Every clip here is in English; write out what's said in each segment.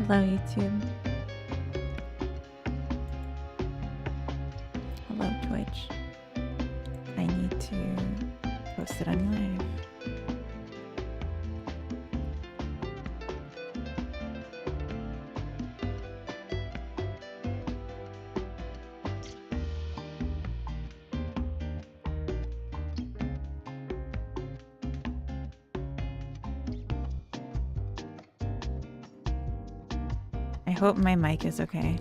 Hello, YouTube. Hello, Twitch. I need to post it on live. I hope my mic is okay.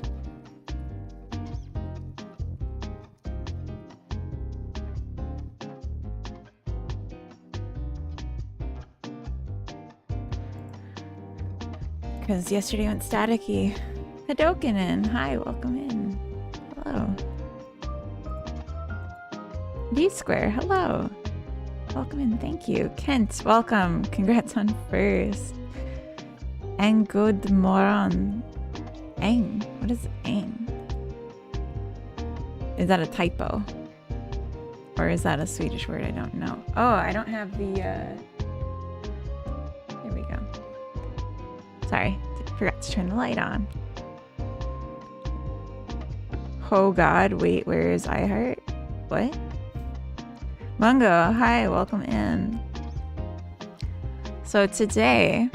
Because yesterday went staticky. Hadokinen, hi, welcome in. Hello. D-Square, hello. Welcome in, thank you. Kent, welcome. Congrats on first. And good morning. Eng? What is eng? Is that a typo? Or is that a Swedish word? I don't know. Oh, I don't have the, There we go. Sorry, forgot to turn the light on. Oh god, wait, where is iHeart? What? Mungo, hi, welcome in. So today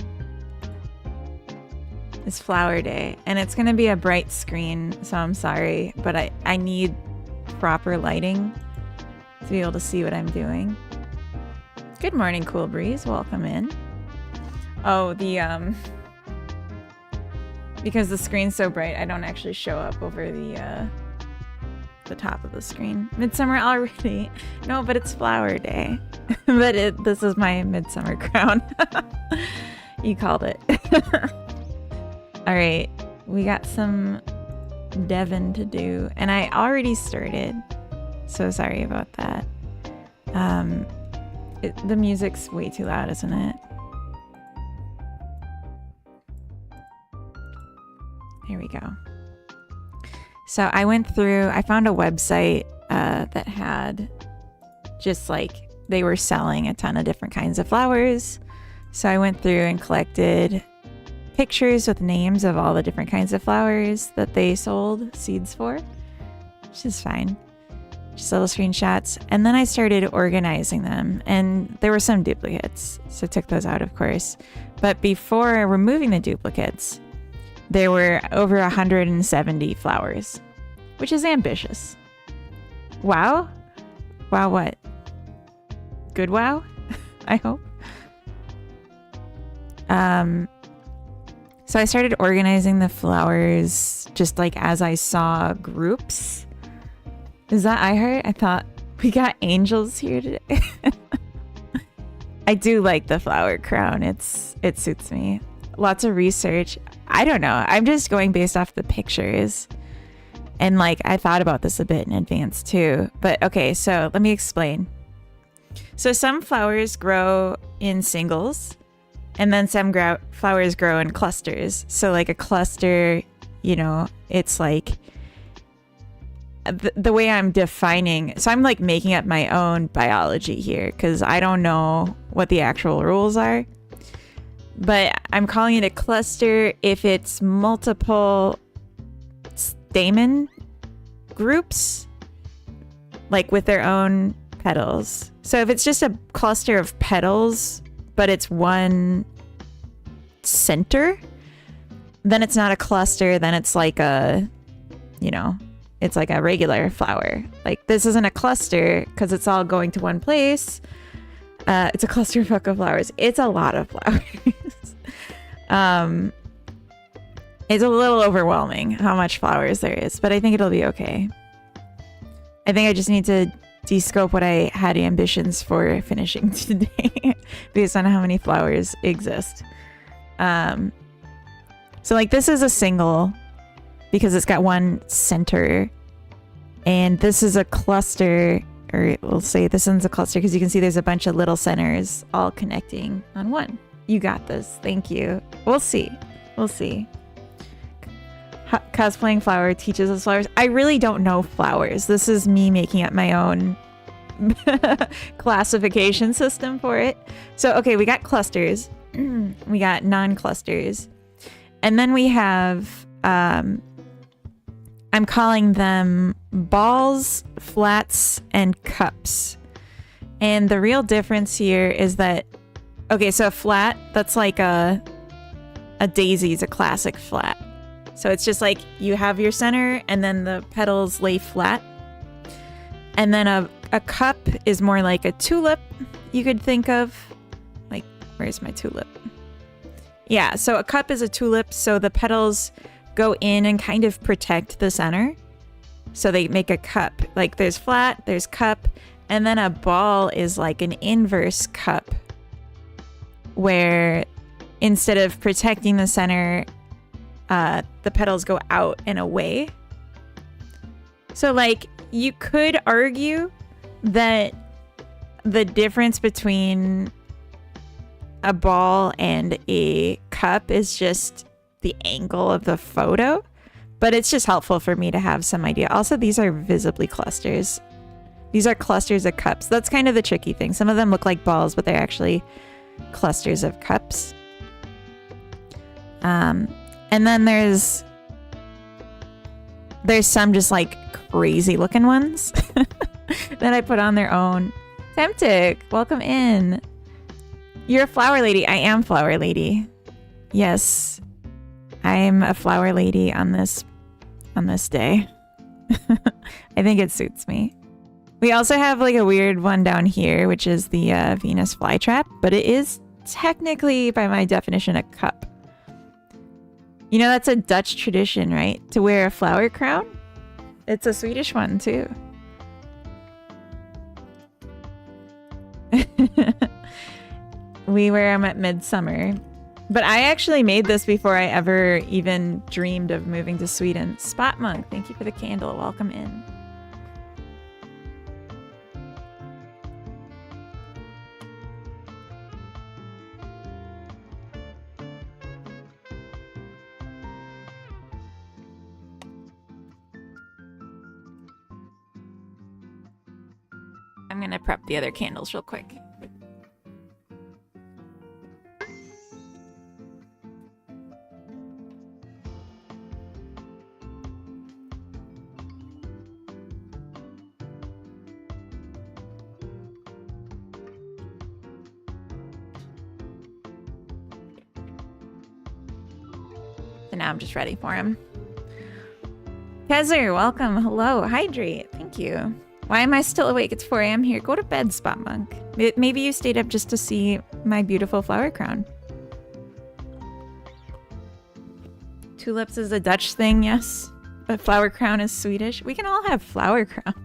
is Flower Day, and it's gonna be a bright screen, so I'm sorry, but I need proper lighting to be able to see what I'm doing. Good morning, Cool Breeze, welcome in. Oh, because the screen's so bright, I don't actually show up over the top of the screen. Midsummer already. No, but it's Flower Day. But this is my midsummer crown. You called it. All right, we got some Devon to do, and I already started, so sorry about that. The music's way too loud, isn't it? Here we go. So I went through, I found a website that had just like, they were selling a ton of different kinds of flowers. So I went through and collected pictures with names of all the different kinds of flowers that they sold seeds for, which is fine. Just little screenshots. And then I started organizing them, and there were some duplicates, so I took those out, of course. But before removing the duplicates, there were over 170 flowers, which is ambitious. Wow? Wow what? Good wow? I hope. So I started organizing the flowers just like as I saw groups. Is that iHeart? I thought we got angels here today. I do like the flower crown. It suits me. Lots of research. I don't know. I'm just going based off the pictures. And like I thought about this a bit in advance too. But okay, so let me explain. So some flowers grow in singles. And then some flowers grow in clusters. So like a cluster, you know, it's like the way I'm defining. So I'm like making up my own biology here because I don't know what the actual rules are. But I'm calling it a cluster if it's multiple stamen groups, like with their own petals. So if it's just a cluster of petals, but it's one center, then it's not a cluster, then it's like a, you know, it's like a regular flower. Like this isn't a cluster because it's all going to one place. It's a clusterfuck of flowers. It's a lot of flowers. It's a little overwhelming how much flowers there is, but I think it'll be okay. I think I just need to de-scope what I had ambitions for finishing today based on how many flowers exist. So like this is a single because it's got one center, and this is a cluster, or we'll say this one's a cluster because you can see there's a bunch of little centers all connecting on one. You got this. Thank you. We'll see. We'll see. Cosplaying flower teaches us flowers. I really don't know flowers. This is me making up my own classification system for it. So, okay, we got clusters. We got non-clusters. And then we have, I'm calling them balls, flats, and cups. And the real difference here is that, okay, so a flat, that's like a daisy is a classic flat. So it's just like you have your center and then the petals lay flat. And then a cup is more like a tulip, you could think of. Like, where's my tulip? Yeah, so a cup is a tulip, so the petals go in and kind of protect the center. So they make a cup. Like there's flat, there's cup, and then a ball is like an inverse cup where instead of protecting the center, the petals go out and away. So like you could argue that the difference between a ball and a cup is just the angle of the photo, but it's just helpful for me to have some idea. Also, these are visibly clusters. These are clusters of cups. That's kind of the tricky thing. Some of them look like balls, but they're actually clusters of cups. And then there's some just like crazy looking ones that I put on their own. Temptic, welcome in. You're a flower lady. I am flower lady. Yes, I'm a flower lady on this day. I think it suits me. We also have like a weird one down here, which is the Venus flytrap, but it is technically, by my definition, a cup. You know, that's a Dutch tradition, right? To wear a flower crown? It's a Swedish one, too. We wear them at midsummer. But I actually made this before I ever even dreamed of moving to Sweden. Spot Monk, thank you for the candle. Welcome in. I'm gonna prep the other candles real quick. So now I'm just ready for him. Kezer, welcome. Hello. Hydrate. Thank you. Why am I still awake? It's 4 a.m. here. Go to bed, Spot Monk. Maybe you stayed up just to see my beautiful flower crown. Tulips is a Dutch thing, yes. But flower crown is Swedish. We can all have flower crowns.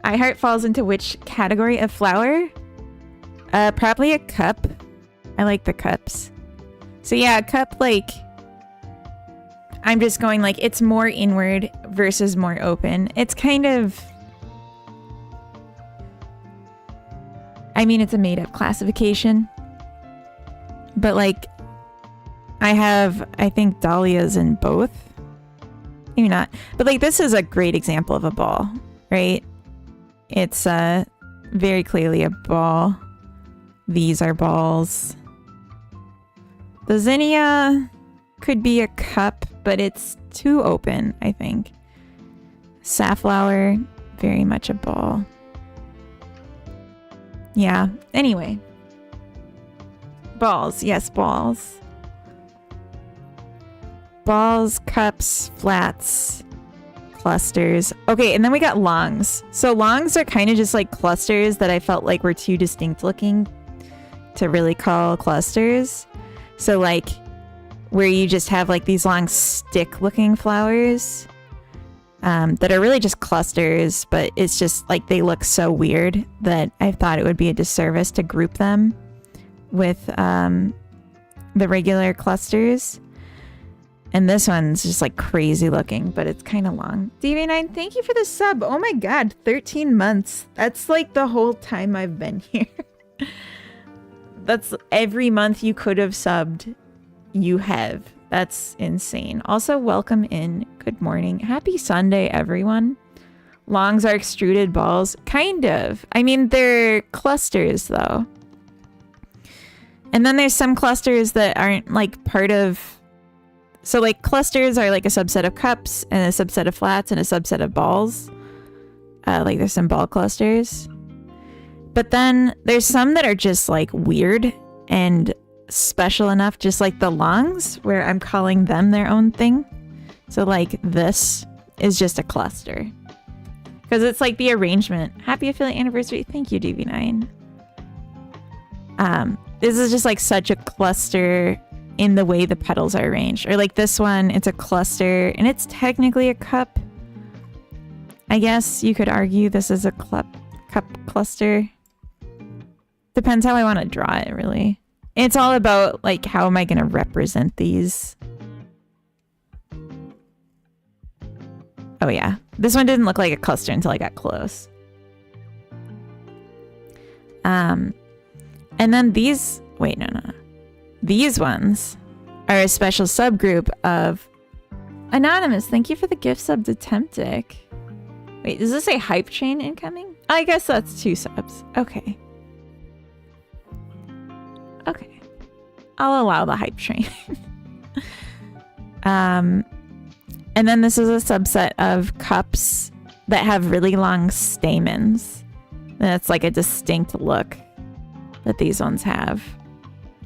iHeart falls into which category of flower? Probably a cup. I like the cups. So yeah, a cup, like, I'm just going like, it's more inward versus more open. It's kind of, I mean, it's a made up classification, but like, I think dahlias in both. Maybe not, but like, this is a great example of a ball, right? It's very clearly a ball. These are balls. The zinnia could be a cup, but it's too open, I think. Safflower, very much a ball. Yeah, anyway. Balls, yes, balls. Balls, cups, flats, clusters. Okay, and then we got longs. So longs are kind of just like clusters that I felt like were too distinct looking to really call clusters. So like where you just have like these long stick looking flowers that are really just clusters, but it's just like they look so weird that I thought it would be a disservice to group them with the regular clusters. And this one's just like crazy looking, but it's kind of long. DV9, thank you for the sub. Oh my god, 13 months. That's like the whole time I've been here. That's every month you could have subbed, you have. That's insane. Also, welcome in. Good morning. Happy Sunday, everyone. Longs are extruded balls. Kind of. I mean, they're clusters, though. And then there's some clusters that aren't, like, part of... So, like, clusters are, like, a subset of cups, and a subset of flats, and a subset of balls. Like, there's some ball clusters. But then there's some that are just, like, weird and special enough, just like the longs, where I'm calling them their own thing. So, like, this is just a cluster. Because it's like the arrangement. Happy affiliate anniversary. Thank you, DV9. This is just like such a cluster in the way the petals are arranged. Or like this one, it's a cluster and it's technically a cup. I guess you could argue this is a cup cluster. Depends how I want to draw it, really. It's all about like how am I going to represent these. Oh yeah, this one didn't look like a cluster until I got close. And then these, wait, no. These ones are a special subgroup of Anonymous. Thank you for the gift sub to Temptic. Wait, does this say Hype Train incoming? I guess that's 2 subs. Okay. Okay. I'll allow the Hype Train. And then this is a subset of cups that have really long stamens. And it's like a distinct look that these ones have,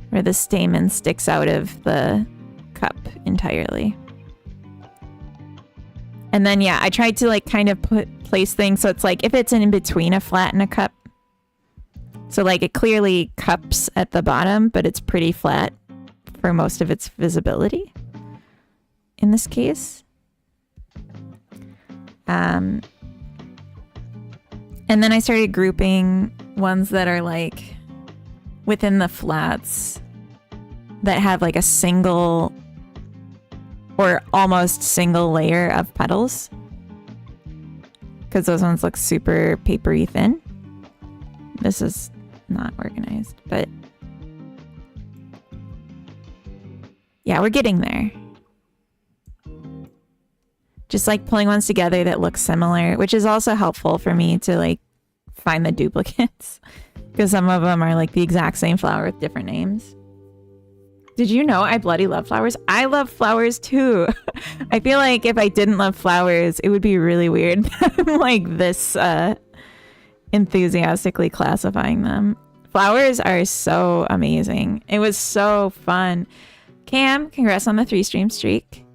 where the stamen sticks out of the cup entirely. And then, yeah, I tried to like kind of place things so it's like if it's in between a flat and a cup. So like it clearly cups at the bottom, but it's pretty flat for most of its visibility in this case. And then I started grouping ones that are like within the flats that have like a single or almost single layer of petals, because those ones look super papery thin. This is not organized, but yeah, we're getting there. Just like pulling ones together that look similar, which is also helpful for me to like find the duplicates, because some of them are like the exact same flower with different names. Did you know I bloody love flowers? I love flowers too. I feel like if I didn't love flowers, it would be really weird. I'm like this enthusiastically classifying them. Flowers are so amazing. It was so fun. Cam, congrats on the 3-stream streak.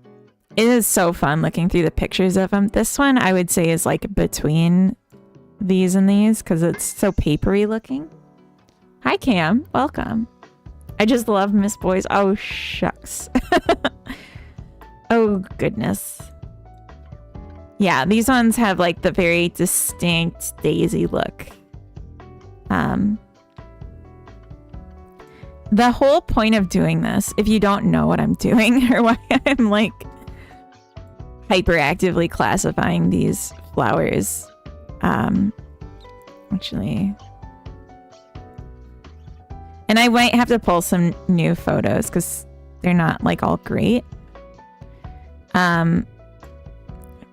It is so fun looking through the pictures of them. This one I would say is like between these and these because it's so papery looking. Hi Cam, welcome. I just love Miss Boys. Oh shucks. Oh goodness. Yeah, these ones have like the very distinct daisy look. The whole point of doing this, if you don't know what I'm doing or why I'm like hyperactively classifying these flowers, actually, and I might have to pull some new photos because they're not like all great. I'll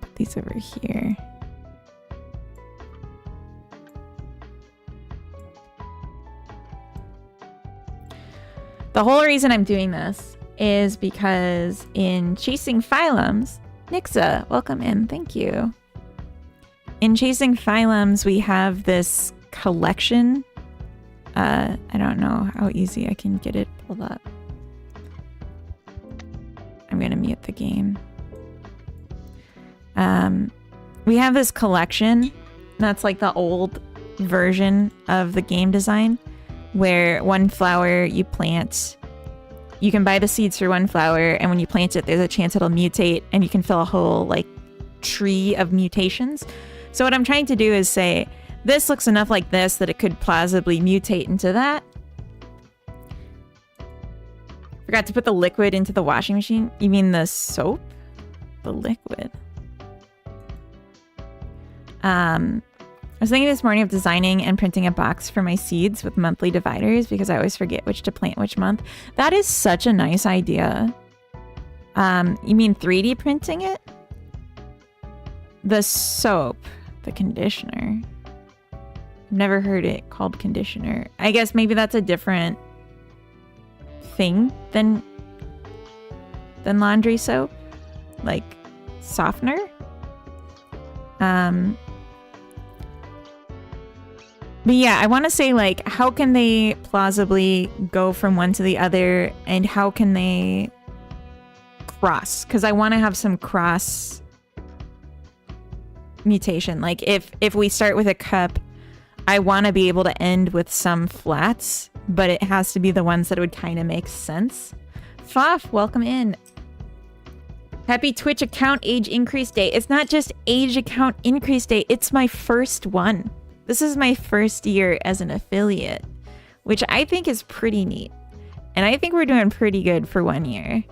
put these over here. The whole reason I'm doing this is because in Chasing Phylums, Nixa, welcome in, thank you. In Chasing Phylums, we have this collection. I don't know how easy I can get it pulled up. I'm gonna mute the game. We have this collection that's like the old version of the game design, where one flower you plant, you can buy the seeds for one flower, and when you plant it, there's a chance it'll mutate, and you can fill a whole like tree of mutations. So what I'm trying to do is say, this looks enough like this that it could plausibly mutate into that. Forgot to put the liquid into the washing machine. You mean the soap? The liquid. I was thinking this morning of designing and printing a box for my seeds with monthly dividers because I always forget which to plant which month. That is such a nice idea. You mean 3D printing it? The soap. The conditioner. I've never heard it called conditioner. I guess maybe that's a different thing than laundry soap. Like softener. But yeah, I want to say, like, how can they plausibly go from one to the other, and how can they cross? Because I want to have some cross mutation. Like, if we start with a cup, I want to be able to end with some flats, but it has to be the ones that would kind of make sense. Faf, welcome in. Happy Twitch account age increase day. It's not just age account increase day, it's my first one. This is my first year as an affiliate, which I think is pretty neat. And I think we're doing pretty good for 1 year.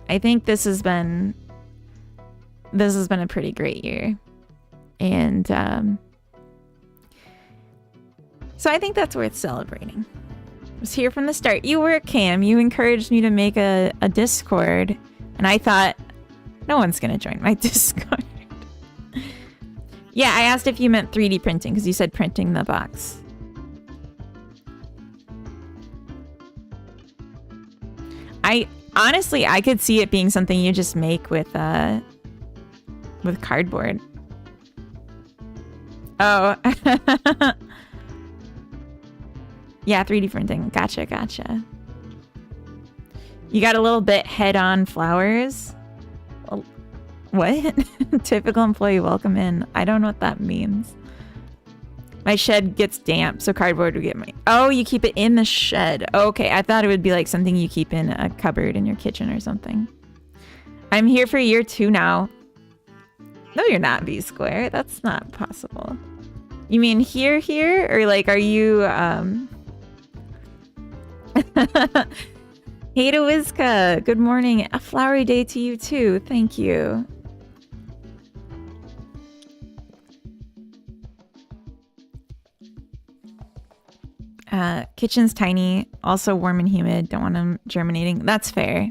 I think this has been a pretty great year. And so I think that's worth celebrating. I was here from the start. You were, Cam. You encouraged me to make a Discord. And I thought, no one's going to join my Discord. Yeah, I asked if you meant 3D printing because you said printing the box. Honestly, I could see it being something you just make with cardboard. Oh. Yeah, 3D printing. Gotcha. You got a little bit head-on flowers. What? Typical employee, welcome in. I don't know what that means. My shed gets damp, so cardboard would get my... Oh, you keep it in the shed. Okay, I thought it would be like something you keep in a cupboard in your kitchen or something. I'm here for year 2 now. No, you're not, B-Square. That's not possible. You mean here? Or like, are you... Hey to Wizka, good morning. A flowery day to you too. Thank you. Kitchen's tiny, also warm and humid. Don't want them germinating. That's fair.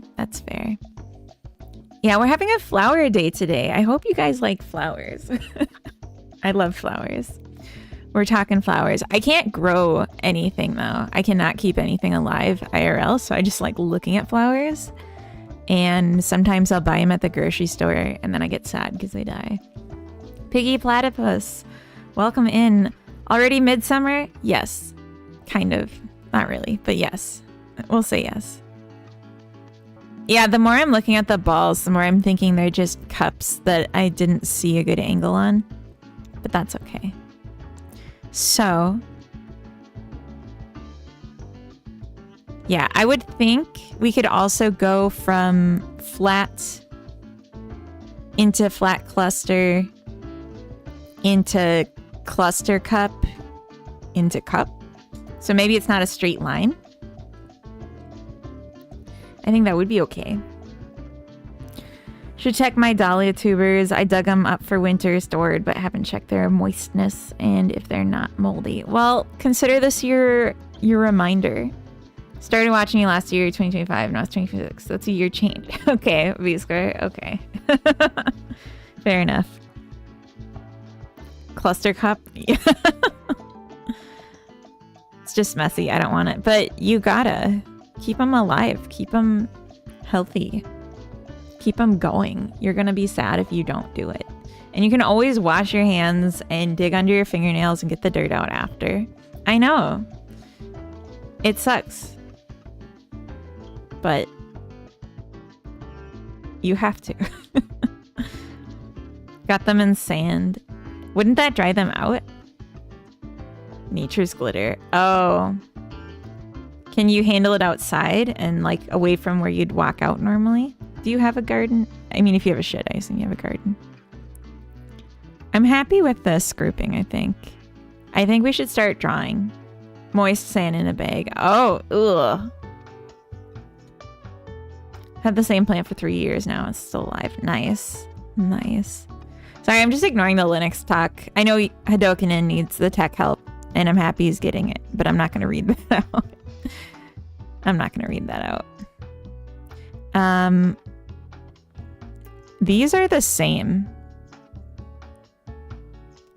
Yeah, we're having a flower day today. I hope you guys like flowers. I love flowers. We're talking flowers. I can't grow anything though. I cannot keep anything alive IRL, so I just like looking at flowers. And sometimes I'll buy them at the grocery store and then I get sad because they die. Piggy Platypus, welcome in. Already midsummer? Yes. Kind of. Not really, but yes. We'll say yes. Yeah, the more I'm looking at the balls, the more I'm thinking they're just cups that I didn't see a good angle on. But that's okay. So, yeah, I would think we could also go from flat into flat cluster into cluster cup into cup. So maybe it's not a straight line. I think that would be okay. Should check my dahlia tubers. I dug them up for winter stored, but haven't checked their moistness and if they're not moldy. Well, consider this your reminder. Started watching you last year, 2025, now it's 2026. That's a year change. Okay, V-Square, okay. Fair enough. Cluster cup? It's just messy. I don't want it. But you gotta keep them alive. Keep them healthy. Keep them going. You're gonna be sad if you don't do it. And you can always wash your hands and dig under your fingernails and get the dirt out after. I know. It sucks. But you have to. Got them in sand. Wouldn't that dry them out? Nature's glitter. Oh. Can you handle it outside and like away from where you'd walk out normally? Do you have a garden? I mean, if you have a shed, I assume you have a garden. I'm happy with this grouping, I think. I think we should start drawing. Moist sand in a bag. Oh, ugh. Had the same plant for 3 years now. It's still alive. Nice. Nice. Sorry, I'm just ignoring the Linux talk. I know Hadokinen needs the tech help, and I'm happy he's getting it, but I'm not going to read that out. I'm not going to read that out. These are the same.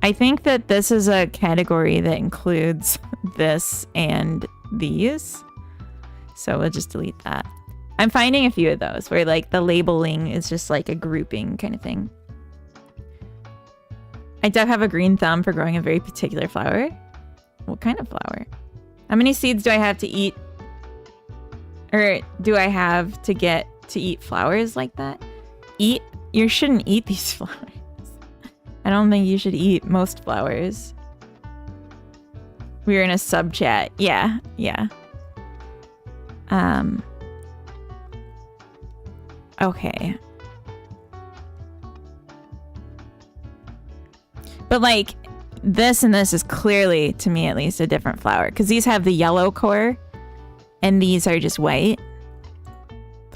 I think that this is a category that includes this and these. So we'll just delete that. I'm finding a few of those where like the labeling is just like a grouping kind of thing. I do have a green thumb for growing a very particular flower. What kind of flower? How many seeds do I have to eat? Or do I have to get to eat flowers like that? Eat? You shouldn't eat these flowers. I don't think you should eat most flowers. We were in a sub chat. Yeah, yeah. Okay. But like this and this is clearly, to me at least, a different flower. Because these have the yellow core and these are just white.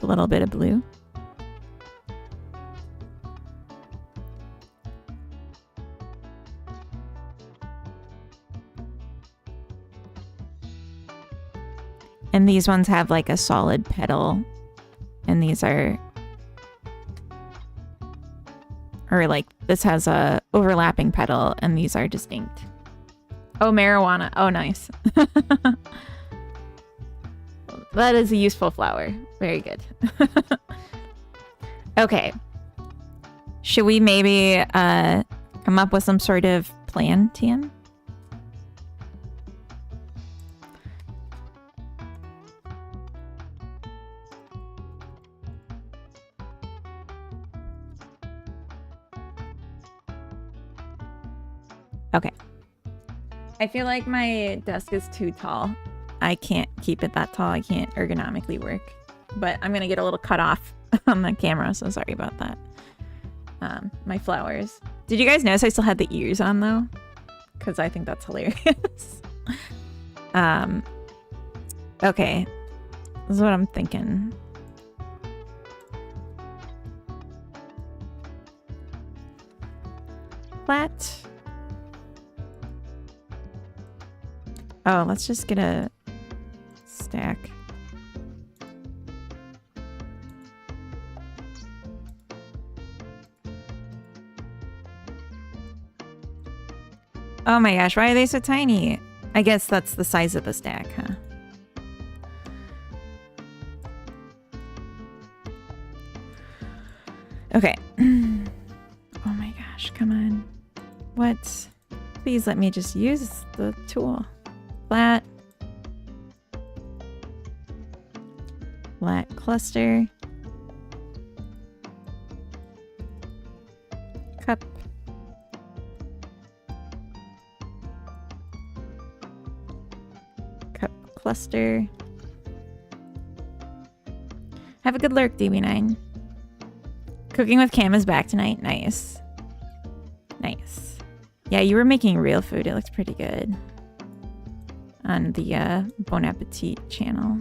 A little bit of blue. And these ones have like a solid petal. And these are... Or like this has a overlapping petal and these are distinct. Oh, marijuana. Oh, nice. That is a useful flower. Very good. Okay. Should we maybe come up with some sort of plan, Tian? Okay. I feel like my desk is too tall. I can't keep it that tall. I can't ergonomically work. But I'm going to get a little cut off on the camera, so sorry about that. My flowers. Did you guys notice I still had the ears on, though? Because I think that's hilarious. Okay. This is what I'm thinking. Flat. Oh, let's just get a stack. Oh my gosh, why are they so tiny? I guess that's the size of the stack, huh? Okay. Oh my gosh, come on. What? Please let me just use the tool. Flat. Flat cluster. Cup. Cup cluster. Have a good lurk, DB9. Cooking with Cam is back tonight. Nice. Nice. Yeah, you were making real food. It looks pretty good. On the Bon Appetit channel.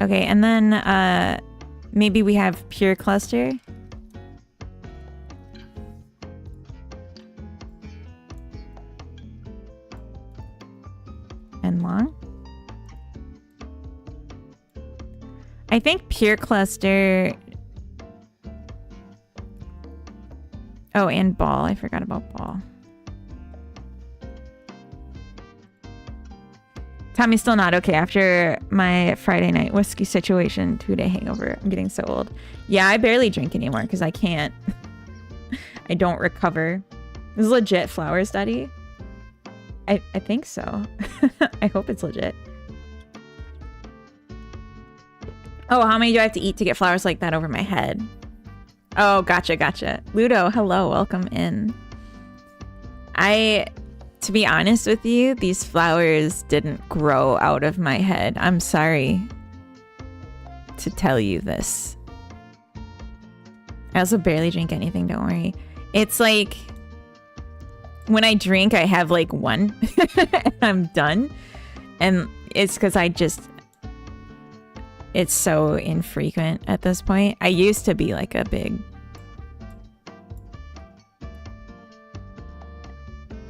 Okay, and then maybe we have pure cluster. And long. I think pure cluster. Oh, and ball. I forgot about ball. Tommy's still not okay after my Friday night whiskey situation, 2-day hangover. I'm getting so old. Yeah, I barely drink anymore because I can't. I don't recover. This is a legit flower study. I think so. I hope it's legit. Oh, how many do I have to eat to get flowers like that over my head? Oh, gotcha, gotcha. Ludo, hello, welcome in. To be honest with you, these flowers didn't grow out of my head. I'm sorry to tell you this. I also barely drink anything, don't worry. It's like, when I drink, I have like one, and I'm done. And it's because it's so infrequent at this point. I used to be like a big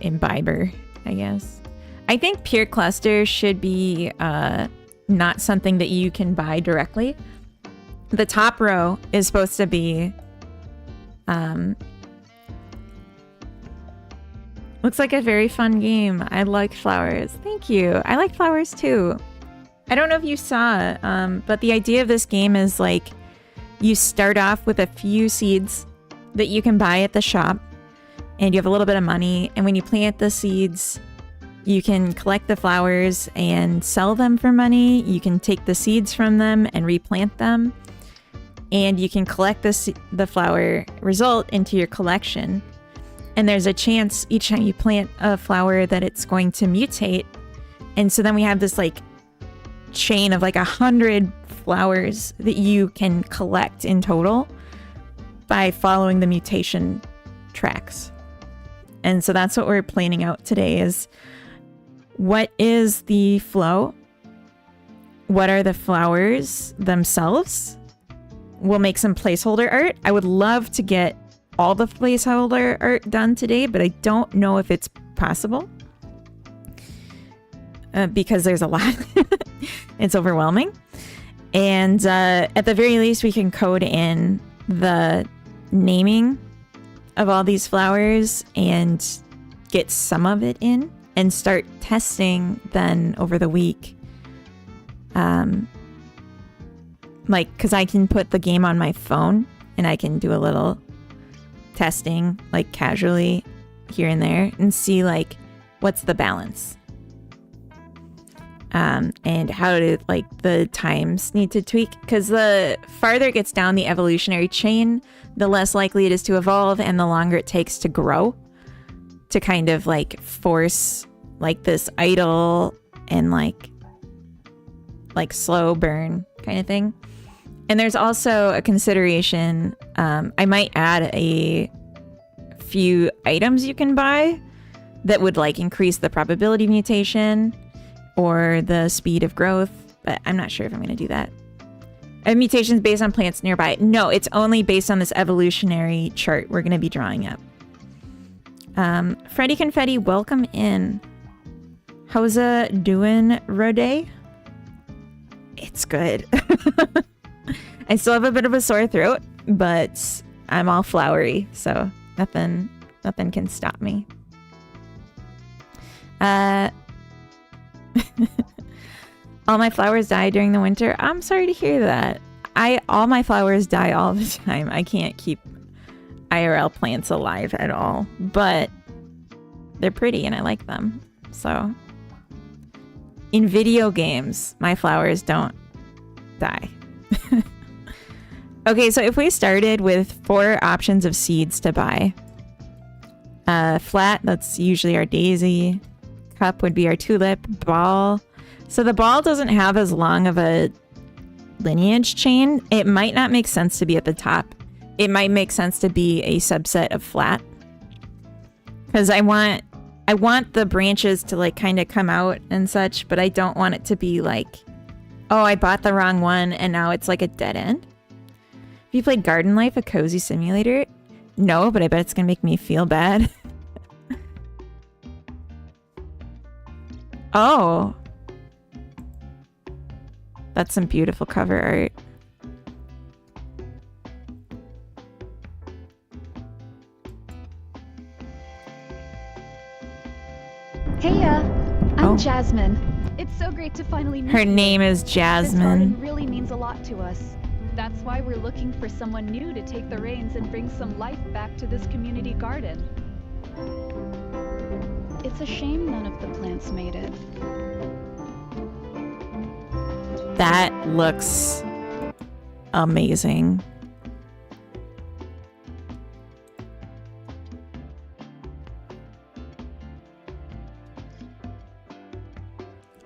imbiber, I guess. I think pure cluster should be not something that you can buy directly. The top row is supposed to be Looks like a very fun game. I like flowers. Thank you. I like flowers too. I don't know if you saw, but the idea of this game is like you start off with a few seeds that you can buy at the shop, and you have a little bit of money, and when you plant the seeds, you can collect the flowers and sell them for money. You can take the seeds from them and replant them, and you can collect the flower result into your collection. And there's a chance each time you plant a flower that it's going to mutate. And so then we have this like chain of like 100 flowers that you can collect in total by following the mutation tracks. And so that's what we're planning out today is what is the flow? What are the flowers themselves? We'll make some placeholder art. I would love to get all the placeholder art done today, but I don't know if it's possible because there's a lot. It's overwhelming. And at the very least, we can code in the naming of all these flowers and get some of it in and start testing then over the week. Like, because I can put the game on my phone and I can do a little testing like casually here and there and see like what's the balance and how do like the times need to tweak, because the farther it gets down the evolutionary chain, the less likely it is to evolve and the longer it takes to grow, to kind of like force like this idle and like slow burn kind of thing. And there's also a consideration, I might add a few items you can buy that would like increase the probability of mutation or the speed of growth, but I'm not sure if I'm going to do that. Mutations based on plants nearby. No, it's only based on this evolutionary chart we're going to be drawing up. Freddy Confetti, welcome in. How's doing, Rode? It's good. I still have a bit of a sore throat, but I'm all flowery, so nothing can stop me. All my flowers die during the winter. I'm sorry to hear that. All my flowers die all the time. I can't keep IRL plants alive at all, but they're pretty and I like them. So in video games, my flowers don't die. Okay, so if we started with 4 options of seeds to buy. Flat, that's usually our daisy. Cup would be our tulip. Ball. So the ball doesn't have as long of a lineage chain. It might not make sense to be at the top. It might make sense to be a subset of flat. Because I want the branches to like kind of come out and such, but I don't want it to be like, oh, I bought the wrong one and now it's like a dead end. Have you played Garden Life, a cozy simulator? No, but I bet it's gonna make me feel bad. Oh. That's some beautiful cover art. Heya, I'm Jasmine. It's so great to finally meet you. Her name is Jasmine. This garden really means a lot to us. That's why we're looking for someone new to take the reins and bring some life back to this community garden. It's a shame none of the plants made it. That looks amazing.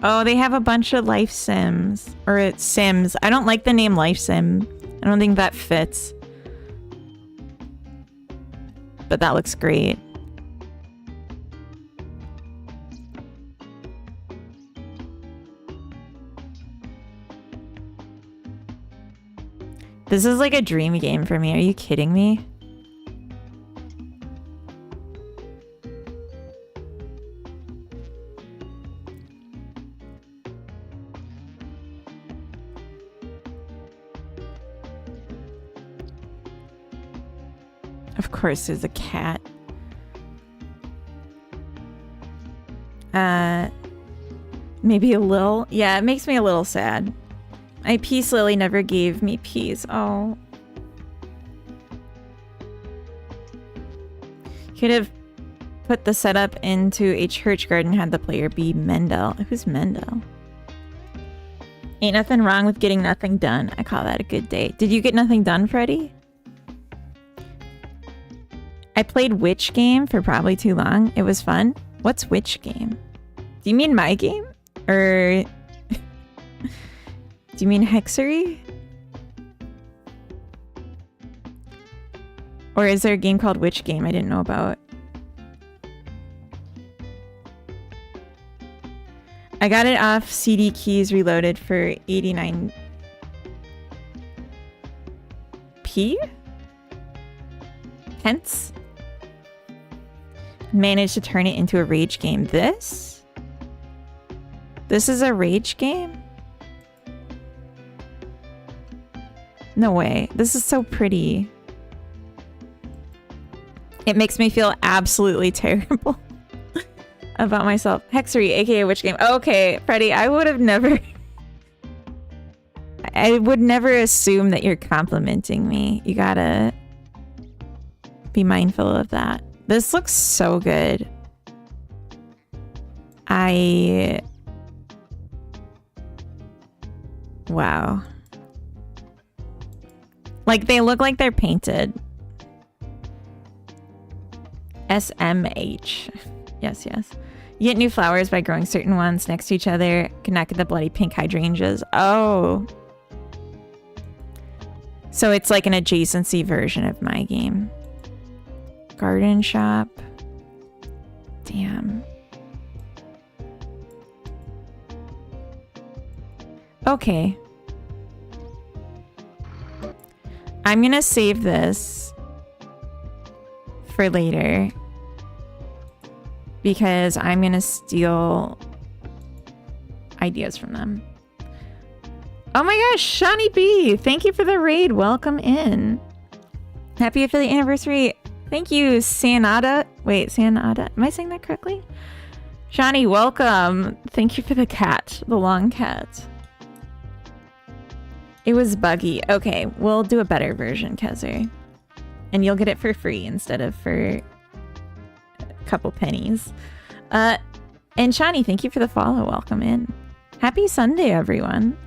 Oh, they have a bunch of life sims. Or it's sims. I don't like the name life sim. I don't think that fits. But that looks great. This is like a dream game for me. Are you kidding me? Of course, there's a cat. Maybe a little. Yeah, it makes me a little sad. My peace lily never gave me peace. Oh. Could have put the setup into a church garden, had the player be Mendel. Who's Mendel? Ain't nothing wrong with getting nothing done. I call that a good day. Did you get nothing done, Freddy? I played Witch Game for probably too long. It was fun. What's Witch Game? Do you mean my game? Or do you mean Hexery? Or is there a game called Witch Game I didn't know about? I got it off CD Keys Reloaded for 89p? Pence? Managed to turn it into a rage game. This is a rage game? No way. This is so pretty. It makes me feel absolutely terrible about myself. Hexery, aka Witch Game. Okay, Freddy, I would have never... I would never assume that you're complimenting me. You gotta be mindful of that. This looks so good. Wow. Like, they look like they're painted. SMH. Yes, yes. You get new flowers by growing certain ones next to each other. Connect with the bloody pink hydrangeas. Oh. So it's like an adjacency version of my game. Garden shop. Damn. Okay. I'm gonna save this for later because I'm gonna steal ideas from them. Oh my gosh, Shawnee B! Thank you for the raid. Welcome in. Happy affiliate anniversary. Thank you, Sanada. Wait, Sanada. Am I saying that correctly? Shawnee, welcome. Thank you for the cat, the long cat. It was buggy. Okay, we'll do a better version, Kezer. And you'll get it for free instead of for a couple pennies. And Shawnee, thank you for the follow. Welcome in. Happy Sunday, everyone.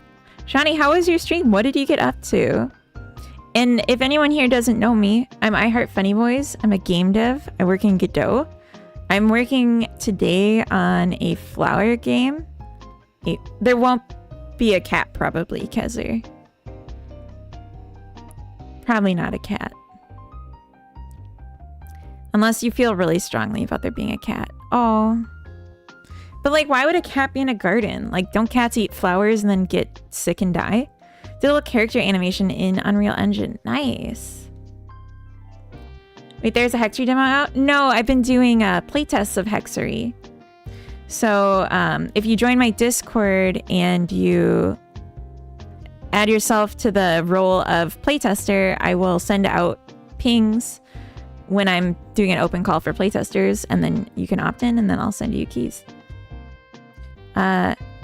Shawnee, how was your stream? What did you get up to? And if anyone here doesn't know me, I'm iHeartFunnyBoys. I'm a game dev. I work in Godot. I'm working today on a flower game. There won't be a cat, probably, Kezer. Probably not a cat. Unless you feel really strongly about there being a cat. Oh. But like, why would a cat be in a garden? Like, don't cats eat flowers and then get sick and die? Did a little character animation in Unreal Engine. Nice. Wait, there's a Hexery demo out? No, I've been doing playtests of Hexery. So if you join my Discord and you add yourself to the role of playtester, I will send out pings when I'm doing an open call for playtesters, and then you can opt in, and then I'll send you keys.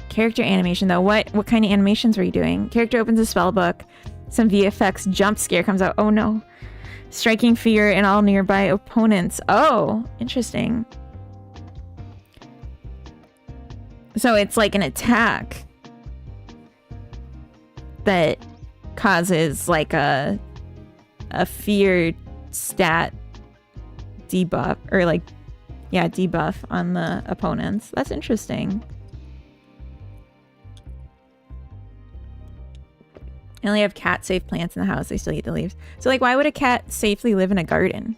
Character animation, though. What kind of animations were you doing? Character opens a spell book. Some VFX jump scare comes out. Oh, no. Striking fear in all nearby opponents. Oh, interesting. So it's like an attack that causes like a fear stat debuff, or like, yeah, debuff on the opponents. That's interesting. I only have cat-safe plants in the house. They still eat the leaves. So like, why would a cat safely live in a garden?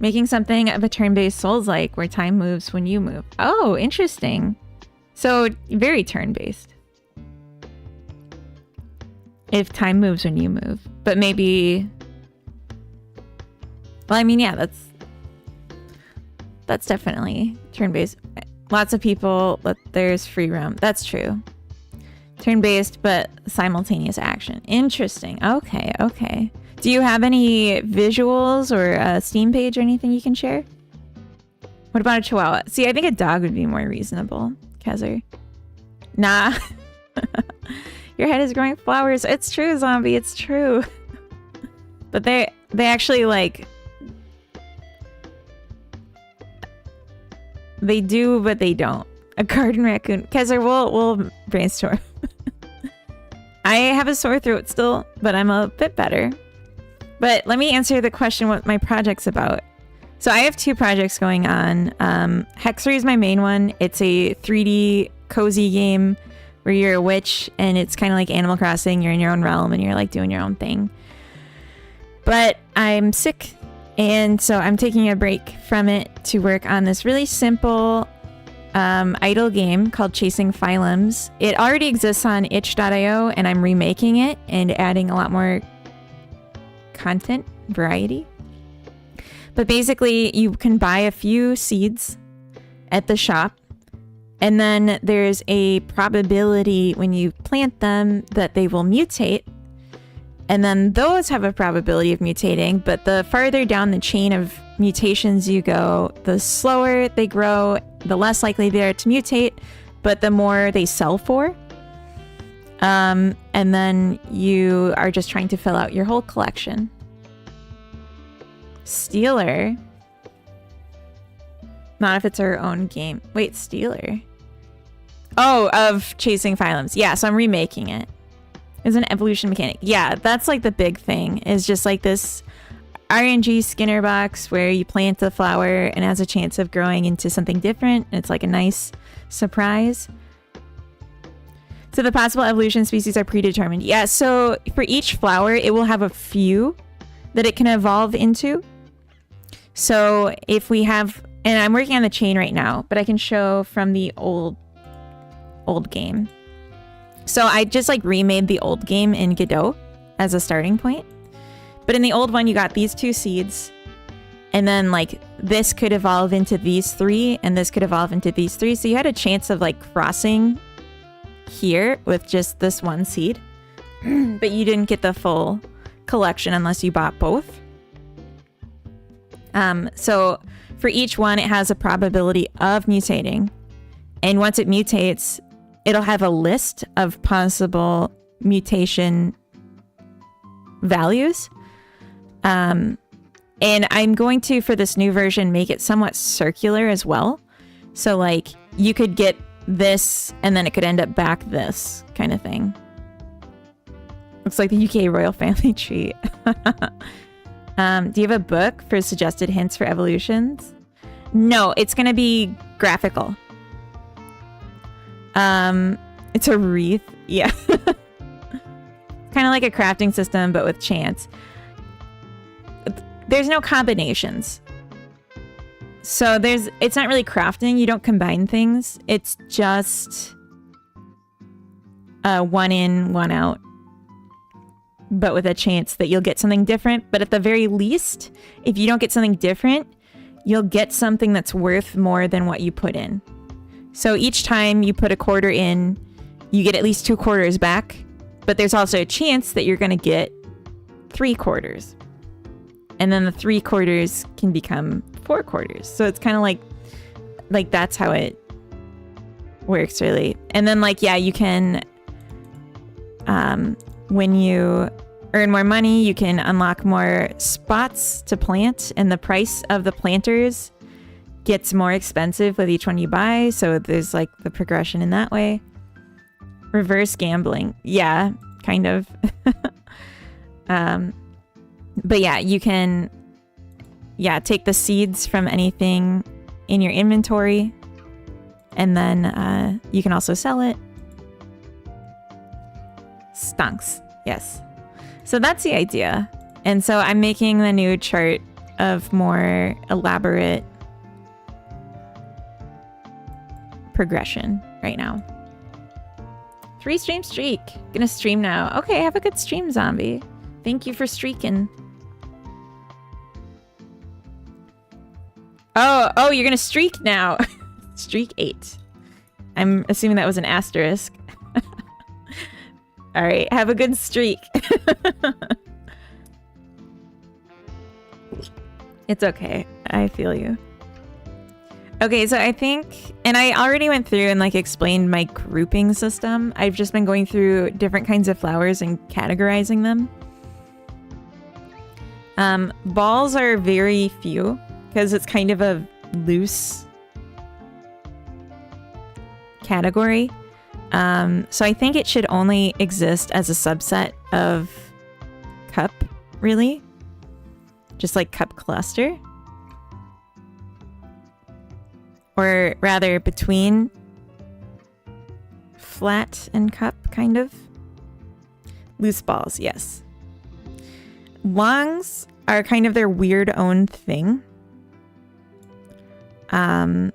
Making something of a turn-based Souls-like where time moves when you move. Oh, interesting. So very turn-based. If time moves when you move. But maybe... Well, I mean, yeah, that's definitely turn-based. Lots of people, there's free roam. That's true. Turn-based, but simultaneous action. Interesting. Okay, okay. Do you have any visuals or a Steam page or anything you can share? What about a chihuahua? See, I think a dog would be more reasonable. Kezer. Nah. Your head is growing flowers. It's true, zombie. It's true. But they actually like... They do, but they don't. A garden raccoon. Kezer, we'll brainstorm. I have a sore throat still, but I'm a bit better. But let me answer the question what my project's about. So I have 2 projects going on. Hexery is my main one. It's a 3D cozy game where you're a witch and it's kind of like Animal Crossing. You're in your own realm and you're like doing your own thing. But I'm sick and so I'm taking a break from it to work on this really simple idle game called Chasing Phylums. It already exists on itch.io and I'm remaking it and adding a lot more content variety. But basically you can buy a few seeds at the shop and then there's a probability when you plant them that they will mutate, and then those have a probability of mutating, but the farther down the chain of mutations you go, the slower they grow, the less likely they are to mutate, but the more they sell for. And then you are just trying to fill out your whole collection. Stealer? Not if it's her own game. Wait, Stealer? Oh, of Chasing Phylums. Yeah, so I'm remaking it. It's an evolution mechanic. Yeah, that's like the big thing. Is just like this RNG Skinner box where you plant the flower and it has a chance of growing into something different. And it's like a nice surprise. So the possible evolution species are predetermined. Yeah, so for each flower, it will have a few that it can evolve into. So if we have, and I'm working on the chain right now, but I can show from the old game. So I just like remade the old game in Godot as a starting point. But in the old one, you got these 2 seeds. And then like this could evolve into these 3 and this could evolve into these 3. So you had a chance of like crossing here with just this one seed. But you didn't get the full collection unless you bought both. So for each one, it has a probability of mutating. And once it mutates, it'll have a list of possible mutation values. And I'm going to, for this new version, make it somewhat circular as well. So like you could get this and then it could end up back this kind of thing. Looks like the UK royal family tree. Do you have a book for suggested hints for evolutions? No, it's going to be graphical. It's a wreath. Yeah. Kind of like a crafting system, but with chance. There's no combinations. So it's not really crafting. You don't combine things. It's just one in, one out. But with a chance that you'll get something different. But at the very least, if you don't get something different, you'll get something that's worth more than what you put in. So each time you put a quarter in, you get at least 2 quarters back. But there's also a chance that you're going to get 3 quarters. And then the 3 quarters can become 4 quarters. So it's kind of like that's how it works, really. And then like, yeah, you can, when you earn more money, you can unlock more spots to plant, and the price of the planters gets more expensive with each one you buy. So there's like the progression in that way. Reverse gambling. Yeah, kind of. But yeah, you can, take the seeds from anything in your inventory, and then you can also sell it. Stonks. Yes. So that's the idea. And so I'm making the new chart of more elaborate progression right now. 3 stream streak. Gonna stream now. Okay, have a good stream, zombie. Thank you for streaking. Oh, you're gonna streak now. Streak 8. I'm assuming that was an asterisk. All right, have a good streak. It's okay. I feel you. Okay, so I think, and I already went through and like explained my grouping system. I've just been going through different kinds of flowers and categorizing them. Balls are very few because it's kind of a loose category. So I think it should only exist as a subset of cup, really. Just like cup cluster. Or rather between flat and cup, kind of. Loose balls, yes. Longs are kind of their weird own thing. And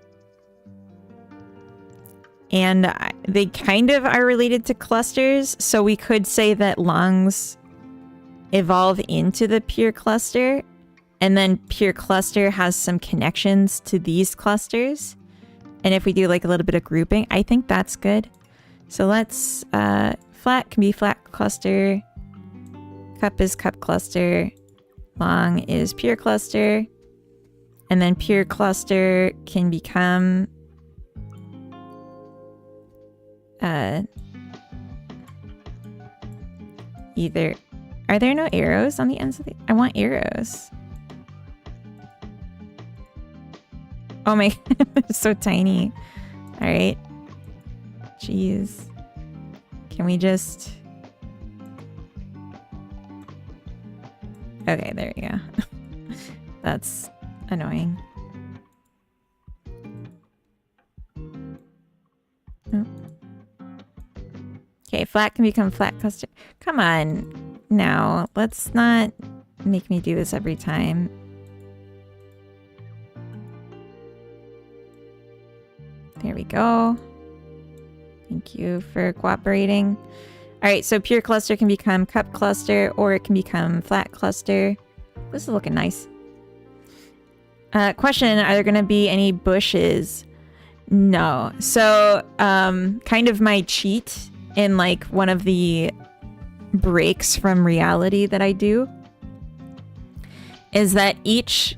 they kind of are related to clusters, so we could say that longs evolve into the pure cluster, and then pure cluster has some connections to these clusters. And if we do like a little bit of grouping, I think that's good. So let's, flat can be flat cluster, cup is cup cluster, long is pure cluster, and then pure cluster can become either, are there no arrows on the ends of the, I want arrows. Oh my, it's so tiny. All right. Jeez. Can we just... Okay, there we go. That's annoying. Oh. Okay, flat can become flat cluster. Come on. Now, let's not make me do this every time. There we go. Thank you for cooperating. All right, so pure cluster can become cup cluster, or it can become flat cluster. This is looking nice. Question, are there going to be any bushes? No. So, kind of my cheat in like one of the breaks from reality that I do is that each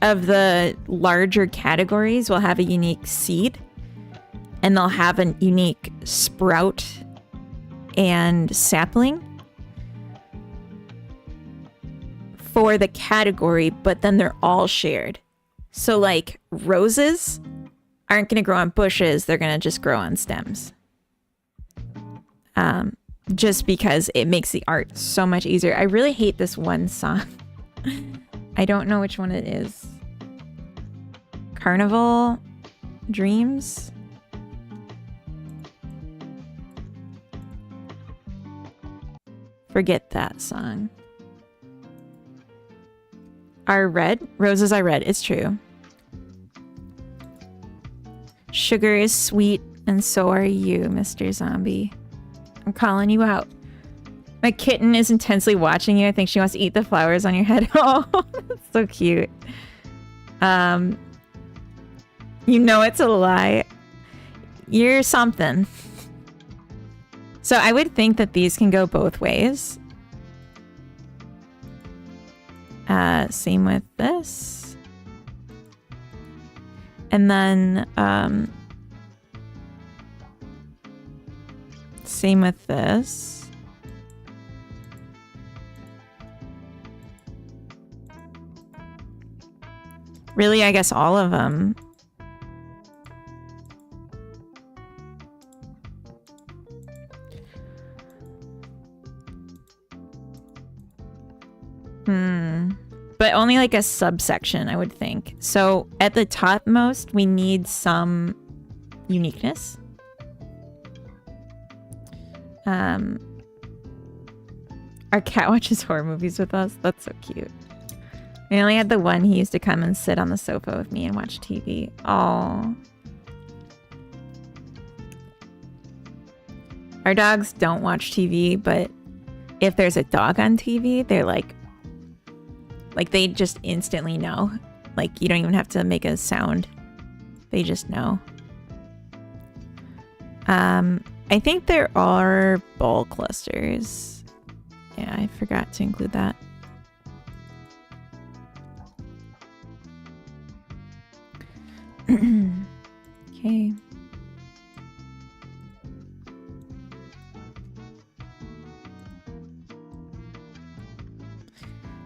of the larger categories will have a unique seed, and they'll have a unique sprout and sapling for the category, but then they're all shared. So like roses aren't going to grow on bushes, they're going to just grow on stems. Just because it makes the art so much easier. I really hate this one song. I don't know which one it is. Carnival Dreams? Forget that song. Are red? Roses are red. It's true. Sugar is sweet, and so are you, Mr. Zombie. I'm calling you out. My kitten is intensely watching you. I think she wants to eat the flowers on your head. Oh, that's so cute. You know it's a lie. You're something. So I would think that these can go both ways. Same with this. And then, same with this. Really, I guess all of them. But only like a subsection, I would think. So at the topmost, we need some uniqueness. Our cat watches horror movies with us. That's so cute. I only had the one. He used to come and sit on the sofa with me and watch TV. Aww. Our dogs don't watch TV, but if there's a dog on TV, they're like they just instantly know. Like, you don't even have to make a sound. They just know. I think there are ball clusters. Yeah, I forgot to include that.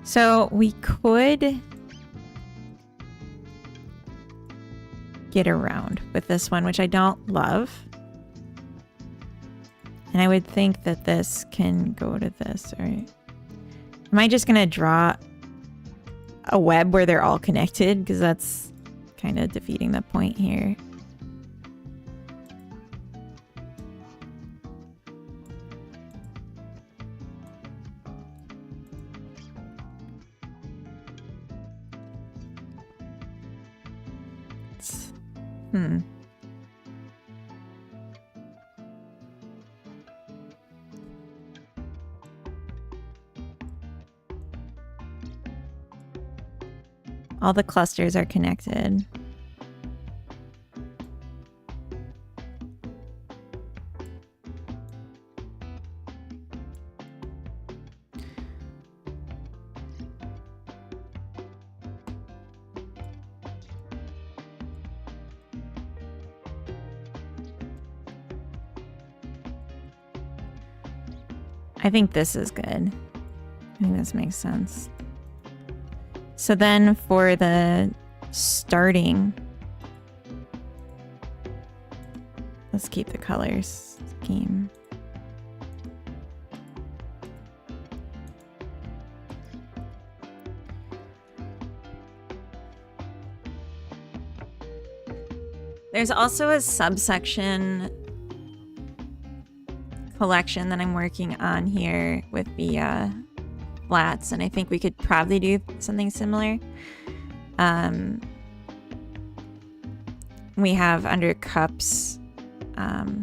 So we could get around with this one, which I don't love. And I would think that this can go to this, right? Am I just going to draw a web where they're all connected? Because that's kind of defeating the point here. All the clusters are connected. I think this is good. I think this makes sense. So then for the starting, let's keep the colors scheme. There's also a subsection collection that I'm working on here with the flats, and I think we could probably do something similar. We have under cups, oh.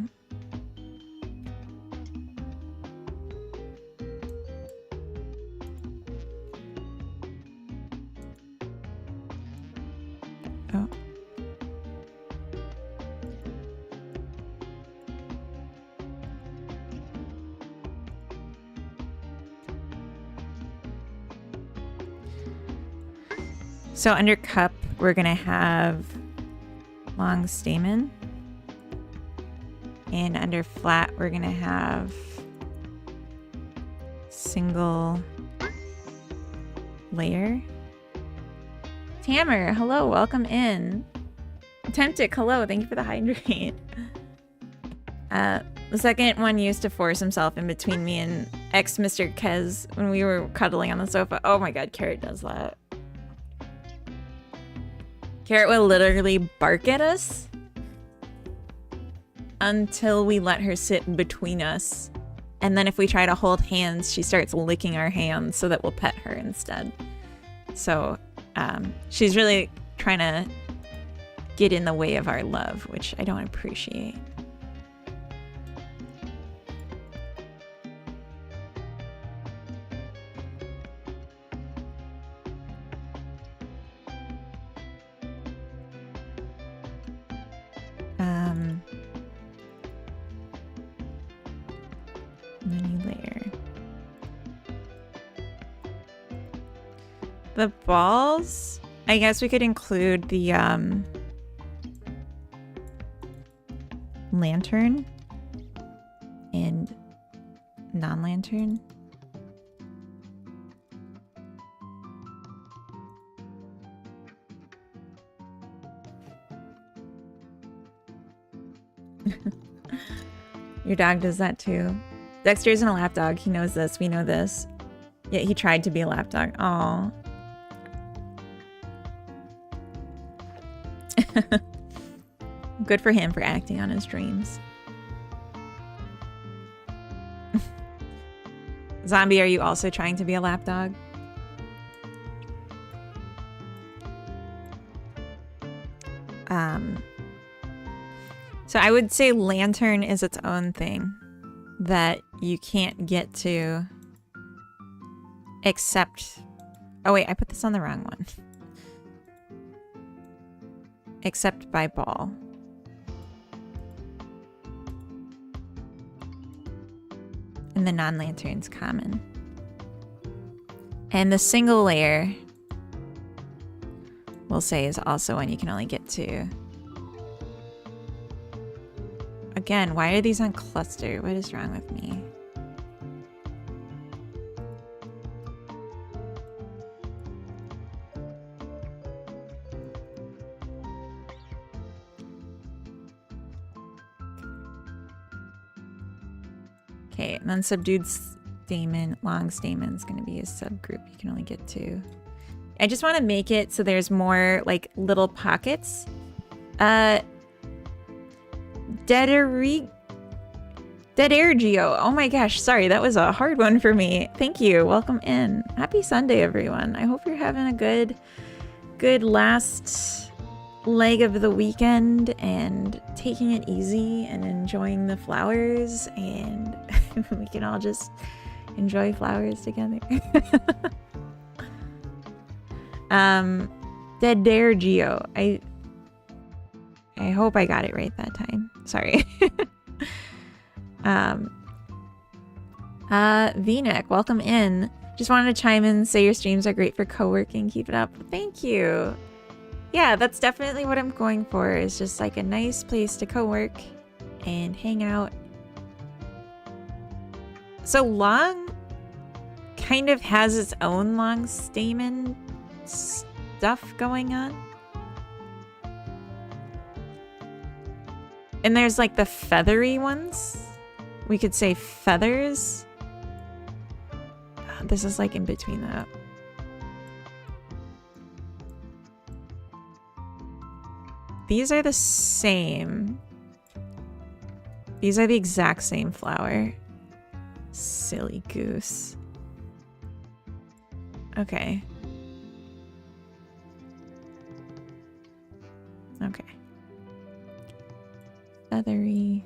So under cup, we're gonna have long stamen. And under flat, we're gonna have single layer. Tamer, hello, welcome in. Temptic, hello, thank you for the hydrate. The second one used to force himself in between me and ex-Mr. Kez when we were cuddling on the sofa. Oh my god, Carrot does that. Carrot will literally bark at us until we let her sit between us. And then if we try to hold hands, she starts licking our hands so that we'll pet her instead. So she's really trying to get in the way of our love, which I don't appreciate. Many layer. The balls, I guess we could include the lantern and non-lantern. Your dog does that too. Dexter isn't a lap dog. He knows this. We know this. Yet he tried to be a lap dog. Aww. Good for him for acting on his dreams. Zombie, are you also trying to be a lap dog? So I would say lantern is its own thing that you can't get to except... Oh wait, I put this on the wrong one. Except by ball. And the non-lantern's common. And the single layer, we'll say, is also one you can only get to. Again, why are these on cluster? What is wrong with me? Okay, and then subdued stamen, long stamen is going to be a subgroup you can only get to. I just want to make it so there's more like little pockets. Detergio. Oh my gosh, sorry, that was a hard one for me. Thank you. Welcome in. Happy Sunday, everyone. I hope you're having a good last leg of the weekend and taking it easy and enjoying the flowers, and we can all just enjoy flowers together. Detergio. I hope I got it right that time. Sorry. V-neck, welcome in. Just wanted to chime in and say your streams are great for co-working. Keep it up. Thank you. Yeah, that's definitely what I'm going for, is just like a nice place to co-work and hang out. So long kind of has its own long stamen stuff going on. And there's like the feathery ones. We could say feathers. This is like in between that. These are the same. These are the exact same flower. Silly goose. Okay. Okay. Feathery.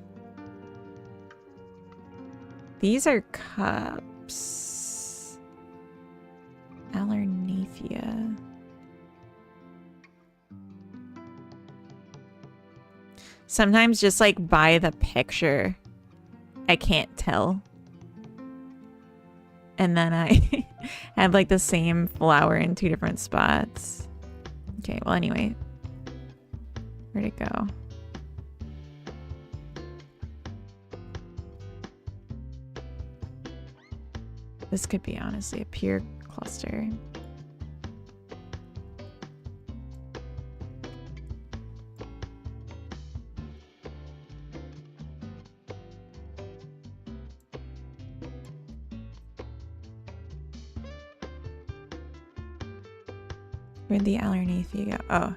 These are cups. Alarnathia. Sometimes just like by the picture, I can't tell. And then I have like the same flower in two different spots. Okay, well anyway. Where'd it go? This could be honestly a pure cluster. Where'd the Alarnathia go? Oh.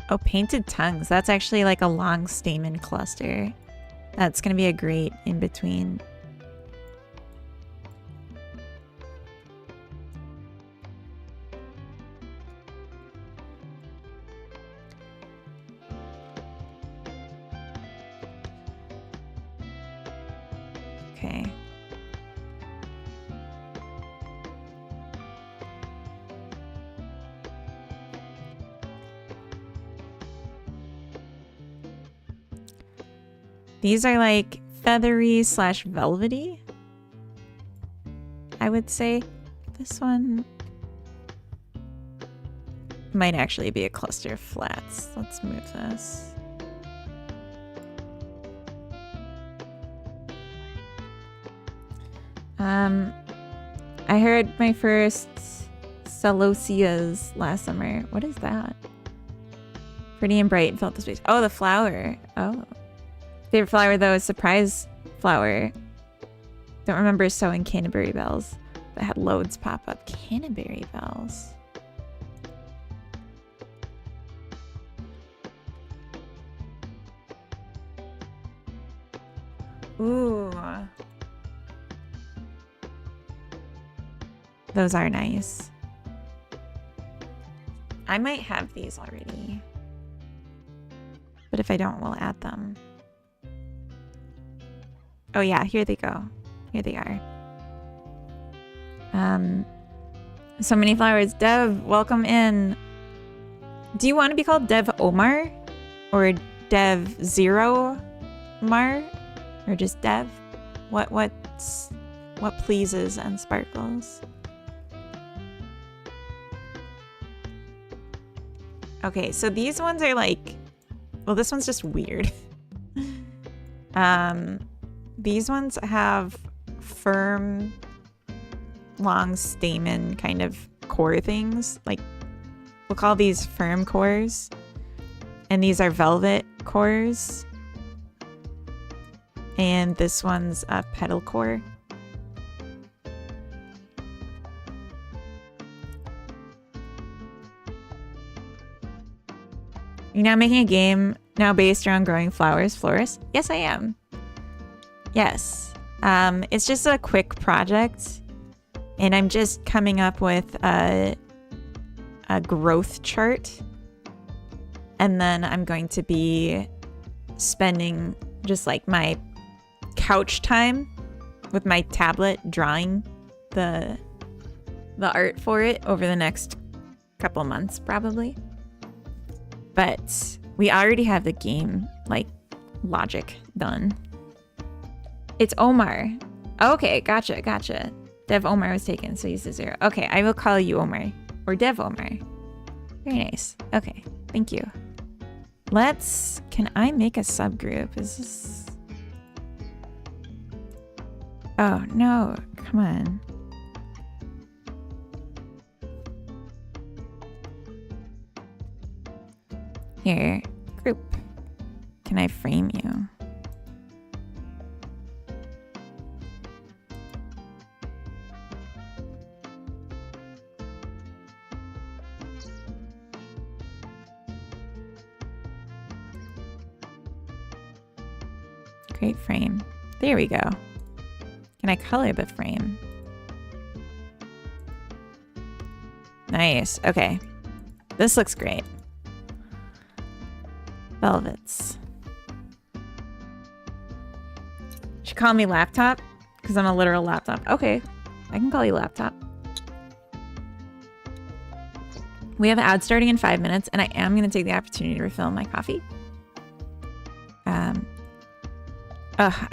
Oh, painted tongues. That's actually like a long stamen cluster. That's gonna be a great in-between. Okay. These are like feathery slash velvety, I would say. This one might actually be a cluster of flats. Let's move this. I heard my first celosias last summer. What is that? Pretty and bright, felt the space. Oh, the flower. Oh. Favorite flower though is surprise flower. Don't remember sewing Canterbury bells, but had loads pop up. Canterbury bells. Ooh. Those are nice. I might have these already. But if I don't, we'll add them. Oh yeah, here they go. Here they are. So many flowers. Dev, welcome in. Do you want to be called Dev Omar? Or Dev Zero Mar? Or just Dev? What pleases and sparkles? Okay, so these ones are like, well, this one's just weird. these ones have firm, long stamen kind of core things. Like, we'll call these firm cores. And these are velvet cores. And this one's a petal core. You're now making a game now based around growing flowers, florist? Yes, I am. Yes. It's just a quick project. And I'm just coming up with a growth chart. And then I'm going to be spending just like my couch time with my tablet drawing the art for it over the next couple months probably. But we already have the game like logic done. It's Omar. Okay, gotcha. Dev Omar was taken, so he's a 0. Okay, I will call you Omar or Dev Omar. Very nice. Okay, thank you. Can I make a subgroup? Is this... Oh, no. Come on. Here. Group. Can I frame you? Create frame. There we go. Can I color the frame? Nice. Okay. This looks great. Velvets. Should call me laptop because I'm a literal laptop. Okay. I can call you laptop. We have an ad starting in 5 minutes and I am going to take the opportunity to refill my coffee.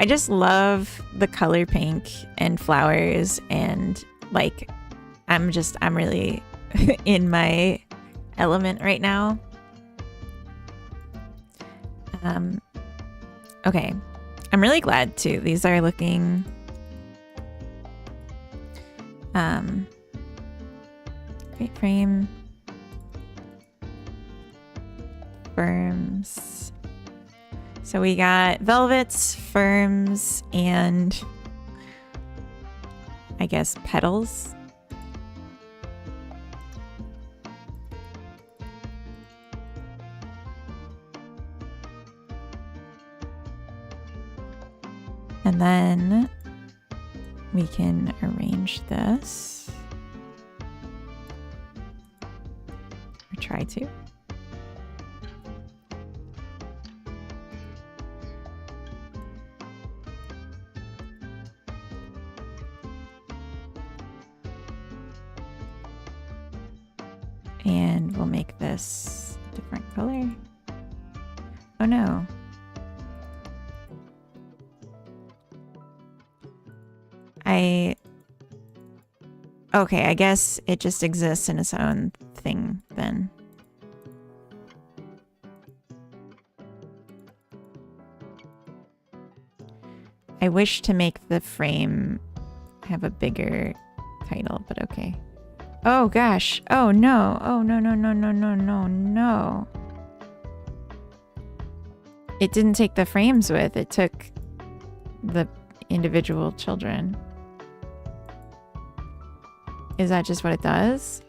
I just love the color pink and flowers and like I'm really in my element right now. Okay. I'm really glad too. These are looking great frame firms. So we got velvets, firms, and I guess petals. And then we can arrange this. Or try to. And we'll make this a different color. Oh no. Okay, I guess it just exists in its own thing then. I wish to make the frame have a bigger title, but okay. Oh gosh. Oh no. Oh no, no, no, no, no, no, no. It didn't take the frames with, it took the individual children. Is that just what it does?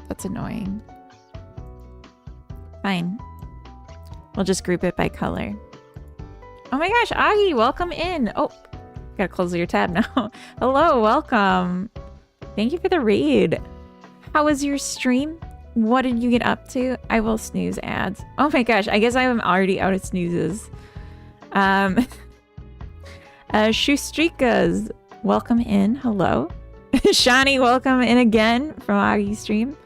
That's annoying. Fine. We'll just group it by color. Oh my gosh, Agi, welcome in. Oh, gotta close your tab now. Hello, welcome. Thank you for the raid. How was your stream? What did you get up to? I will snooze ads. Oh my gosh, I guess I am already out of snoozes. Shustrikas, welcome in. Hello. Shani, welcome in again from Agi's stream.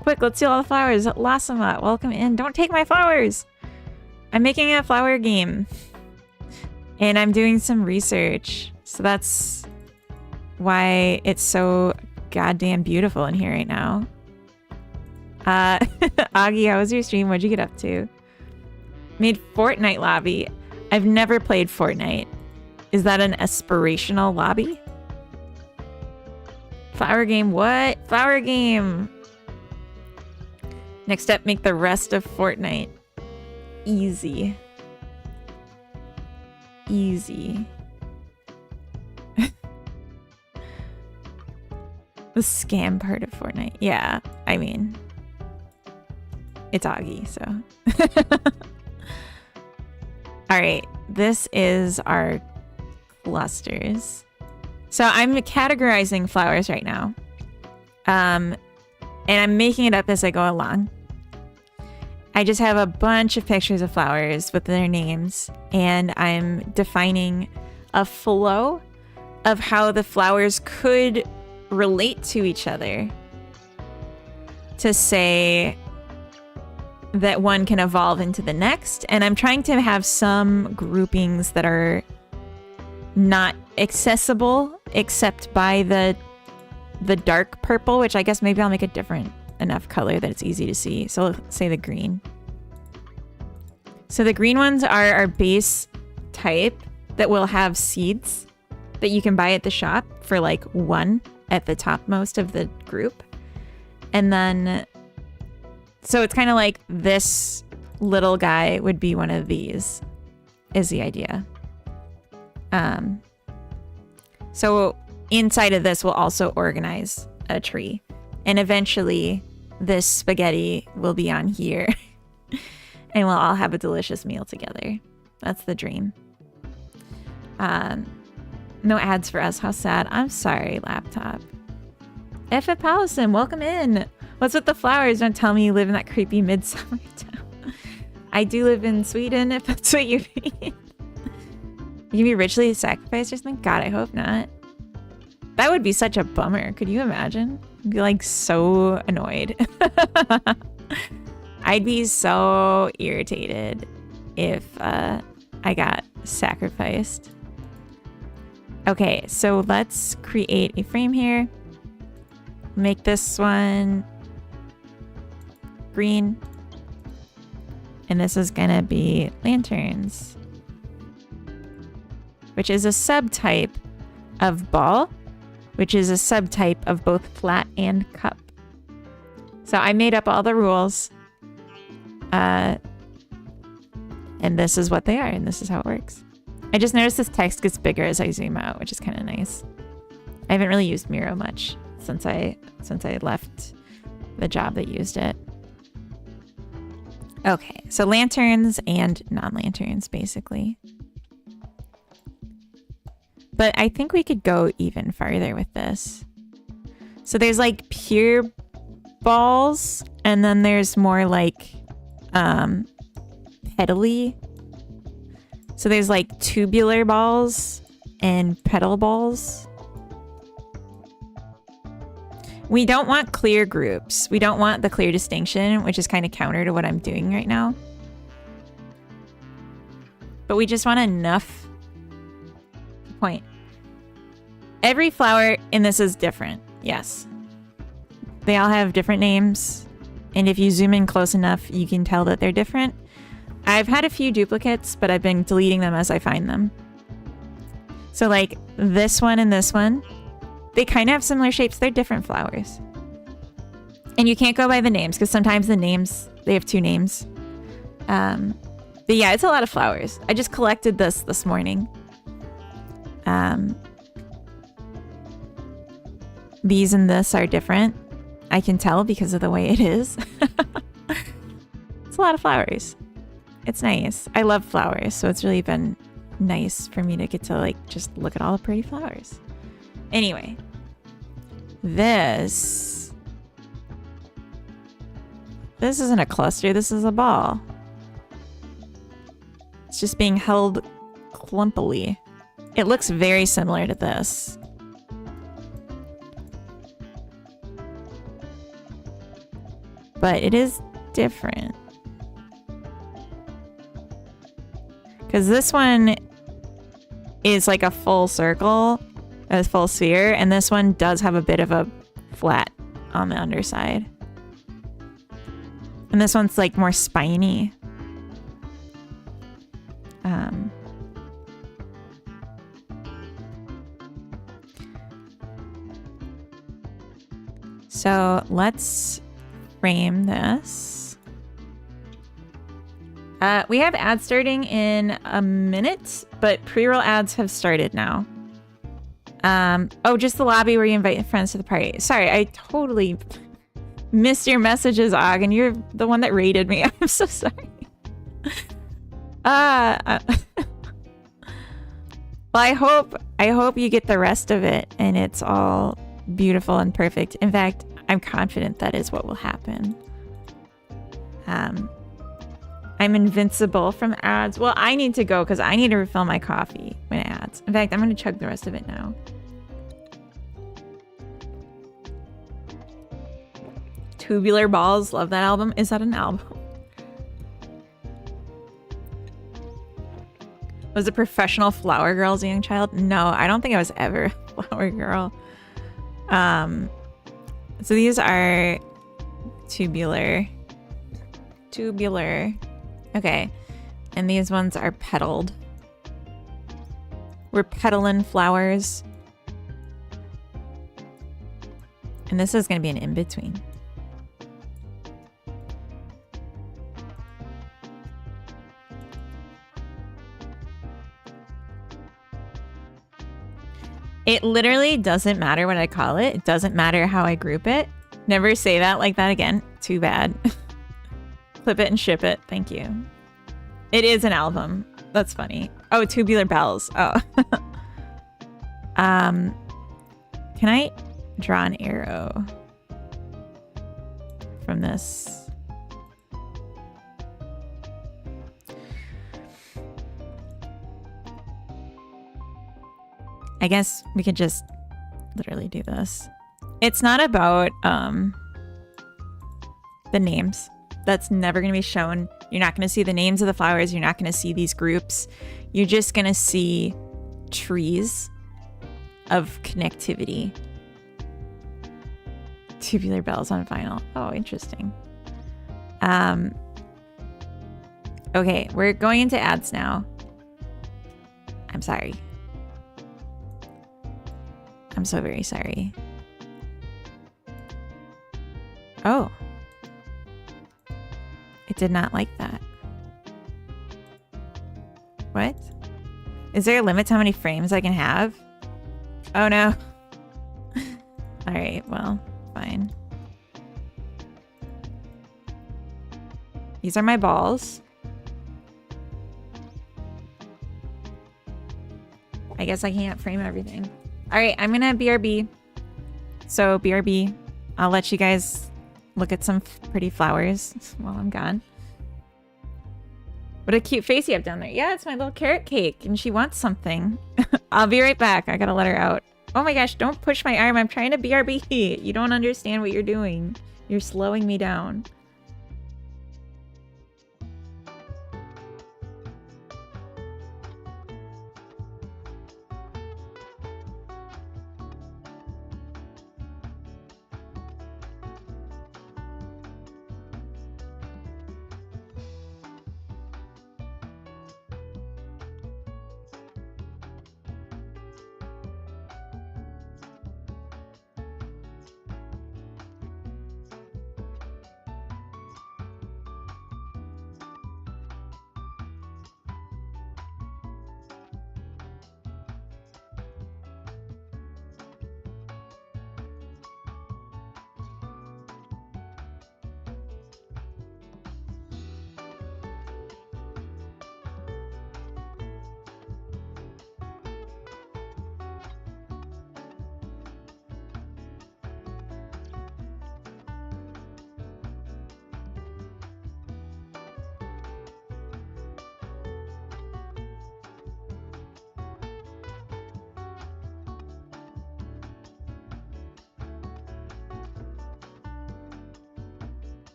Quick, let's see all the flowers. Lasama, welcome in. Don't take my flowers. I'm making a flower game. And I'm doing some research. So that's why it's so goddamn beautiful in here right now. Agi, how was your stream? What'd you get up to? Made Fortnite lobby. I've never played Fortnite. Is that an aspirational lobby? Flower game, what? Flower game! Next step, make the rest of Fortnite easy. Easy. The scam part of Fortnite. Yeah, I mean, it's Augie, so. All right, this is our clusters. So I'm categorizing flowers right now. And I'm making it up as I go along. I just have a bunch of pictures of flowers with their names, and I'm defining a flow of how the flowers could relate to each other to say that one can evolve into the next. And I'm trying to have some groupings that are not accessible except by the dark purple, which I guess maybe I'll make a different enough color that it's easy to see. So let's say the green. So the green ones are our base type that will have seeds that you can buy at the shop for like 1 at the topmost of the group. And then, so it's kind of like this little guy would be one of these, is the idea. So inside of this, we'll also organize a tree. And eventually, this spaghetti will be on here. And we'll all have a delicious meal together. That's the dream. No ads for us. How sad. I'm sorry, laptop. F.F. Paulson, welcome in. What's with the flowers? Don't tell me you live in that creepy midsummer town. I do live in Sweden, if that's what you mean. You can be ritually sacrificed or something? God, I hope not. That would be such a bummer. Could you imagine? I'd be like so annoyed. I'd be so irritated if I got sacrificed. Okay, so let's create a frame here. Make this one green. And this is gonna be lanterns, which is a subtype of ball, which is a subtype of both flat and cup. So I made up all the rules. And this is what they are, and this is how it works. I just noticed this text gets bigger as I zoom out, which is kind of nice. I haven't really used Miro much since I left the job that used it. Okay, so lanterns and non-lanterns, basically. But I think we could go even farther with this. So there's like pure balls, and then there's more like petally. So there's like tubular balls and petal balls. We don't want clear groups. We don't want the clear distinction, which is kind of counter to what I'm doing right now. But we just want enough point. Every flower in this is different. Yes. They all have different names. And if you zoom in close enough, you can tell that they're different. I've had a few duplicates, but I've been deleting them as I find them. So like this one and this one, they kind of have similar shapes. They're different flowers. And you can't go by the names because sometimes the names, they have 2 names. But yeah, it's a lot of flowers. I just collected this morning. These and this are different. I can tell because of the way it is. It's a lot of flowers. It's nice. I love flowers, so it's really been nice for me to get to like just look at all the pretty flowers. Anyway, this isn't a cluster, this is a ball. It's just being held clumpily. It looks very similar to this. But it is different. Because this one is like a full circle, a full sphere, and this one does have a bit of a flat on the underside. And this one's like more spiny. So let's frame this. We have ads starting in a minute, but pre-roll ads have started now. Oh, just the lobby where you invite friends to the party. Sorry, I totally missed your messages, Og, and you're the one that raided me. I'm so sorry. Well, I hope you get the rest of it and it's all beautiful and perfect. In fact, I'm confident that is what will happen. I'm invincible from ads. Well, I need to go because I need to refill my coffee when ads. In fact, I'm going to chug the rest of it now. Tubular Balls. Love that album. Is that an album? Was a professional flower girl as a young child? No, I don't think I was ever a flower girl. So these are tubular. Okay. And these ones are petaled. We're petaling flowers. And this is going to be an in-between. It literally doesn't matter what I call it. It doesn't matter how I group it. Never say that like that again. Too bad. Clip it and ship it. Thank you. It is an album. That's funny. Oh, Tubular Bells. Oh. Can I draw an arrow from this? I guess we could just literally do this. It's not about the names. That's never going to be shown. You're not going to see the names of the flowers. You're not going to see these groups. You're just going to see trees of connectivity. Tubular Bells on vinyl. Oh, interesting. Okay, we're going into ads now. I'm sorry. I'm so very sorry. Oh. It did not like that. What? Is there a limit to how many frames I can have? Oh no. Alright, well, fine. These are my balls. I guess I can't frame everything. Alright, I'm gonna BRB. So BRB, I'll let you guys look at some pretty flowers while I'm gone. What a cute face you have down there. Yeah, it's my little carrot cake and she wants something. I'll be right back. I gotta let her out. Oh my gosh, don't push my arm. I'm trying to BRB. You don't understand what you're doing. You're slowing me down.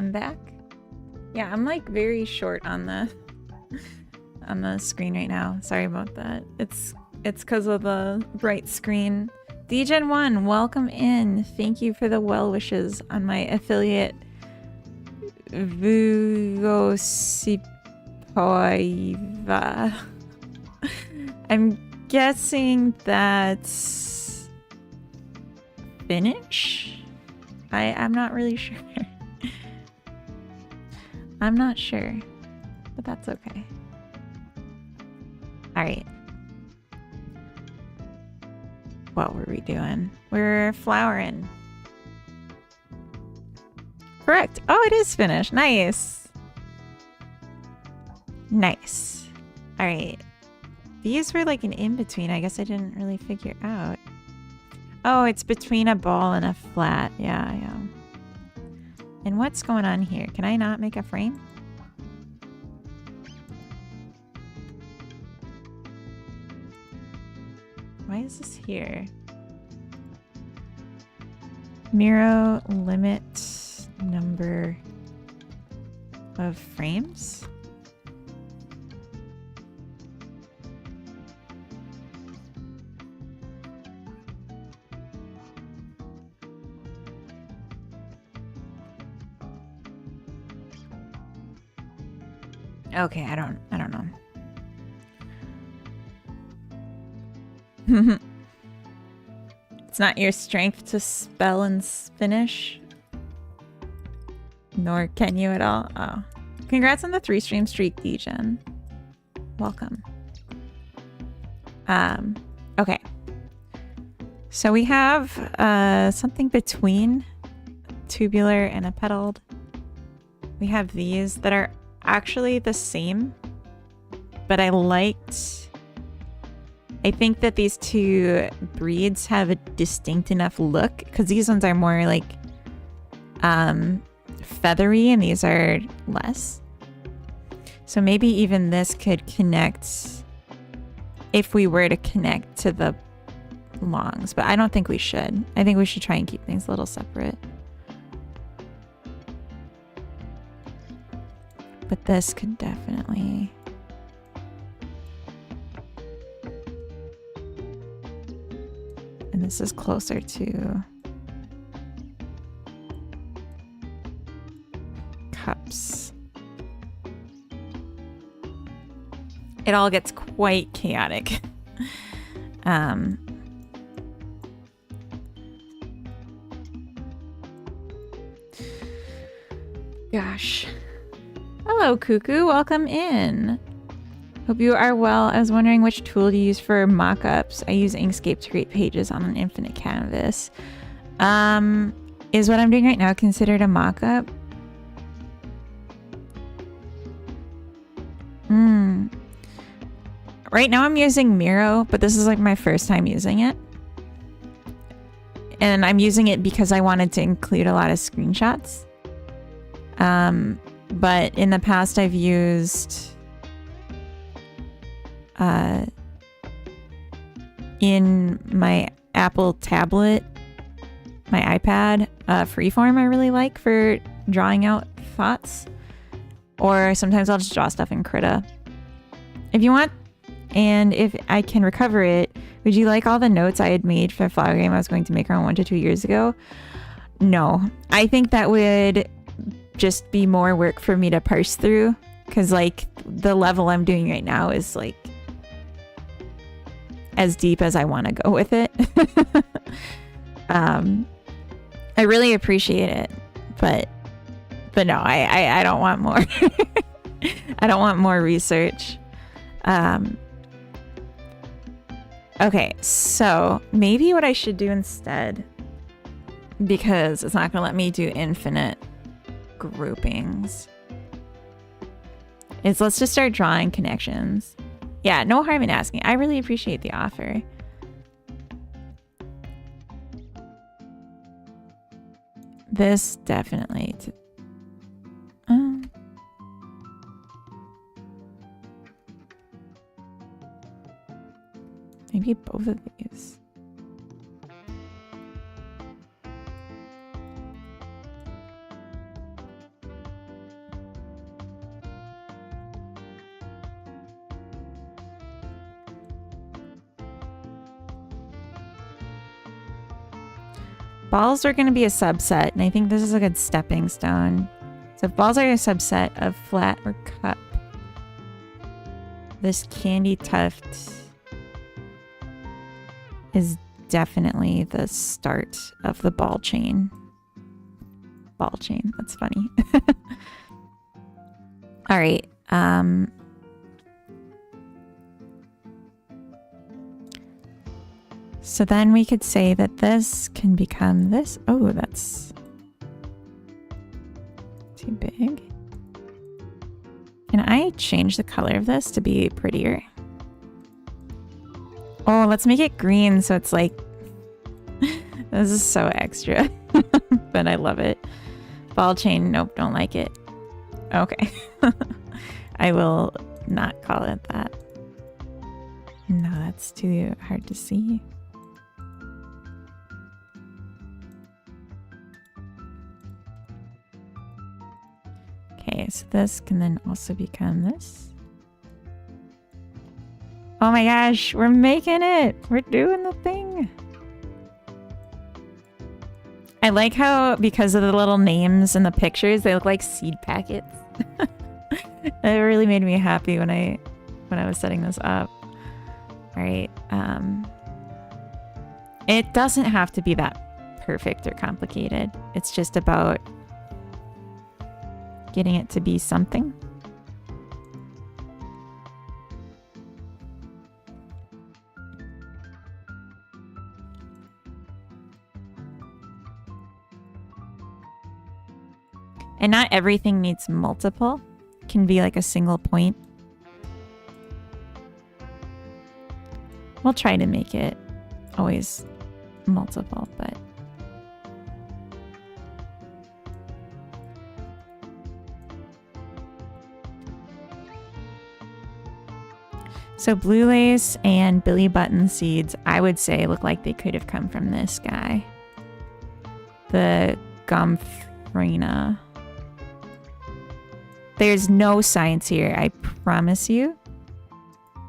I'm back. Yeah, I'm like very short on the screen right now. Sorry about that. It's because of the bright screen. DGen1, welcome in. Thank you for the well wishes on my affiliate Vugosipoiva. I'm guessing that's Finnish? I'm not really sure. I'm not sure, but that's okay. All right. What were we doing? We're flowering. Correct. Oh, it is finished. Nice. Nice. All right. These were like an in-between. I guess I didn't really figure out. Oh, it's between a ball and a flat. Yeah, yeah. And what's going on here? Can I not make a frame? Why is this here? Miro limit number of frames? Okay, I don't know. It's not your strength to spell and finish. Nor can you at all. Oh. Congrats on the 3-stream streak, DGen. Welcome. Okay. So we have something between tubular and a petaled. We have these that are actually the same, but I think that these two breeds have a distinct enough look because these ones are more like feathery and these are less. So maybe even this could connect if we were to connect to the longs, but I don't think we should. I think we should try and keep things a little separate. But this could definitely... And this is closer to cups. It all gets quite chaotic. Gosh. Hello, Cuckoo. Welcome in. Hope you are well. I was wondering which tool to use for mock-ups. I use Inkscape to create pages on an infinite canvas. Is what I'm doing right now considered a mock-up? Right now I'm using Miro, but this is like my first time using it. And I'm using it because I wanted to include a lot of screenshots. But in the past I've used... in my Apple tablet, my iPad, Freeform I really like for drawing out thoughts. Or sometimes I'll just draw stuff in Krita. If you want, and if I can recover it, would you like all the notes I had made for a flower game I was going to make around 1 to 2 years ago? No. I think that would just be more work for me to parse through. Because like the level I'm doing right now is like as deep as I want to go with it. I really appreciate it, but no, I don't want more. I don't want more research. Okay, so maybe what I should do instead, because it's not gonna let me do infinite groupings, is let's just start drawing connections. Yeah, no harm in asking. I really appreciate the offer. This definitely... maybe both of these. balls are going to be a subset, and I think this is a good stepping stone. So if balls are a subset of flat or cup, this candy tuft is definitely the start of the ball chain. Ball chain, that's funny. All right. So then we could say that this can become this. Oh, that's too big. Can I change the color of this to be prettier? Oh, let's make it green so it's like... This is so extra. But I love it. Ball chain, nope, don't like it. Okay. I will not call it that. No, that's too hard to see. Okay, so this can then also become this. Oh my gosh, we're making it! We're doing the thing! I like how, because of the little names in the pictures, they look like seed packets. It really made me happy when I was setting this up. Alright, it doesn't have to be that perfect or complicated. It's just about getting it to be something. And not everything needs multiple. It can be like a single point. We'll try to make it always multiple, but... So blue lace and Billy Button seeds, I would say, look like they could have come from this guy. The Gomphrena. There's no science here, I promise you.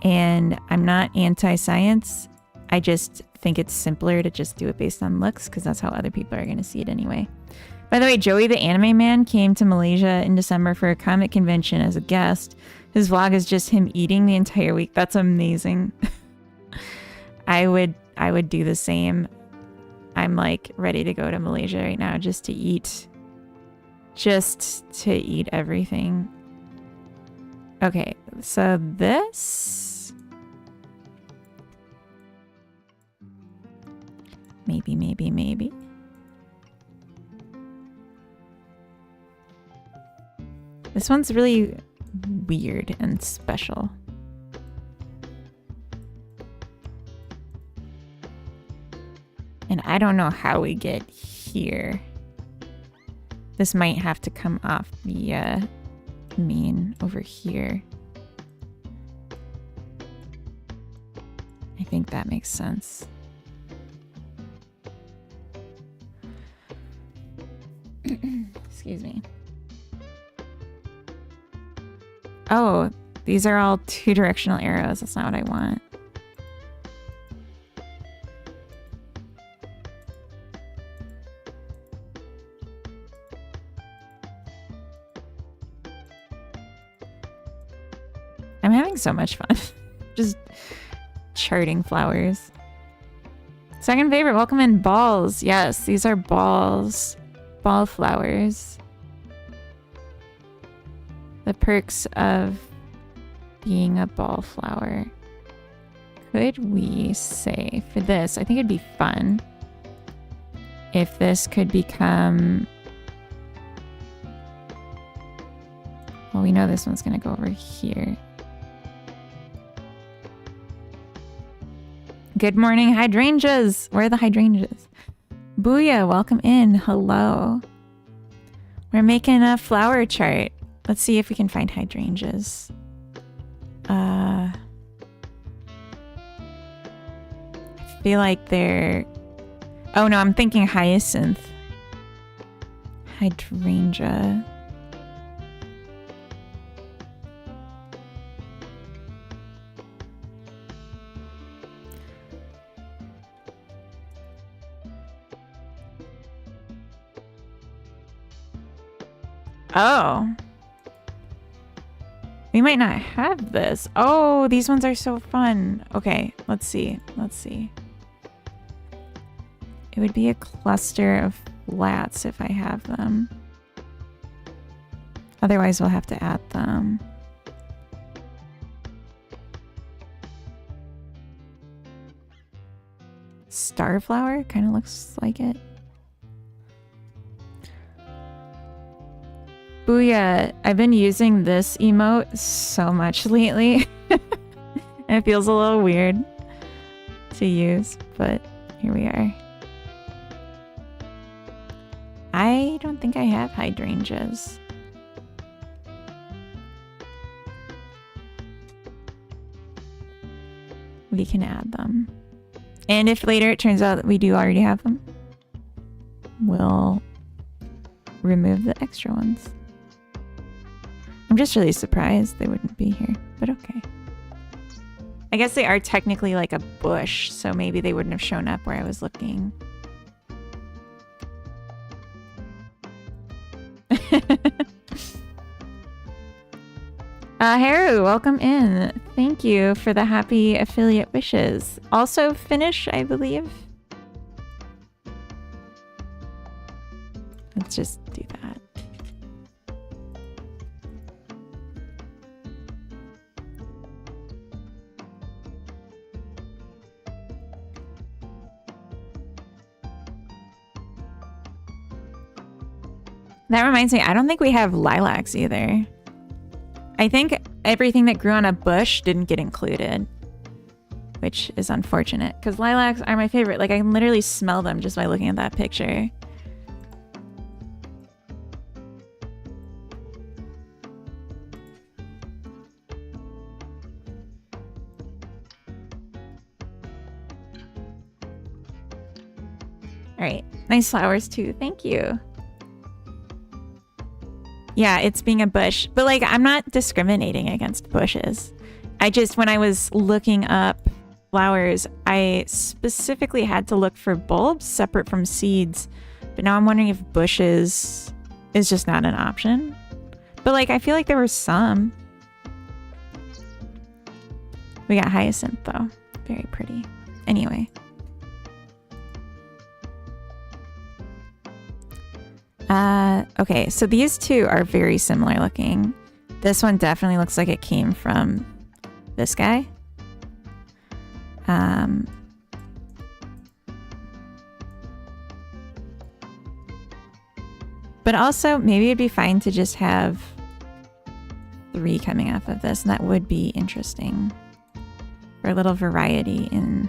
And I'm not anti-science. I just think it's simpler to just do it based on looks, because that's how other people are going to see it anyway. By the way, Joey the Anime Man came to Malaysia in December for a comic convention as a guest. His vlog is just him eating the entire week. That's amazing. I would do the same. I'm like ready to go to Malaysia right now just to eat. Just to eat everything. Okay, so this... Maybe. This one's really weird and special. And I don't know how we get here. This might have to come off the main over here. I think that makes sense. Excuse me. Oh, these are all two-directional arrows. That's not what I want. I'm having so much fun. Just charting flowers. Second favorite, welcome in balls. Yes, these are balls. Ball flowers. The perks of being a ball flower. Could we say for this, I think it'd be fun if this could become... Well, we know this one's gonna go over here. Good morning, hydrangeas! Where are the hydrangeas? Booyah, welcome in. Hello. We're making a flower chart. Let's see if we can find hydrangeas. I feel like they're... Oh no, I'm thinking hyacinth. Hydrangea. Oh. We might not have this. Oh, these ones are so fun. Okay, let's see. Let's see. It would be a cluster of flats if I have them. Otherwise, we'll have to add them. Starflower kind of looks like it. Booyah, I've been using this emote so much lately. And it feels a little weird to use, but here we are. I don't think I have hydrangeas. We can add them. And if later it turns out that we do already have them, we'll remove the extra ones. I'm just really surprised they wouldn't be here, but okay. I guess they are technically like a bush, so maybe they wouldn't have shown up where I was looking. Haru, welcome in. Thank you for the happy affiliate wishes. Also Finnish, I believe. Let's just do that. That reminds me, I don't think we have lilacs either. I think everything that grew on a bush didn't get included, which is unfortunate because lilacs are my favorite. Like I can literally smell them just by looking at that picture. All right, nice flowers too. Thank you. Yeah, it's being a bush. But like, I'm not discriminating against bushes. I just, when I was looking up flowers, I specifically had to look for bulbs separate from seeds. But now I'm wondering if bushes is just not an option. But like, I feel like there were some. We got hyacinth though. Very pretty. Anyway. Okay, so these two are very similar looking. This one definitely looks like it came from this guy. But also, maybe it'd be fine to just have 3 coming off of this, and that would be interesting for a little variety in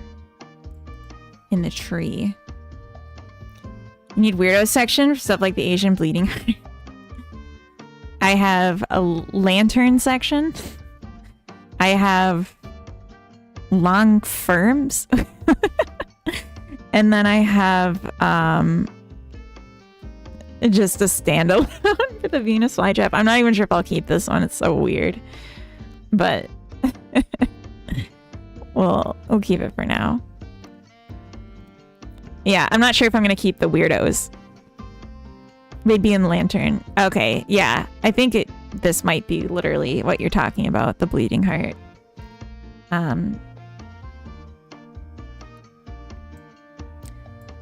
the tree. You need weirdo section for stuff like the Asian bleeding heart. I have a lantern section. I have long firms. And then I have just a standalone for the Venus flytrap. I'm not even sure if I'll keep this one. It's so weird. But we'll keep it for now. Yeah, I'm not sure if I'm going to keep the weirdos. They'd be in the lantern. Okay, yeah. I think this might be literally what you're talking about, the bleeding heart.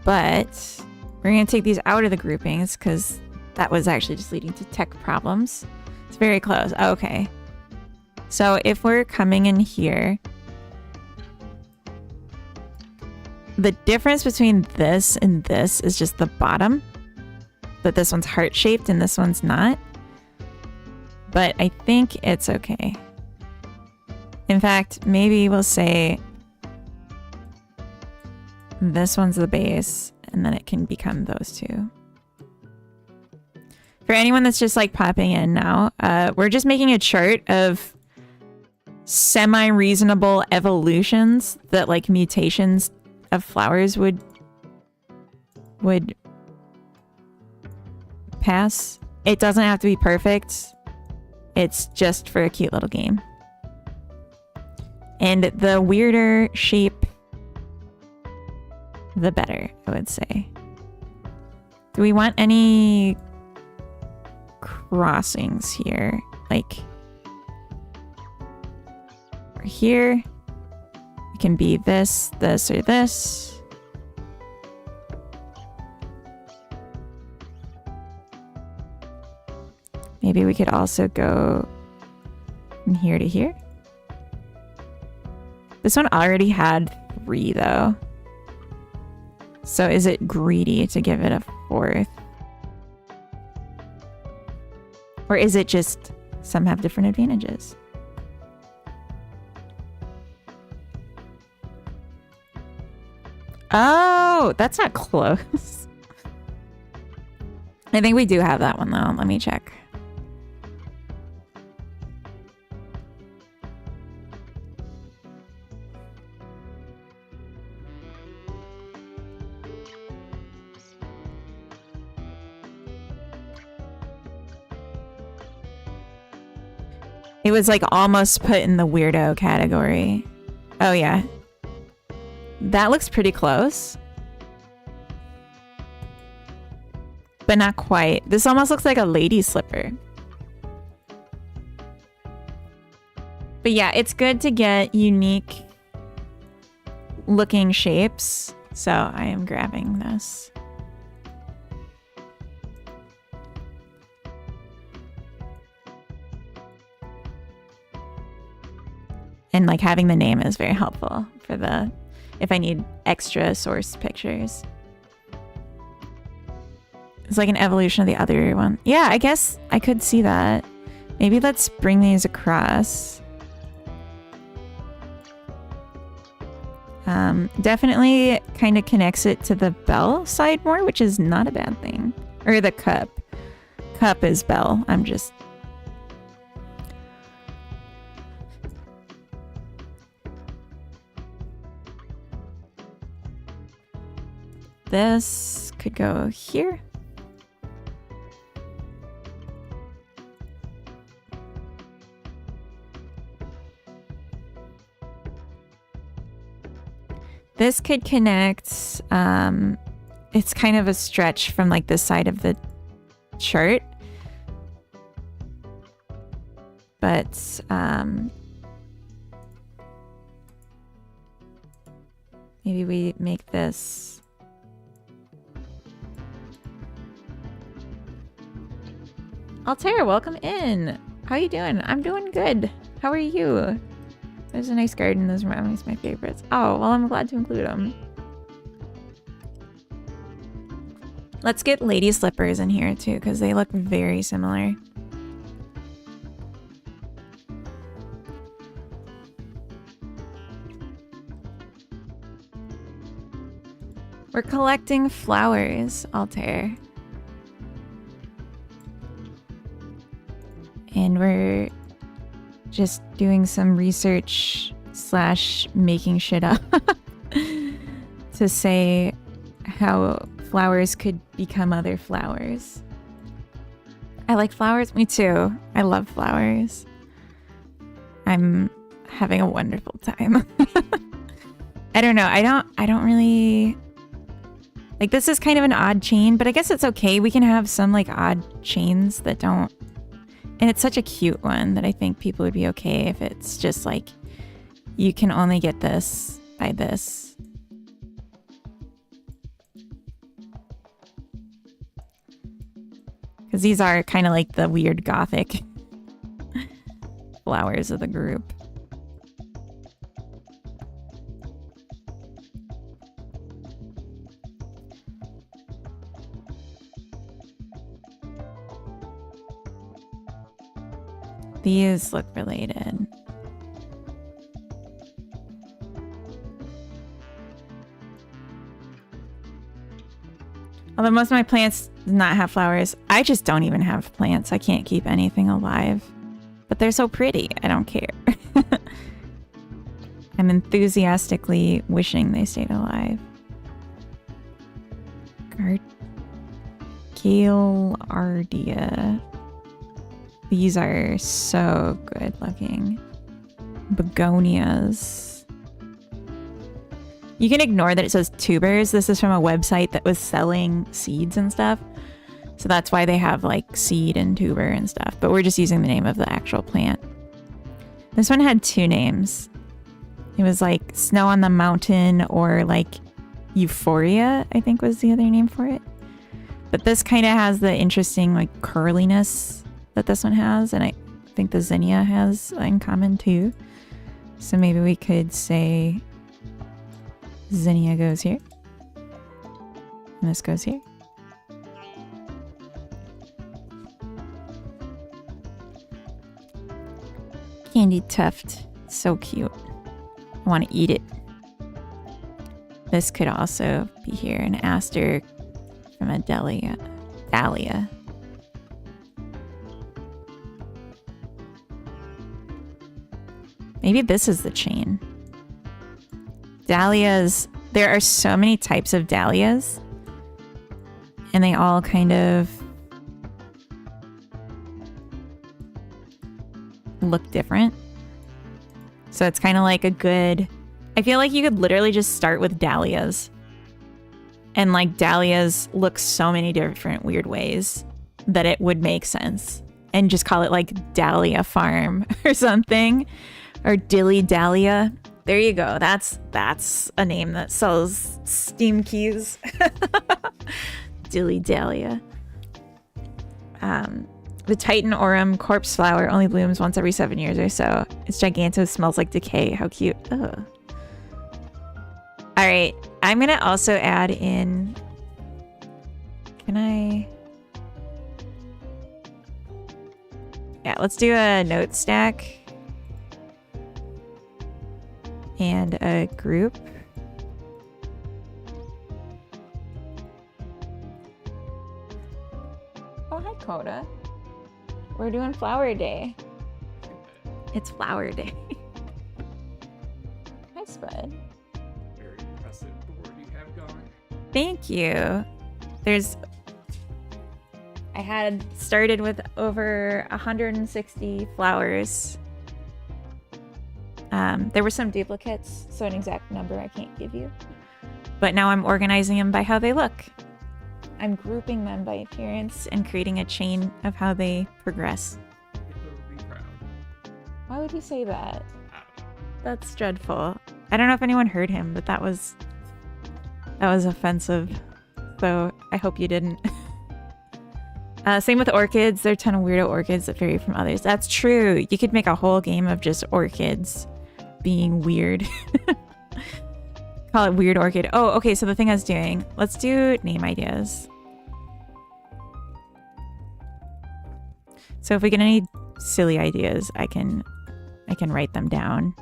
But we're going to take these out of the groupings because that was actually just leading to tech problems. It's very close. Okay. So if we're coming in here, the difference between this and this is just the bottom. That this one's heart-shaped and this one's not. But I think it's okay. In fact, maybe we'll say this one's the base and then it can become those two. For anyone that's just like popping in now, we're just making a chart of semi-reasonable evolutions that like mutations of flowers would pass. It doesn't have to be perfect. It's just for a cute little game. And the weirder shape, the better, I would say. Do we want any crossings here. Like here. It can be this, this, or this. Maybe we could also go from here to here. This one already had 3 though. So is it greedy to give it a 4th? Or is it just some have different advantages? Oh, that's not close. I think we do have that one though. Let me check. It was like almost put in the weirdo category. Oh yeah. That looks pretty close. But not quite. This almost looks like a lady slipper. But yeah, it's good to get unique looking shapes. So I am grabbing this. And like having the name is very helpful for the, if I need extra source pictures. It's like an evolution of the other one. Yeah, I guess I could see that. Maybe let's bring these across. Definitely kind of connects it to the bell side more, which is not a bad thing. Or the cup. Cup is bell. I'm just... This could go here. This could connect, it's kind of a stretch from like this side of the chart. But, maybe we make this... Altair, welcome in. How you doing? I'm doing good. How are you? There's a nice garden. Those are always my favorites. Oh, well, I'm glad to include them. Let's get lady slippers in here too, because they look very similar. We're collecting flowers, Altair. And we're just doing some research / making shit up to say how flowers could become other flowers. I like flowers. Me too. I love flowers. I'm having a wonderful time. I don't know. I don't really... Like, this is kind of an odd chain, but I guess it's okay. We can have some, like, odd chains that don't... And it's such a cute one that I think people would be okay if it's just like, you can only get this by this. Because these are kind of like the weird gothic flowers of the group. These look related. Although most of my plants do not have flowers. I just don't even have plants. I can't keep anything alive. But they're so pretty. I don't care. I'm enthusiastically wishing they stayed alive. Gaillardia. These are so good looking. Begonias. You can ignore that it says tubers. This is from a website that was selling seeds and stuff. So that's why they have like seed and tuber and stuff. But we're just using the name of the actual plant. This one had 2 names. It was like Snow on the Mountain or like Euphoria, I think was the other name for it. But this kind of has the interesting like curliness that this one has. And I think the zinnia has in common too. So maybe we could say zinnia goes here. And this goes here. Candy tuft. So cute. I want to eat it. This could also be here. An aster from a dahlia. Maybe this is the chain. Dahlias. There are so many types of dahlias. And they all kind of look different. So it's kind of like a good... I feel like you could literally just start with dahlias. And like dahlias look so many different weird ways that it would make sense. And just call it like Dahlia Farm or something. Or Dilly Dahlia. There you go. That's a name that sells Steam keys. Dilly Dahlia. The Titan Aurum corpse flower only blooms once every 7 years or so. Its giganto smells like decay. How cute. Ugh. All right. I'm going to also add in... Can I... Yeah, let's do a note stack. And a group. Oh, hi, Coda. We're doing Flower Day. It's Flower Day. Hi, Spud. Very impressive board you have going. Thank you. I had started with over 160 flowers. There were some duplicates, so an exact number I can't give you. But now I'm organizing them by how they look. I'm grouping them by appearance and creating a chain of how they progress. Hitler would be proud. Why would he say that? I don't know. That's dreadful. I don't know if anyone heard him, but that was offensive. So I hope you didn't. Same with orchids. There are a ton of weirdo orchids that vary from others. That's true. You could make a whole game of just orchids being weird. Call it Weird Orchid. Oh, okay. So the thing I was doing, let's do name ideas. So if we get any silly ideas, I can write them down.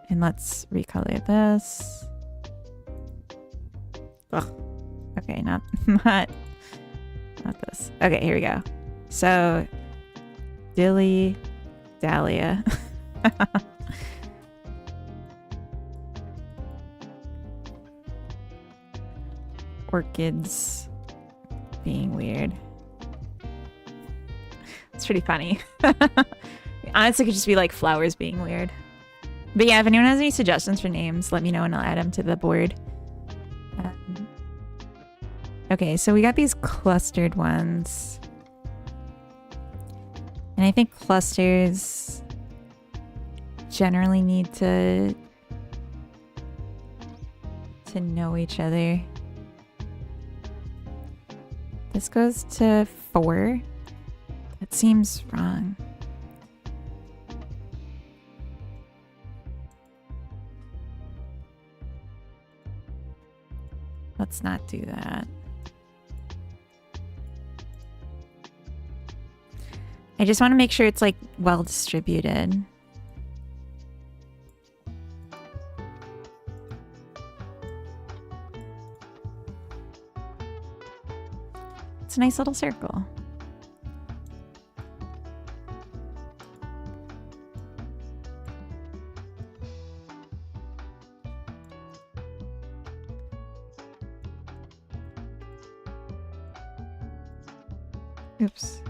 And let's recolor this. Ugh. Okay, not this. Okay, here we go. So Dilly Dahlia. Orchids being weird. It's pretty funny. Honestly, it could just be like flowers being weird. But yeah, if anyone has any suggestions for names, let me know and I'll add them to the board. Okay, so we got these clustered ones. And I think clusters generally need to know each other. This goes to 4. That seems wrong. Let's not do that. I just want to make sure it's like well distributed. It's a nice little circle. Oops.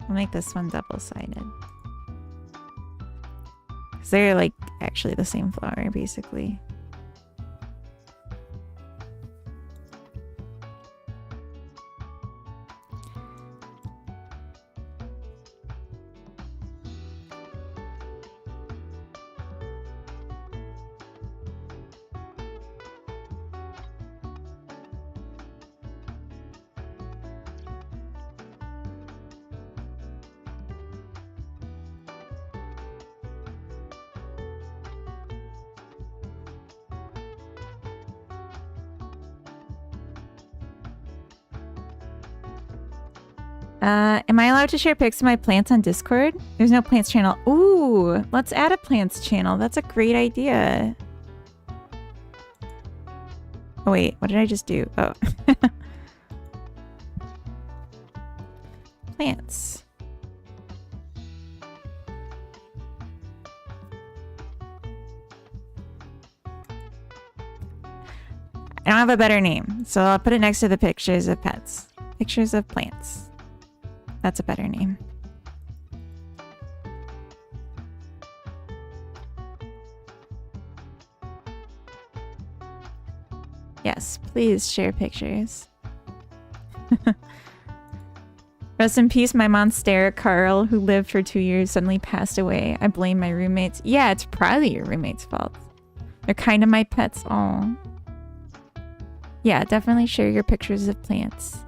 I'll make this one double-sided. Because they're like actually the same flower, basically. Am I allowed to share pics of my plants on Discord? There's no plants channel. Ooh, let's add a plants channel. That's a great idea. Oh wait, what did I just do? Oh. Plants. I don't have a better name, so I'll put it next to the pictures of pets. Pictures of plants. That's a better name. Yes, please share pictures. Rest in peace, my monstera Carl, who lived for 2 years, suddenly passed away. I blame my roommates. Yeah, it's probably your roommate's fault. They're kind of my pets. Aw. Yeah, definitely share your pictures of plants.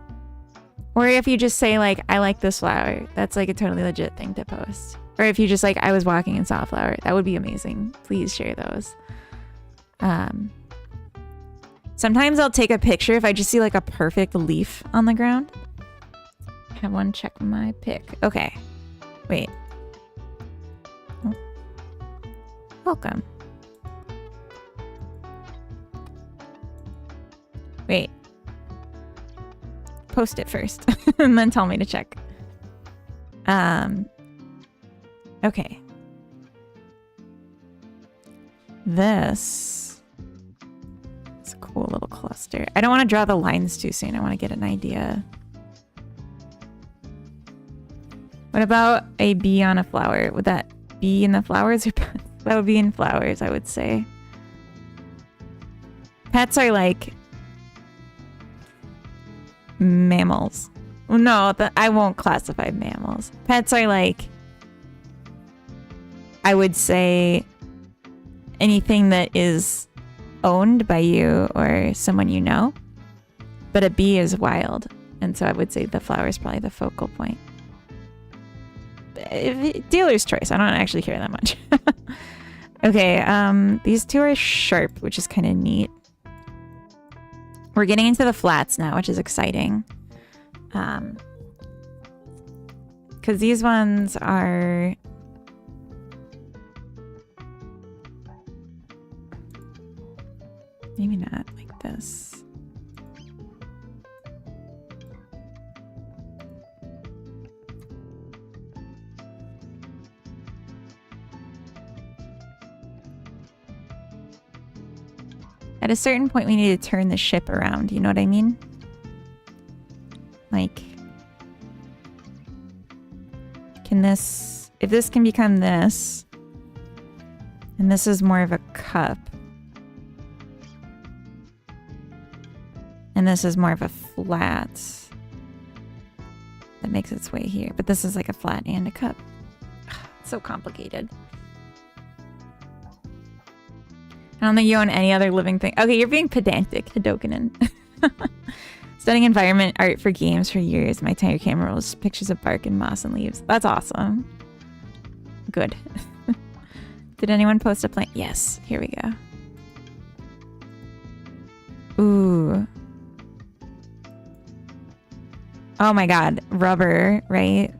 Or if you just say, like, I like this flower. That's, like, a totally legit thing to post. Or if you just, like, I was walking and saw a flower. That would be amazing. Please share those. Sometimes I'll take a picture if I just see, like, a perfect leaf on the ground. Have one check my pic. Okay. Wait. Oh. Welcome. Wait. Post it first and then tell me to check. Okay. This is a cool little cluster. I don't want to draw the lines too soon. I want to get an idea. What about a bee on a flower? Would that be in the flowers or pets? That would be in flowers, I would say. Pets are like mammals. Well, no, I won't classify mammals. Pets are like, I would say, anything that is owned by you or someone you know. But a bee is wild. And so I would say the flower is probably the focal point. Dealer's choice. I don't actually care that much. Okay, these two are sharp, which is kind of neat. We're getting into the flats now, which is exciting. Because these ones are... maybe not like this. At a certain point, we need to turn the ship around. You know what I mean? Like, can this... if this can become this, and this is more of a cup, and this is more of a flat, that makes its way here. But this is like a flat and a cup. It's so complicated. I don't think you own any other living thing. Okay, you're being pedantic, Hadokinen. Studying environment art for games for years. My entire camera rolls pictures of bark and moss and leaves. That's awesome. Good. Did anyone post a plant? Yes, here we go. Ooh. Oh my god, rubber, right?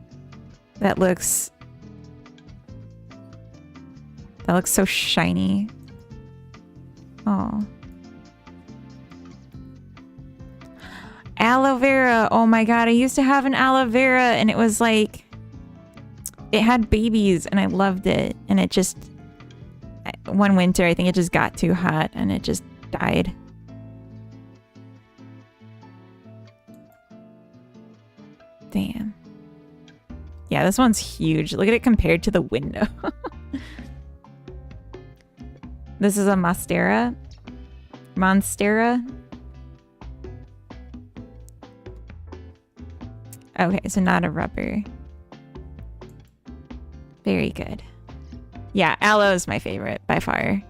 That looks so shiny. Oh. Aloe vera. Oh my god, I used to have an aloe vera and it was like, it had babies and I loved it. And it just, one winter, I think it just got too hot and it just died. Damn. Yeah, this one's huge. Look at it compared to the window. This is a monstera. Monstera. Okay, so not a rubber. Very good. Yeah, aloe is my favorite by far.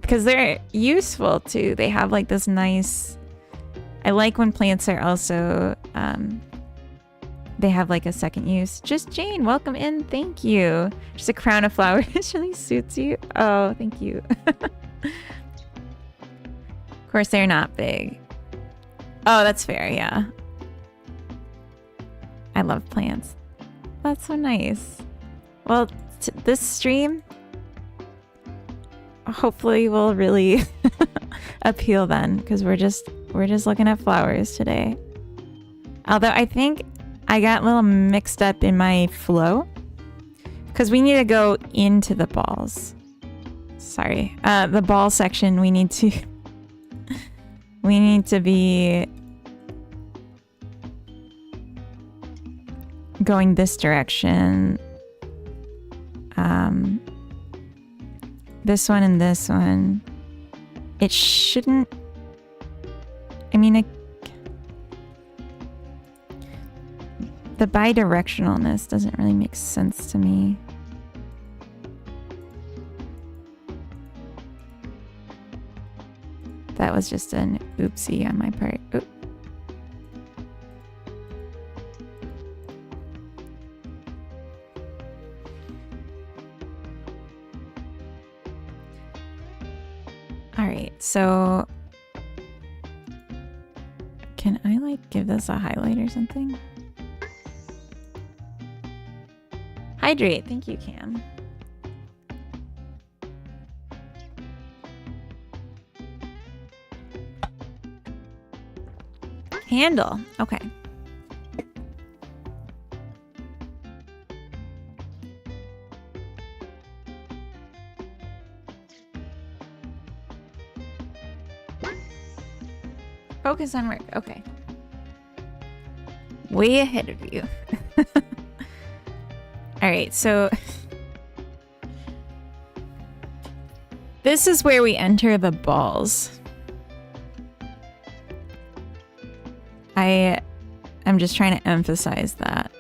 Because they're useful too. They have like this nice... I like when plants are also... they have like a second use. Just Jane, welcome in. Thank you. Just a crown of flowers. It really suits you. Oh, thank you. Of course, they're not big. Oh, that's fair. Yeah. I love plants. That's so nice. Well, this stream hopefully will really appeal then, because we're just looking at flowers today. Although I think I got a little mixed up in my flow, because we need to go into the balls. Sorry, the ball section. We need to be going this direction. This one and this one. It shouldn't. I mean, the bidirectionalness doesn't really make sense to me. That was just an oopsie on my part. Oop. All right, so can I like give this a highlight or something? Hydrate, thank you, Cam. Handle, okay. Focus on work, okay. Way ahead of you. All right, so this is where we enter the balls. I'm just trying to emphasize that.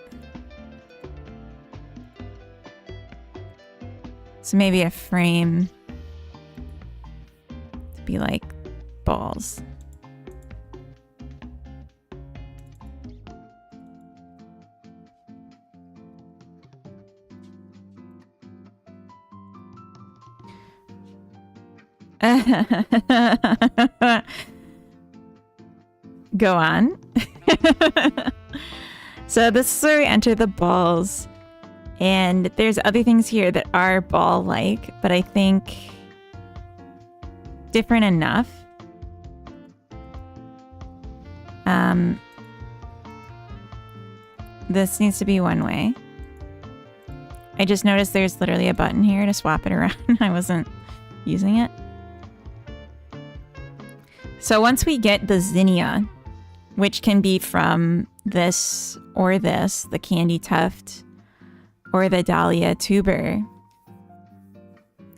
So maybe a frame to be like balls. Go on. So this is where we enter the balls, and there's other things here that are ball-like, but I think different enough. This needs to be one way. I just noticed there's literally a button here to swap it around. I wasn't using it. So once we get the zinnia, which can be from this or this, the candy tuft, or the dahlia tuber.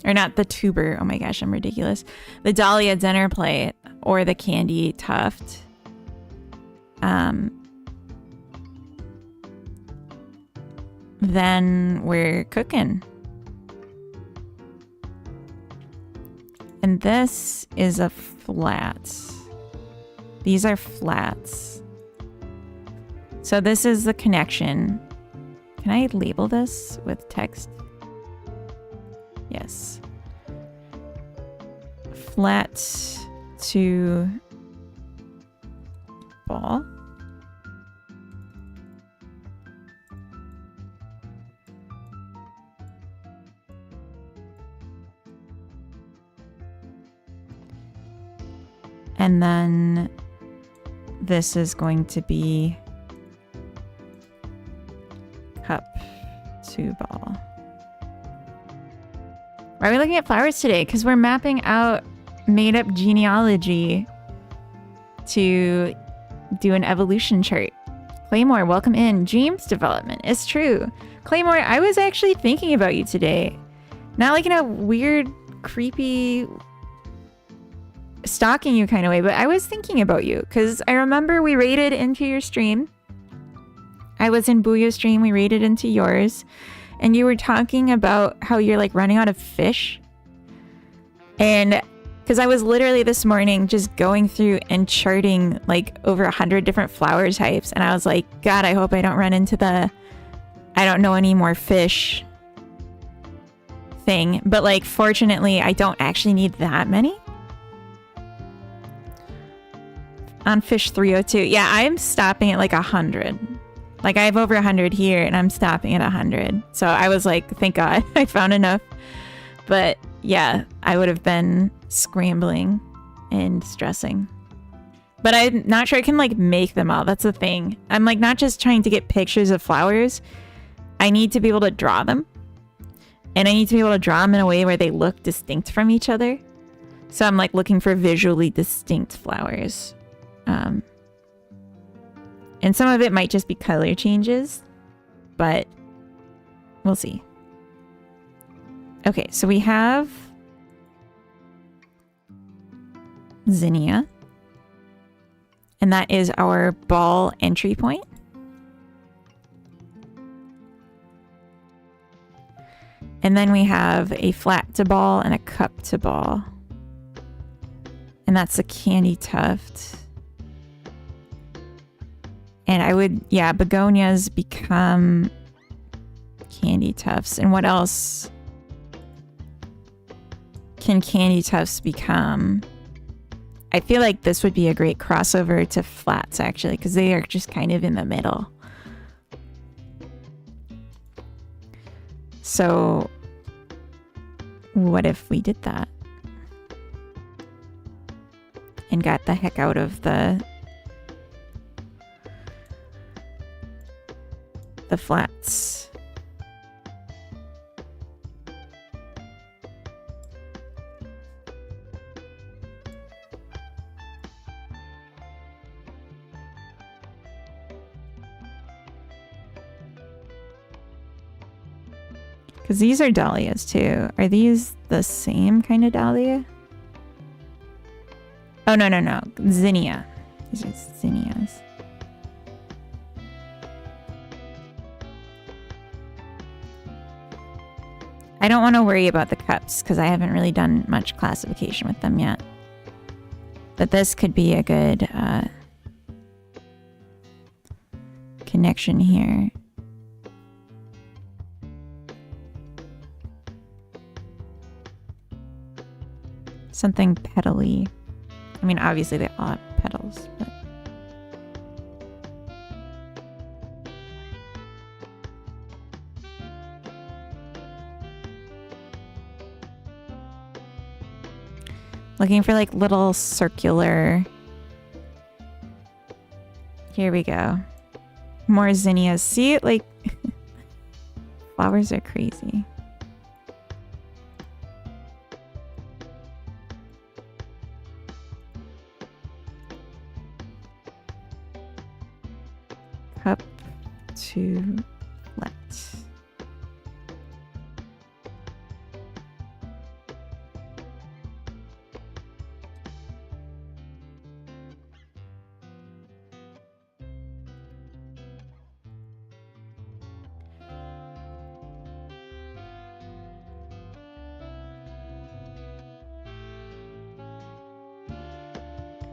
Or not the tuber, oh my gosh, I'm ridiculous. The dahlia dinner plate, or the candy tuft. Then we're cooking. And this is a flat. These are flats. So this is the connection. Can I label this with text? Yes. Flat to ball. And then this is going to be cup to ball. Why are we looking at flowers today? Because we're mapping out made-up genealogy to do an evolution chart. Claymore, welcome in. Dreams development is true. Claymore, I was actually thinking about you today. Not like in a weird, creepy, stalking you kind of way, but I was thinking about you because I remember we raided into your stream. I was in Booyo's stream, we raided into yours, and you were talking about how you're like running out of fish. And because I was literally this morning just going through and charting like over 100 different flower types, and I was like, God, I hope I don't run into the I don't know any more fish thing. But like, fortunately, I don't actually need that many. On fish 302. Yeah, I'm stopping at like 100. Like, I have over 100 here, and I'm stopping at 100. So I was like, thank God I found enough. But yeah, I would have been scrambling and stressing. But I'm not sure I can, like, make them all. That's the thing. I'm, like, not just trying to get pictures of flowers. I need to be able to draw them. And I need to be able to draw them in a way where they look distinct from each other. So I'm, like, looking for visually distinct flowers. And some of it might just be color changes. But we'll see. Okay, so we have Zinnia. And that is our ball entry point. And then we have a flat to ball and a cup to ball. And that's a candy tuft. And I would, yeah, begonias become candy tufts. And what else can candy tufts become? I feel like this would be a great crossover to flats, actually, because they are just kind of in the middle. So what if we did that? And got the heck out of the flats. Because these are dahlias too. Are these the same kind of dahlia? Oh, no, no, no. Zinnia. These are zinnias. I don't want to worry about the cups because I haven't really done much classification with them yet. But this could be a good connection here. Something petally. I mean, obviously they all have petals, but... Looking for like little circular... Here we go. More zinnias. See, like... Flowers are crazy. Cup to flat.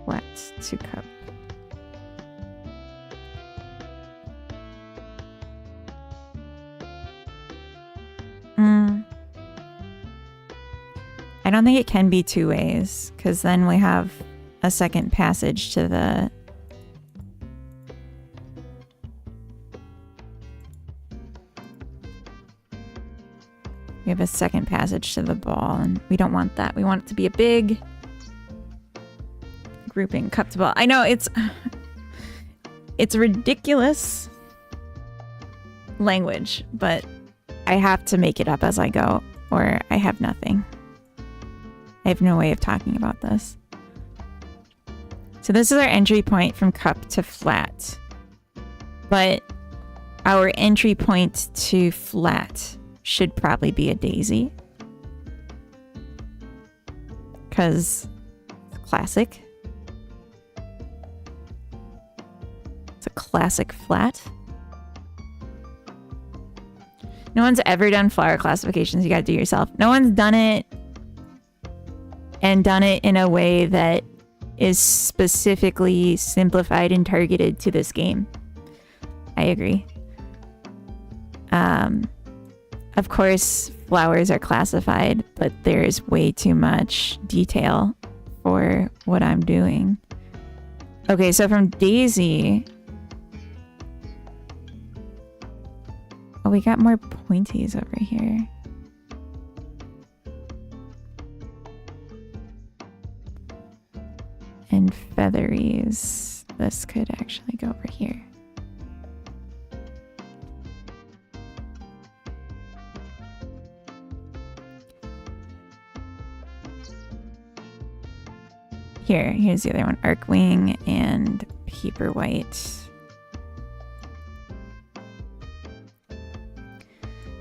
Flat to cup. I don't think it can be two ways, because then we have a second passage to the... We have a second passage to the ball, and we don't want that. We want it to be a big grouping, cup to ball. I know, it's ridiculous language, but I have to make it up as I go, or I have nothing. I have no way of talking about this. So this is our entry point from cup to flat. But our entry point to flat should probably be a daisy. Because it's classic. It's a classic flat. No one's ever done flower classifications. You gotta do it yourself. No one's done it and done it in a way that is specifically simplified and targeted to this game. I agree. Of course, flowers are classified, but there's way too much detail for what I'm doing. Okay, so from daisy, Oh, we got more pointies over here. And featheries. This could actually go over here. Here's the other one. Arcwing and Paperwhite.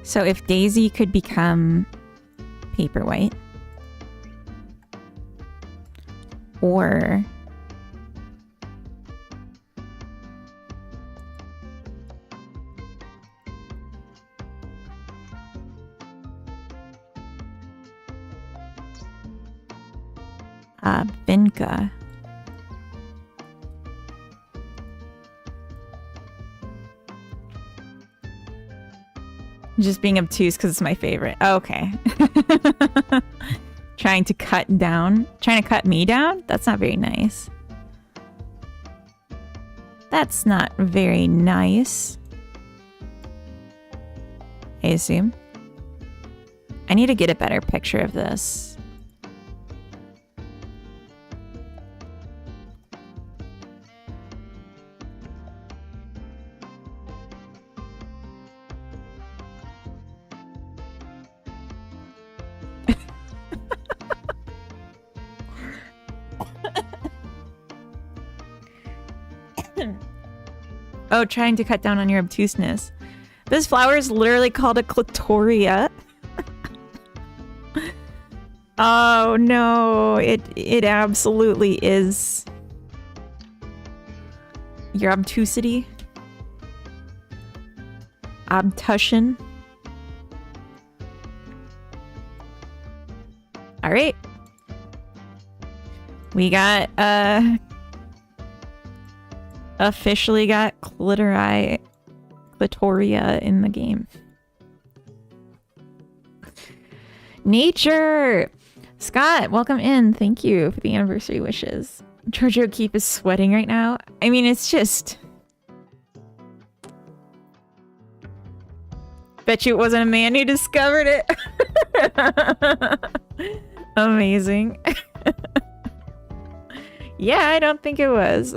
So if Daisy could become Paperwhite, or Vinca. Just being obtuse because it's my favorite. Okay. Trying to cut me down? That's not very nice. That's not very nice. I assume. I need to get a better picture of this. Oh, trying to cut down on your obtuseness. This flower is literally called a clitoria. Oh no, it absolutely is. Your obtusity. Obtusion. All right. We got officially got clitoria in the game. Nature! Scott, welcome in. Thank you for the anniversary wishes. Georgia O'Keeffe is sweating right now. I mean, it's just... Bet you it wasn't a man who discovered it. Amazing. Yeah, I don't think it was.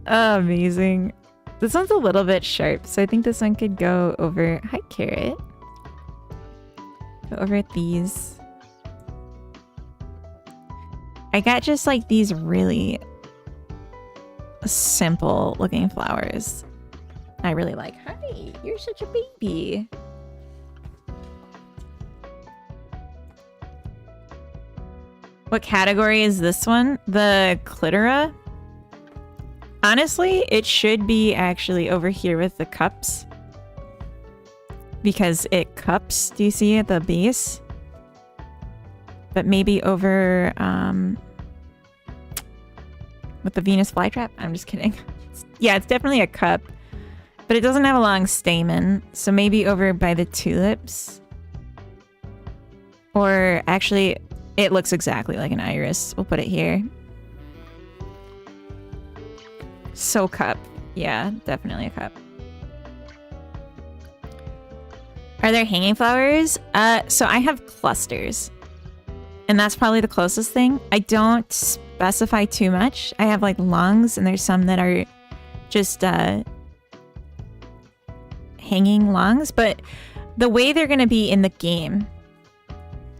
Amazing. This one's a little bit sharp, so I think this one could go over... Hi, Carrot. Go over at these. I got just like these really simple looking flowers. I really like. Hi, you're such a baby. What category is this one? The clitora? Honestly, it should be actually over here with the cups. Because it cups, do you see at the base? But maybe over with the Venus flytrap? I'm just kidding. Yeah, it's definitely a cup. But it doesn't have a long stamen. So maybe over by the tulips. Or actually, it looks exactly like an iris. We'll put it here. So cup. Yeah, definitely a cup. Are there hanging flowers? So I have clusters. And that's probably the closest thing. I don't specify too much. I have like longs, and there's some that are just hanging longs. But the way they're going to be in the game,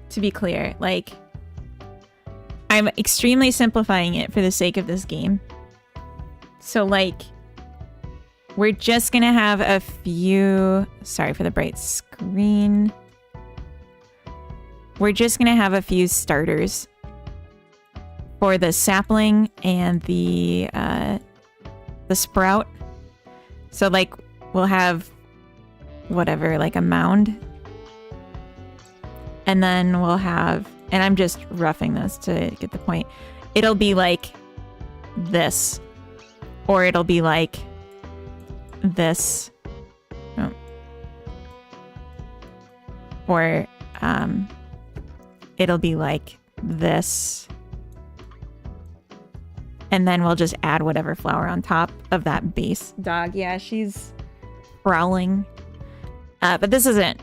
to be clear, like, I'm extremely simplifying it for the sake of this game. So, like, we're just going to have a few... Sorry for the bright screen. We're just going to have a few starters for the sapling and the sprout. So, like, we'll have whatever, like a mound. And then we'll have... And I'm just roughing this to get the point. It'll be like this. Or it'll be like this. Oh. Or it'll be like this. And then we'll just add whatever flower on top of that base. Dog, yeah, she's crawling. But this isn't...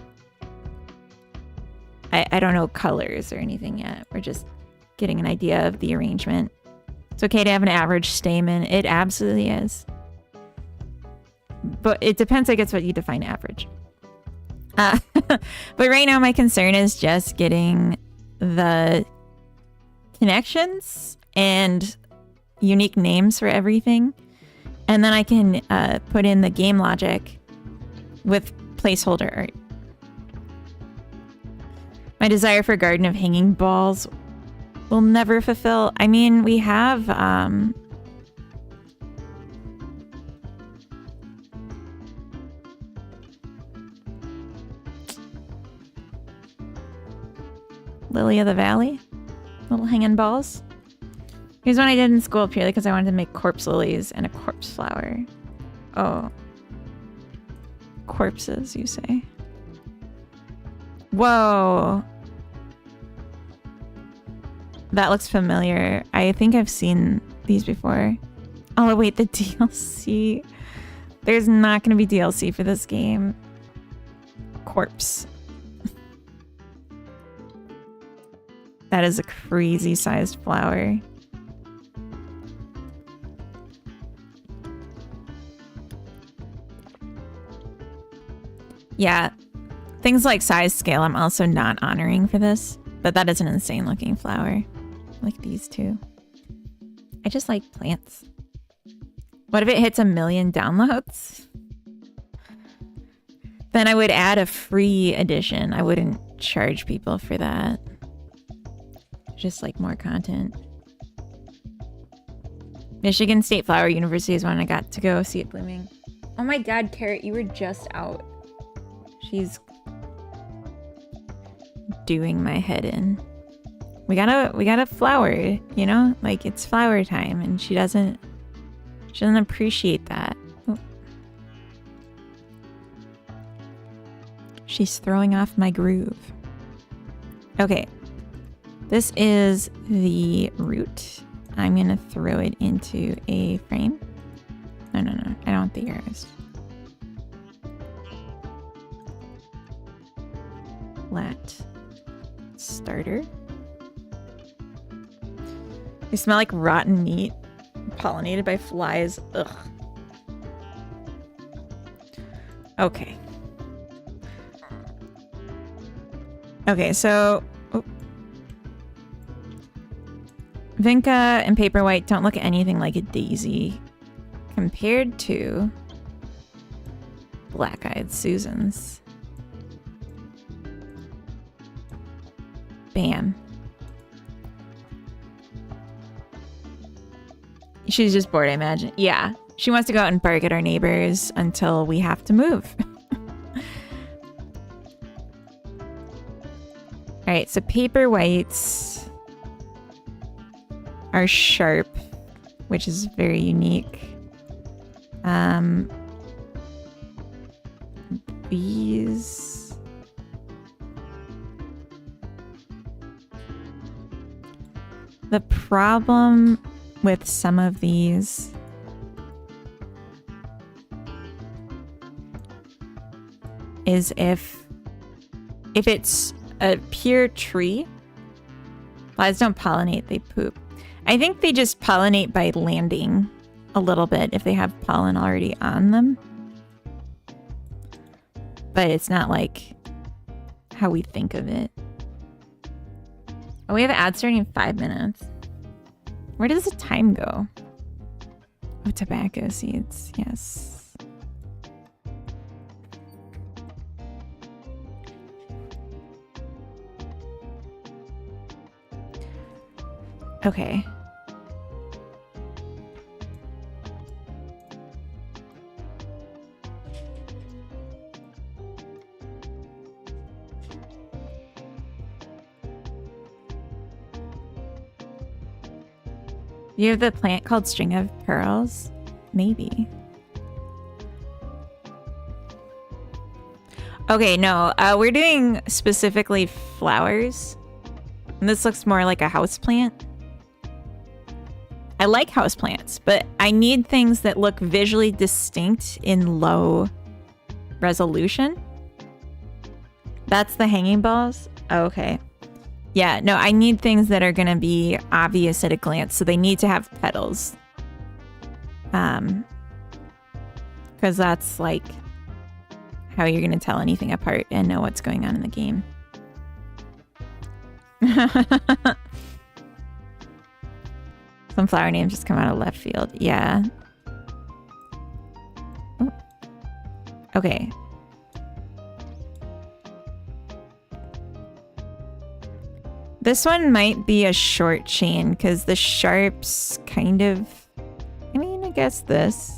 I don't know colors or anything yet. We're just getting an idea of the arrangement. It's okay to have an average stamen. It absolutely is. But it depends, I guess, what you define average. But right now my concern is just getting the connections and unique names for everything. And then I can put in the game logic with placeholder art. My desire for Garden of Hanging Balls will never fulfill. I mean, we have Lily of the Valley, little hanging balls. Here's one I did in school purely because I wanted to make corpse lilies and a corpse flower. Oh. Corpses, you say? Whoa. That looks familiar. I think I've seen these before. Oh, wait, the DLC. There's not going to be DLC for this game. Corpse. That is a crazy sized flower. Yeah, things like size scale I'm also not honoring for this, but that is an insane looking flower. Like these two. I just like plants. What if it hits 1 million downloads? Then I would add a free edition. I wouldn't charge people for that. Just like more content. Michigan State Flower University is one I got to go see it blooming. Oh my god, Carrot, you were just out. She's doing my head in. We got a flower, you know? Like it's flower time and she doesn't appreciate that. Oh. She's throwing off my groove. Okay. This is the root. I'm gonna throw it into a frame. No. I don't want the arrows. Flat starter. They smell like rotten meat, pollinated by flies. Ugh. Okay. Okay, so Vinca and Paperwhite don't look anything like a daisy compared to Black-Eyed Susans. Bam. She's just bored, I imagine. Yeah. She wants to go out and bark at our neighbors until we have to move. Alright, so Paperwhites are sharp, which is very unique. These... The problem with some of these is if it's a pure tree, flies don't pollinate, they poop. I think they just pollinate by landing a little bit if they have pollen already on them. But it's not like how we think of it. Oh, we have an ad starting in 5 minutes. Where does the time go? Oh, tobacco seeds. Yes. Okay. You have the plant called String of Pearls? Maybe. Okay, no. We're doing specifically flowers. And this looks more like a houseplant. I like houseplants, but I need things that look visually distinct in low resolution. That's the hanging balls. Oh, okay. Yeah, no, I need things that are gonna be obvious at a glance, so they need to have petals. Because that's like how you're gonna tell anything apart and know what's going on in the game. Some flower names just come out of left field. Yeah. Oh. Okay. This one might be a short chain because the sharps kind of... I mean, I guess this.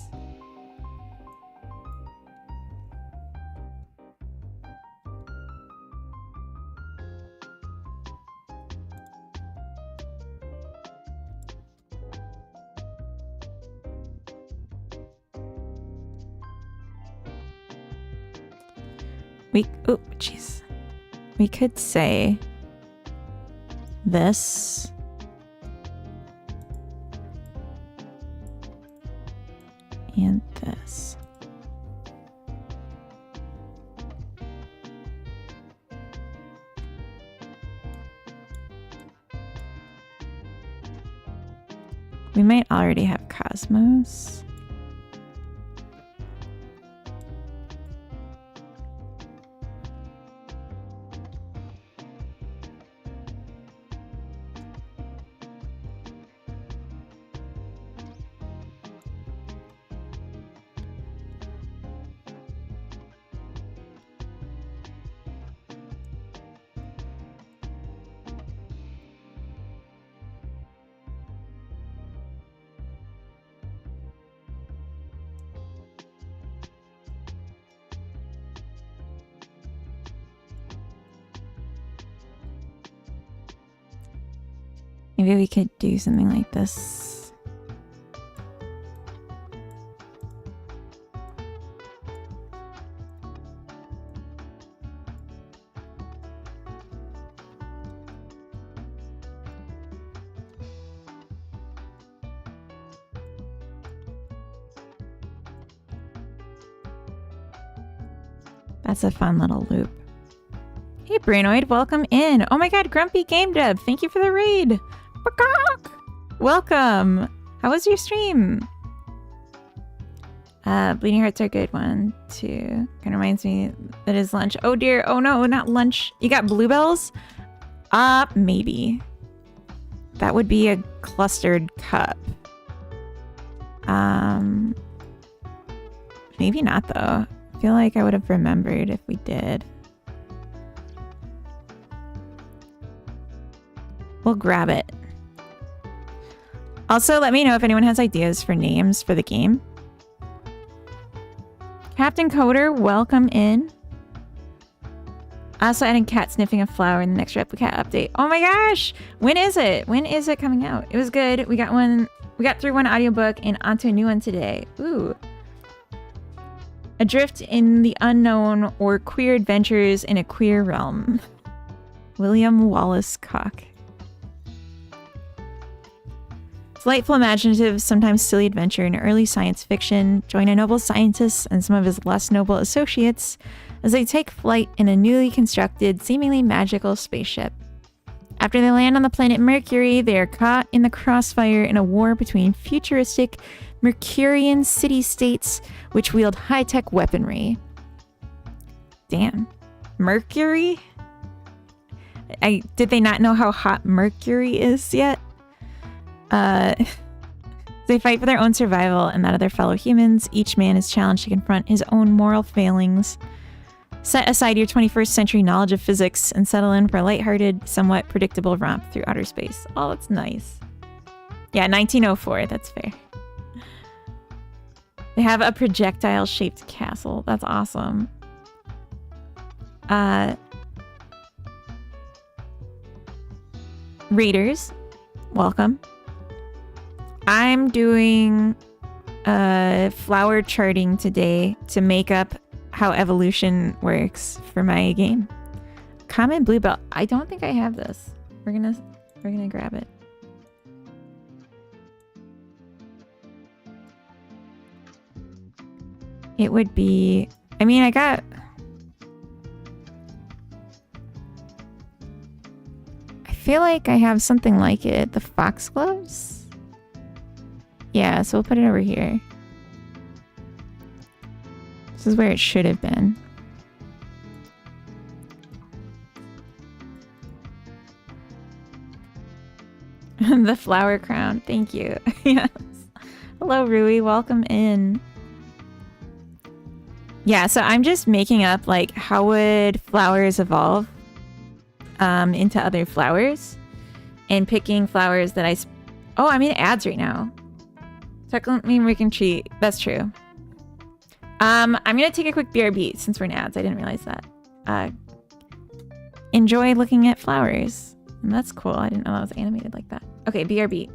Oh, jeez. We could say this. And this. We might already have Cosmos. Maybe we could do something like this. That's a fun little loop. Hey Brainoid, welcome in. Oh my god, Grumpy Game Dev, thank you for the raid. Welcome. How was your stream? Bleeding hearts are good. 1, 2. Kind of reminds me that is lunch. Oh dear. Oh no, not lunch. You got bluebells? Maybe. That would be a clustered cup. Maybe not though. I feel like I would have remembered if we did. We'll grab it. Also, let me know if anyone has ideas for names for the game. Captain Coder, welcome in. Also adding cat sniffing a flower in the next Replicat update. Oh my gosh! When is it? When is it coming out? It was good. We got through one audiobook and onto a new one today. Ooh. Adrift in the unknown or queer adventures in a queer realm. William Wallace Cock. Delightful, imaginative, sometimes silly adventure in early science fiction. Join a noble scientist and some of his less noble associates as they take flight in a newly constructed, seemingly magical spaceship. After they land on the planet Mercury, they are caught in the crossfire in a war between futuristic Mercurian city-states which wield high-tech weaponry. Damn. Mercury? Did they not know how hot Mercury is yet? They fight for their own survival and that of their fellow humans. Each man is challenged to confront his own moral failings. Set aside your 21st century knowledge of physics and settle in for a lighthearted, somewhat predictable romp through outer space. Oh, that's nice. Yeah, 1904. That's fair. They have a projectile-shaped castle. That's awesome. Raiders, welcome. I'm doing flower charting today to make up how evolution works for my game. Common bluebell. I don't think I have this. We're gonna grab it. It would be, I mean, I feel like I have something like it. The foxgloves? Yeah, so we'll put it over here. This is where it should have been. The flower crown. Thank you. Yes. Hello, Rui. Welcome in. Yeah, so I'm just making up, like, how would flowers evolve into other flowers? And picking flowers that oh, I'm in ads right now. Technically, we can cheat. That's true. I'm going to take a quick BRB since we're in ads. I didn't realize that. Enjoy looking at flowers. And that's cool. I didn't know that was animated like that. Okay, BRB.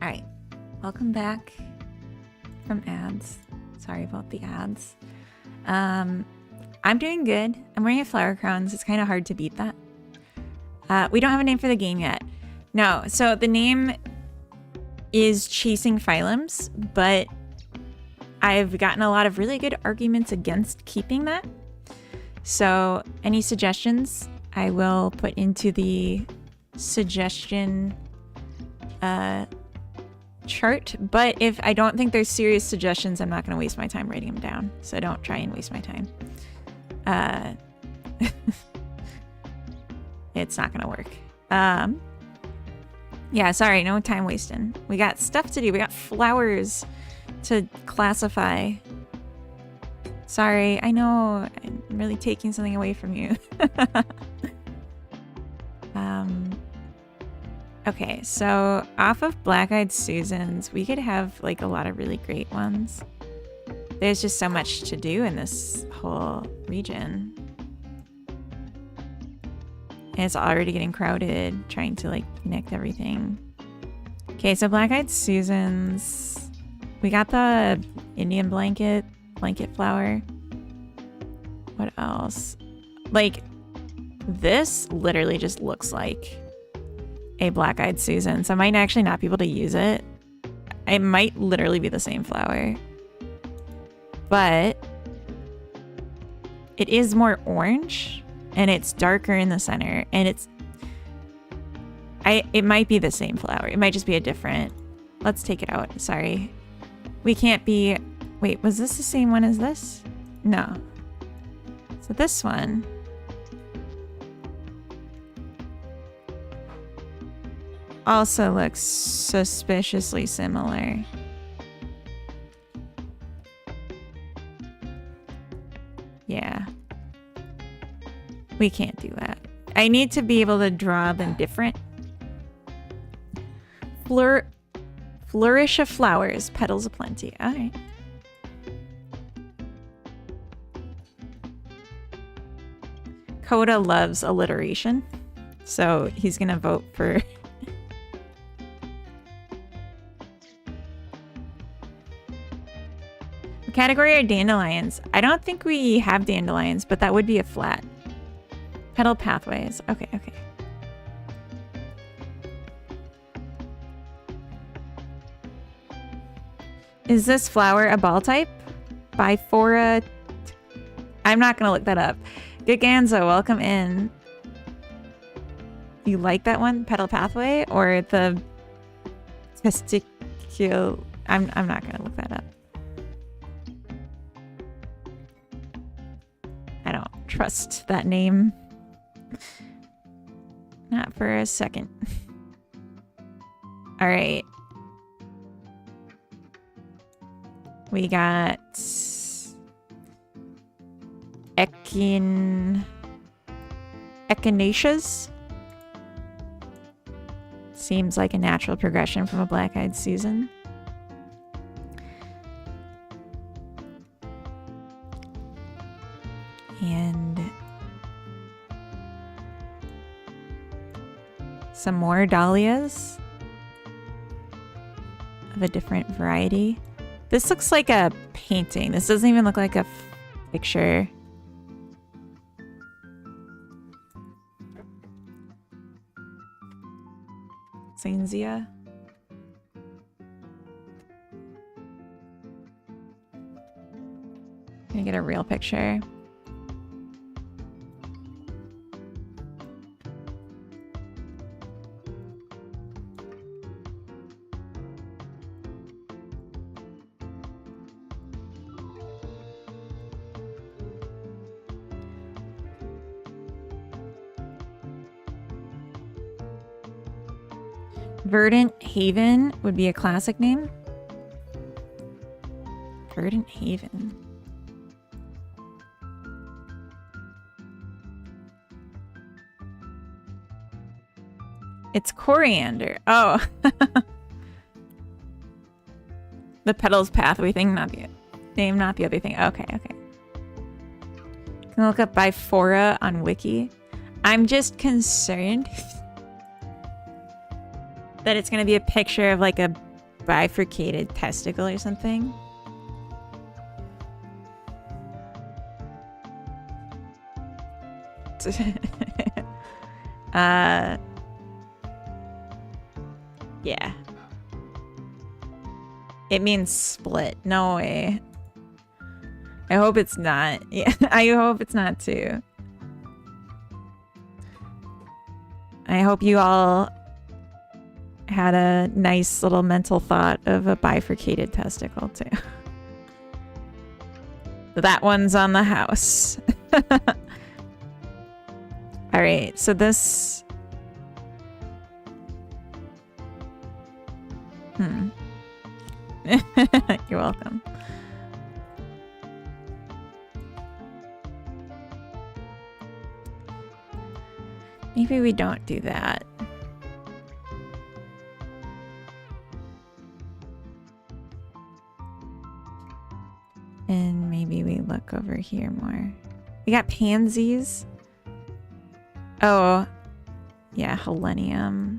Alright, welcome back from ads. Sorry about the ads. I'm doing good. I'm wearing a flower crown, so it's kind of hard to beat that. We don't have a name for the game yet. No, so the name is Chasing Phylums, but I've gotten a lot of really good arguments against keeping that. So any suggestions I will put into the suggestion chart, but if I don't think there's serious suggestions, I'm not going to waste my time writing them down. So don't try and waste my time. It's not going to work. Yeah, sorry, no time wasting. We got stuff to do. We got flowers to classify. Sorry, I know I'm really taking something away from you. Okay, so off of Black-Eyed Susans, we could have like a lot of really great ones. There's just so much to do in this whole region. And it's already getting crowded, trying to like connect everything. Okay, so Black-Eyed Susans. We got the Indian blanket flower. What else? Like, this literally just looks like a Black-Eyed Susan, so I might actually not be able to use it. It might literally be the same flower, but it is more orange and it's darker in the center, and it might be the same flower. It might just be a different. Let's take it out. Sorry, we can't be. Wait, was this the same one as this? No. So this one also looks suspiciously similar. Yeah. We can't do that. I need to be able to draw them different. Flourish of flowers, petals aplenty. Alright. Coda loves alliteration, so he's gonna vote for category are dandelions. I don't think we have dandelions, but that would be a flat. Petal pathways. Okay, okay. Is this flower a ball type? Bifora. I'm not gonna look that up. Giganza, welcome in. You like that one? Petal pathway or the testicule? I'm not gonna look that up. I don't trust that name. Not for a second. All right. We got echinaceas. Seems like a natural progression from a black-eyed Susan. And some more dahlias of a different variety. This looks like a painting. This doesn't even look like a picture. Zanzia. Gonna get a real picture. Verdant Haven would be a classic name. Verdant Haven. It's coriander. Oh. The petals pathway thing, not the name, not the other thing. Okay, okay. You can look up Bifora on Wiki. I'm just concerned that it's gonna be a picture of like a bifurcated testicle or something. Yeah. It means split. No way. I hope it's not. Yeah, I hope it's not too. I hope you all had a nice little mental thought of a bifurcated testicle too. That one's on the house. All right, so this. You're welcome. Maybe we don't do that. And maybe we look over here more. We got pansies. Oh, yeah, helenium.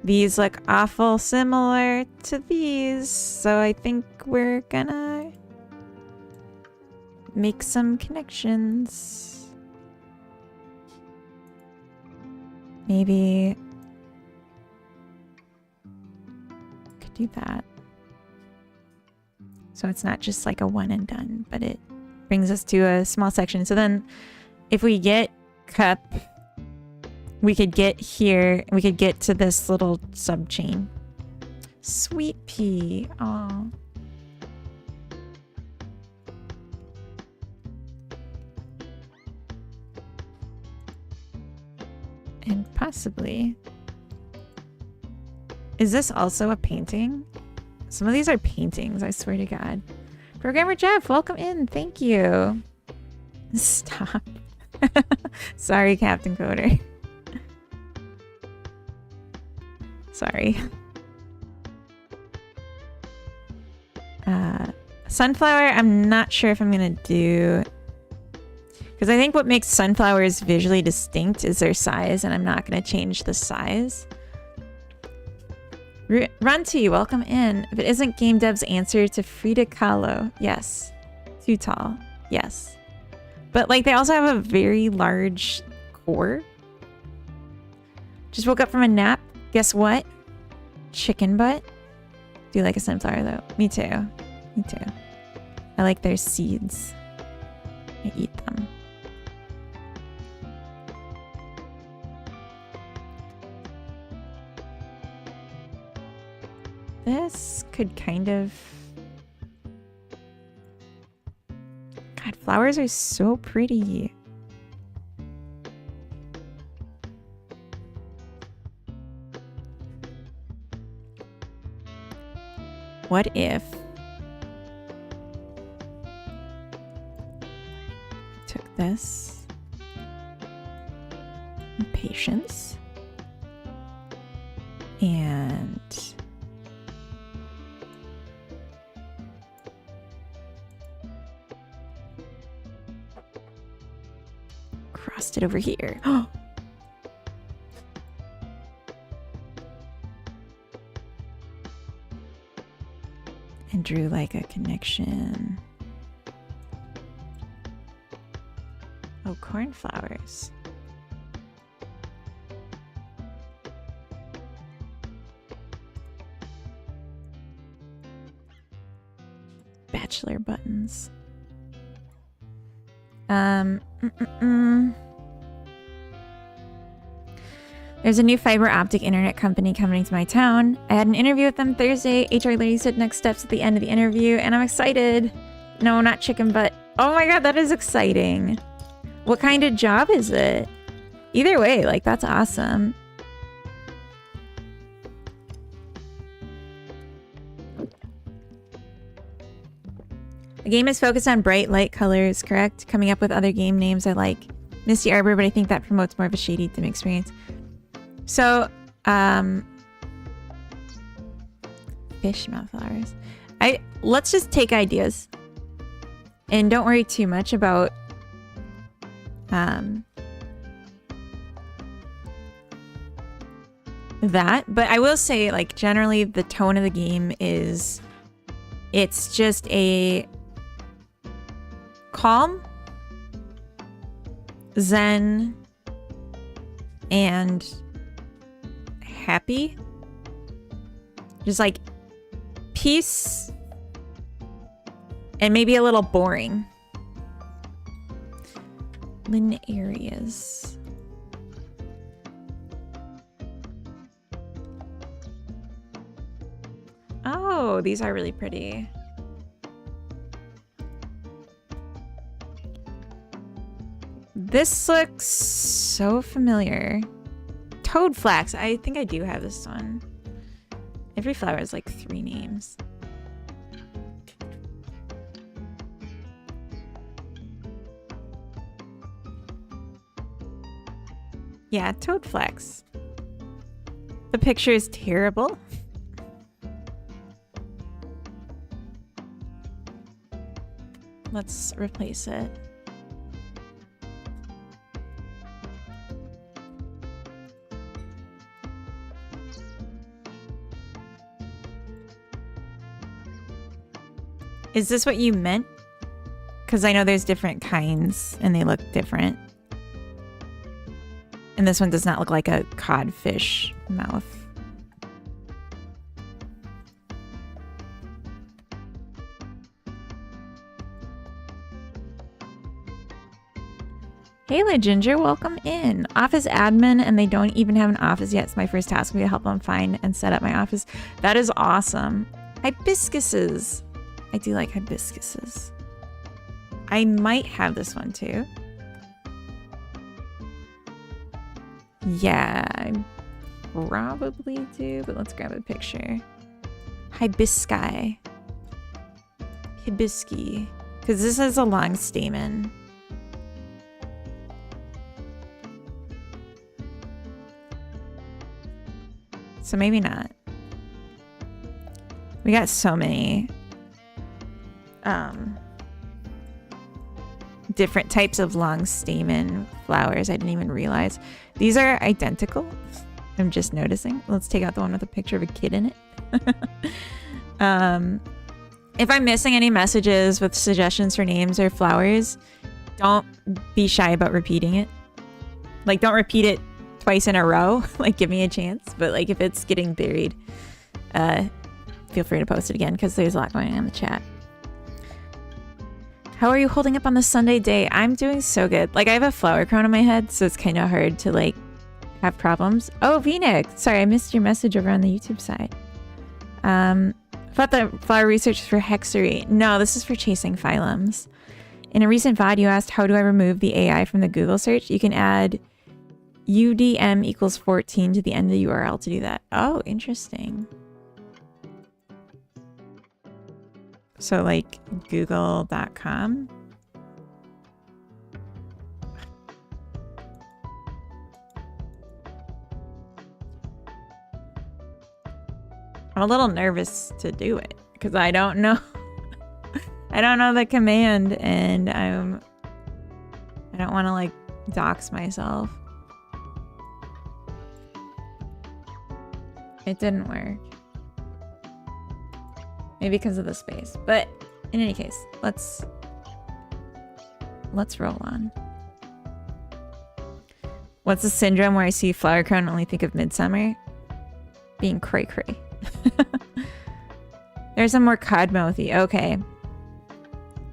These look awful similar to these, so I think we're gonna make some connections. Maybe could do that. So it's not just like a one and done, but it brings us to a small section. So then if we get cup, we could get here, we could get to this little sub chain. Sweet pea. Oh. And possibly. Is this also a painting? Some of these are paintings, I swear to God. Programmer Jeff, welcome in. Thank you. Stop. Sorry, Captain Coder. Sorry. Sunflower, I'm not sure if I'm gonna do, because I think what makes sunflowers visually distinct is their size, and I'm not gonna change the size. Runty, welcome in. If it isn't game dev's answer to Frida Kahlo, yes. Too tall, yes. But like they also have a very large core. Just woke up from a nap. Guess what? Chicken butt. Do you like a sunflower though? Me too. Me too. I like their seeds. I eat them. This could kind of... God, flowers are so pretty. What if I took this and patience and crossed it over here? And drew like a connection. Oh, cornflowers. Bachelor buttons. There's a new fiber optic internet company coming to my town. I had an interview with them Thursday. HR lady said next steps at the end of the interview, and I'm excited. No, not chicken butt. Oh my god, that is exciting. What kind of job is it? Either way, like, that's awesome. The game is focused on bright light colors, correct? Coming up with other game names I like. Misty Arbor, but I think that promotes more of a shady dim experience. So, fish mouth flowers. Let's just take ideas. And don't worry too much about that. But I will say, like, generally the tone of the game is it's just a calm, zen, and happy. Just like peace and maybe a little boring. Lynn areas. Oh, these are really pretty. This looks so familiar. Toad flax. I think I do have this one. Every flower has like 3 names. Yeah, toad flax. The picture is terrible. Let's replace it. Is this what you meant? Because I know there's different kinds and they look different. And this one does not look like a codfish mouth. Hey, La Ginger, welcome in. Office admin, and they don't even have an office yet. So my first task will be to help them find and set up my office. That is awesome. Hibiscuses. I do like hibiscuses. I might have this one too. Yeah, I probably do, but let's grab a picture. Hibisci. Hibisci. Because this is a long stamen. So maybe not. We got so many different types of long stamen flowers. I didn't even realize. These are identical. I'm just noticing. Let's take out the one with a picture of a kid in it. If I'm missing any messages with suggestions for names or flowers, don't be shy about repeating it. Like, don't repeat it twice in a row. Like, give me a chance. But, like, if it's getting buried, feel free to post it again because there's a lot going on in the chat. How are you holding up on the Sunday day? I'm doing so good. Like, I have a flower crown on my head, so it's kind of hard to, like, have problems. Oh, Phoenix! Sorry, I missed your message over on the YouTube side. I thought the flower research was for hexery. No, this is for chasing phylums. In a recent VOD, you asked, how do I remove the AI from the Google search? You can add UDM equals 14 to the end of the URL to do that. Oh, interesting. So, like, google.com. I'm a little nervous to do it because I don't know. I don't know the command, and I don't want to, like, dox myself. It didn't work. Maybe because of the space. But in any case, let's roll on. What's the syndrome where I see flower crown and only think of midsummer? Being cray cray. There's some more codmouthy. Okay.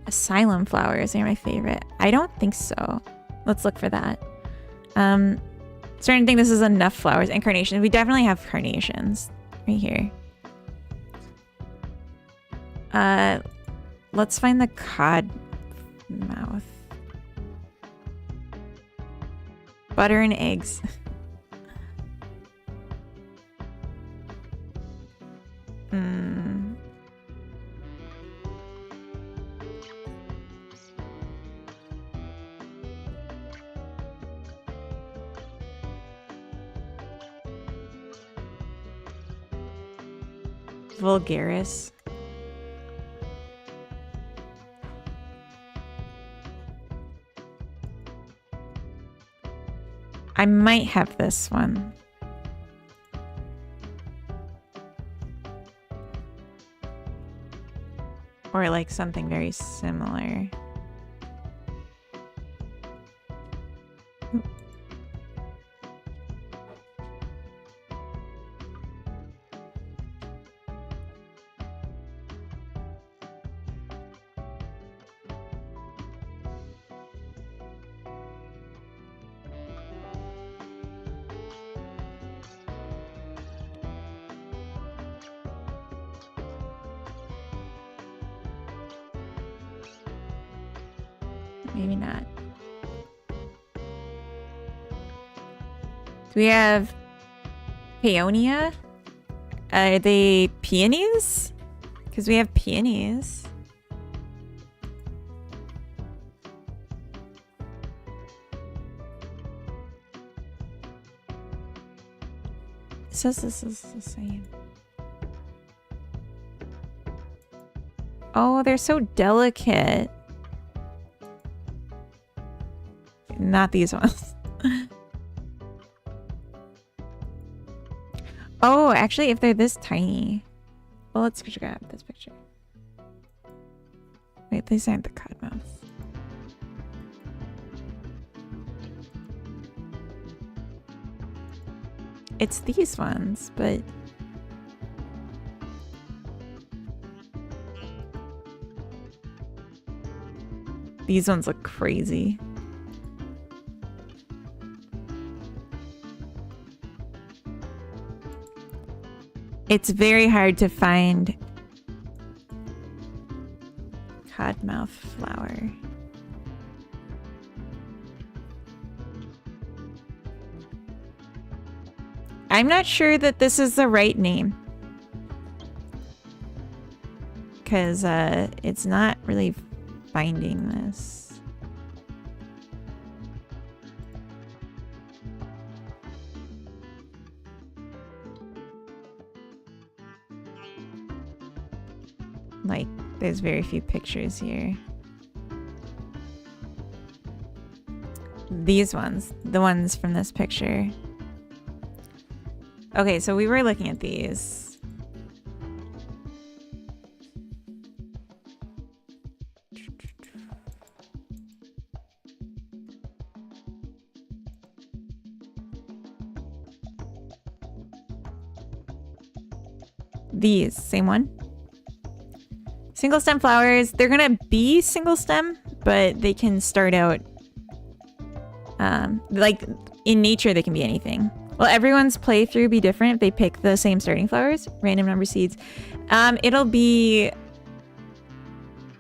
Asylum flowers are my favorite. I don't think so. Let's look for that. Starting to think this is enough flowers and carnations. We definitely have carnations right here. Let's find the cod mouth. Butter and eggs. Vulgaris. I might have this one. Or like something very similar. Maybe not. Do we have Paeonia? Are they peonies? Because we have peonies. It says this is the same. Oh, they're so delicate. Not these ones. Oh, actually, if they're this tiny. Well, let's grab this picture. Wait, these aren't the codmouth. It's these ones, but... these ones look crazy. It's very hard to find codmouth flower. I'm not sure that this is the right name. Because it's not really finding this. Like, there's very few pictures here. These ones, the ones from this picture. Okay, so we were looking at these. These, same one. Single stem flowers, they're gonna be single stem, but they can start out, like in nature, they can be anything. Will everyone's playthrough be different if they pick the same starting flowers? Random number seeds. It'll be,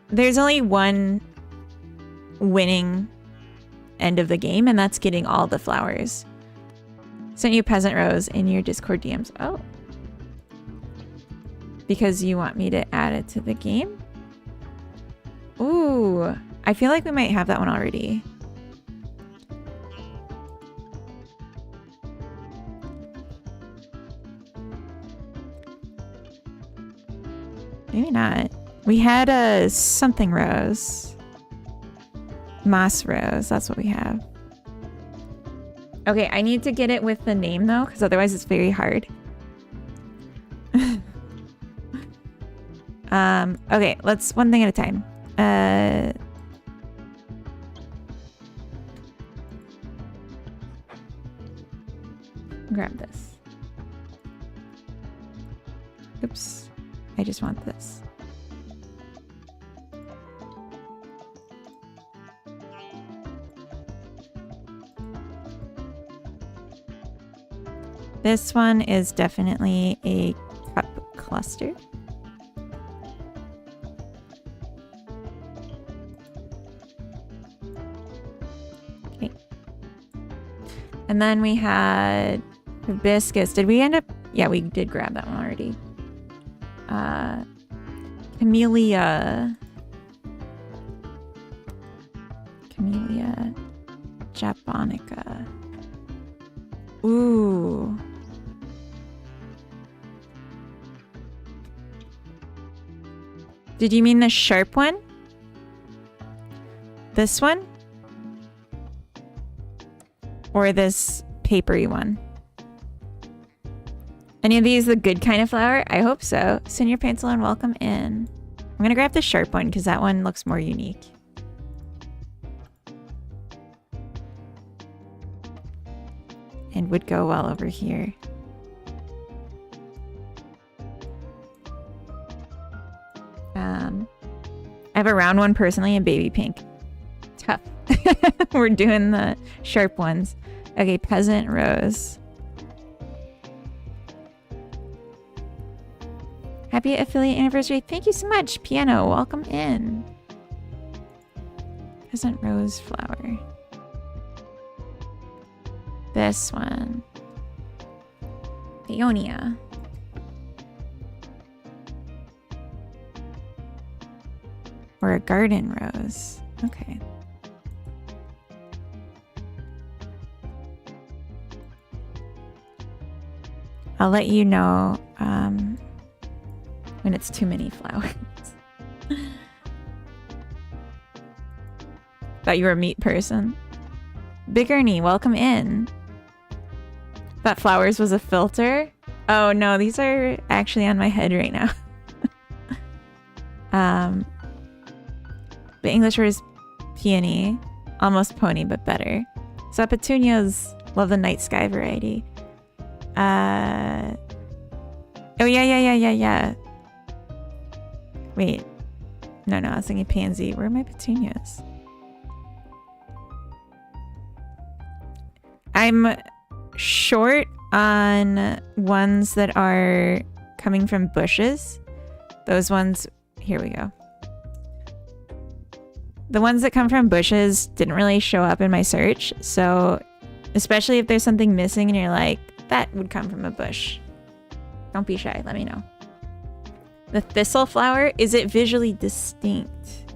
there's only one winning end of the game, and that's getting all the flowers. Sent you Peasant Rose in your Discord DMs. Oh. Because you want me to add it to the game? Ooh, I feel like we might have that one already. Maybe not. We had a something rose. Moss rose, that's what we have. Okay, I need to get it with the name though, because otherwise it's very hard. Okay, let's one thing at a time. Grab this. Oops. I just want this. This one is definitely a cup cluster. Okay. And then we had hibiscus. Did we end up? Yeah, we did grab that one already. Camellia japonica. Ooh. Did you mean the sharp one? This one? Or this papery one? Any of these the good kind of flower? I hope so. Senior Pencil and welcome in. I'm gonna grab the sharp one because that one looks more unique. And would go well over here. I have a round one personally and baby pink. Tough. We're doing the sharp ones. Okay, Peasant Rose. Happy affiliate anniversary. Thank you so much. Piano, welcome in. Peasant Rose flower. This one. Peonia. Or a garden rose. Okay. I'll let you know when it's too many flowers. Thought you were a meat person. Big Ernie, welcome in. Thought flowers was a filter. Oh no, these are actually on my head right now. The English word is peony. Almost pony, but better. So petunias, love the night sky variety. Oh yeah. Wait. No, I was thinking pansy. Where are my petunias? I'm short on ones that are coming from bushes. Those ones, here we go. The ones that come from bushes didn't really show up in my search. So especially if there's something missing and you're like, that would come from a bush. Don't be shy, let me know. The thistle flower, is it visually distinct?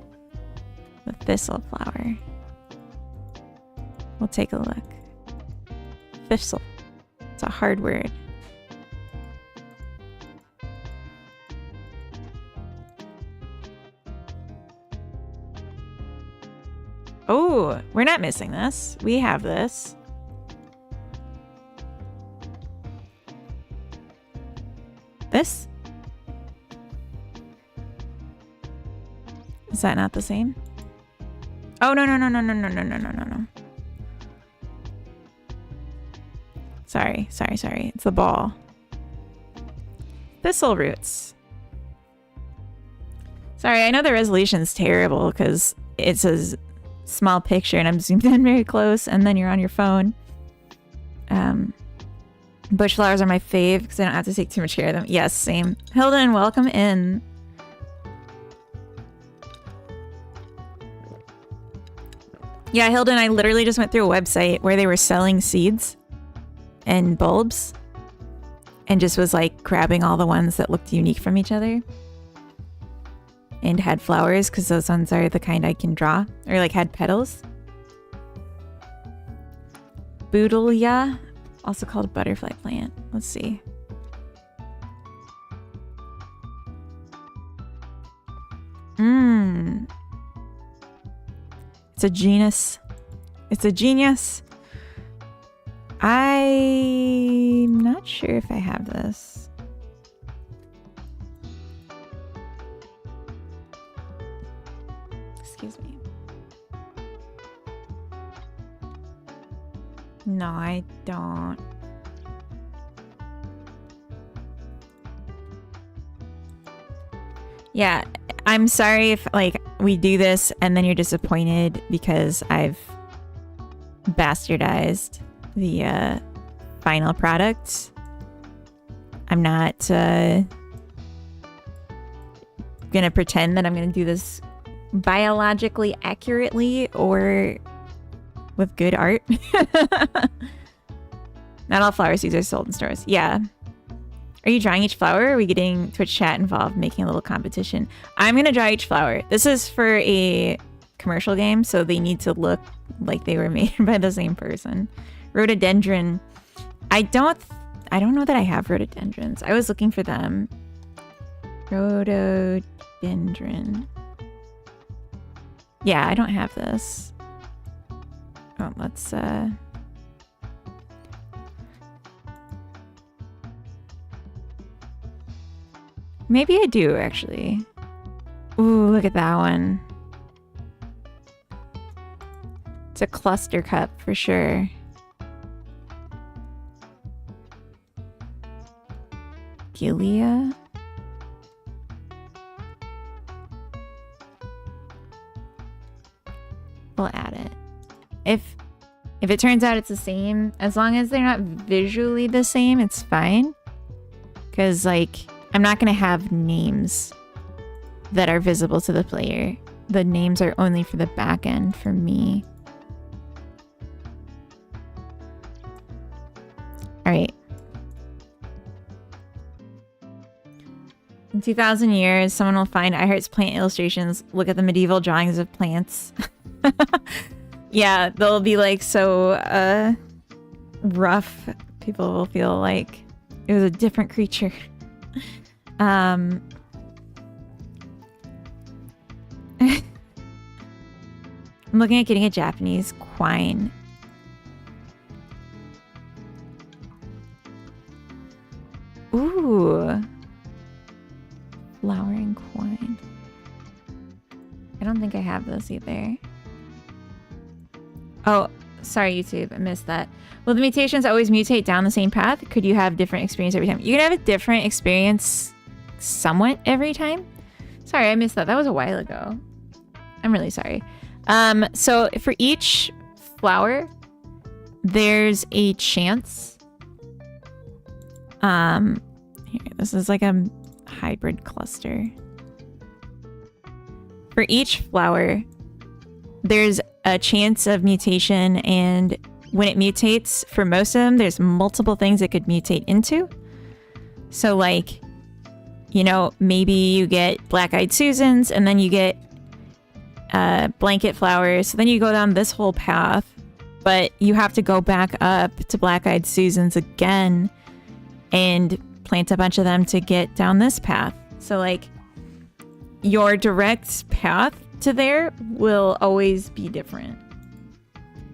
The thistle flower. We'll take a look. Thistle. It's a hard word. Oh, we're not missing this. We have this. This? Is that not the same? Oh, no, no, no, no, no, no, no, no, no, no, no. Sorry, sorry, sorry. It's the ball. Thistle roots. Sorry, I know the resolution's terrible because it's a small picture and I'm zoomed in very close and then you're on your phone. Bush flowers are my fave because I don't have to take too much care of them. Yes, same. Hilden, welcome in. Yeah, Hilden, I literally just went through a website where they were selling seeds and bulbs and just was like grabbing all the ones that looked unique from each other and had flowers because those ones are the kind I can draw, or like had petals. Boudelia, also called a butterfly plant. Let's see. It's a genus. It's a genius. I'm not sure if I have this. Excuse me. No, I don't. Yeah, I'm sorry if like we do this and then you're disappointed because I've bastardized the final product. I'm not gonna pretend that I'm gonna do this biologically accurately or with good art. Not all flower seeds are sold in stores. Yeah. Are you drawing each flower, or are we getting Twitch chat involved, making a little competition? I'm gonna draw each flower. This is for a commercial game, so they need to look like they were made by the same person. Rhododendron. I don't know that I have rhododendrons. I was looking for them. Rhododendron. Yeah, I don't have this. Oh, let's maybe I do, actually. Ooh, look at that one. It's a cluster cup for sure. Gilia? We'll add it. If it turns out it's the same, as long as they're not visually the same, it's fine. Because, like, I'm not going to have names that are visible to the player. The names are only for the back end for me. All right. In 2,000 years, someone will find iHeart's plant illustrations, look at the medieval drawings of plants. Yeah, they'll be like so rough. People will feel like it was a different creature. I'm looking at getting a Japanese quine. Ooh. Flowering quine. I don't think I have this either. Oh, sorry, YouTube. I missed that. Will the mutations always mutate down the same path? Could you have different experience every time? You can have a different experience somewhat every time. Sorry, I missed that. That was a while ago. I'm really sorry. So for each flower, there's a chance. Here, this is like a hybrid cluster. For each flower, there's a chance of mutation, and when it mutates, for most of them, there's multiple things it could mutate into. So like, you know, maybe you get black-eyed Susans, and then you get blanket flowers. So then you go down this whole path, but you have to go back up to black-eyed Susans again and plant a bunch of them to get down this path. So like, your direct path to there will always be different,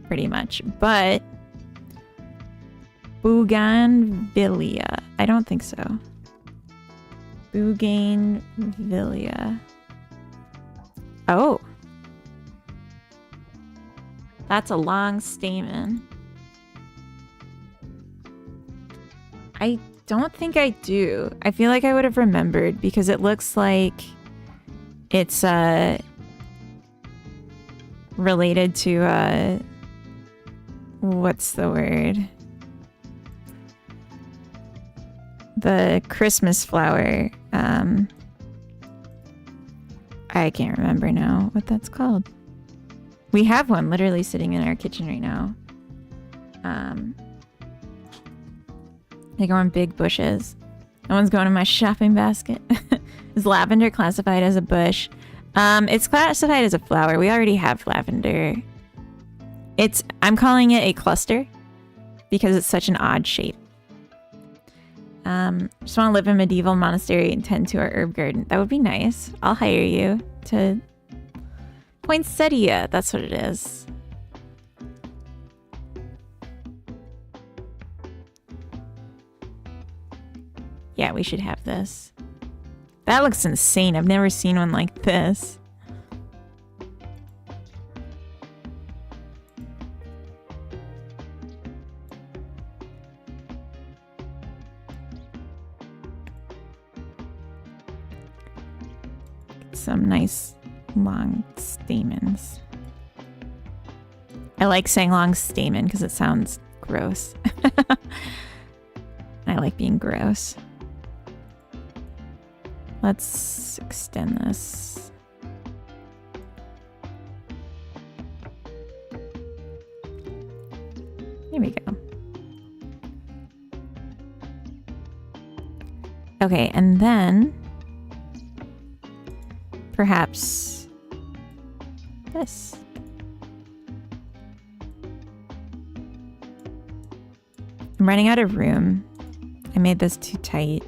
pretty much. But Bougainvillea, I don't think so. Bougainvillea. Oh. That's a long stamen. I don't think I do. I feel like I would have remembered because it looks like it's related to what's the word? The Christmas flower. I can't remember now what that's called. We have one literally sitting in our kitchen right now. They grow in big bushes. No one's going in my shopping basket. Is lavender classified as a bush? It's classified as a flower. We already have lavender. I'm calling it a cluster because it's such an odd shape. Just want to live in a medieval monastery and tend to our herb garden. That would be nice. I'll hire you to poinsettia. That's what it is. Yeah, we should have this. That looks insane. I've never seen one like this. Some nice long stamens. I like saying long stamen because it sounds gross. I like being gross. Let's extend this. Here we go. Okay, and then perhaps this. I'm running out of room. I made this too tight.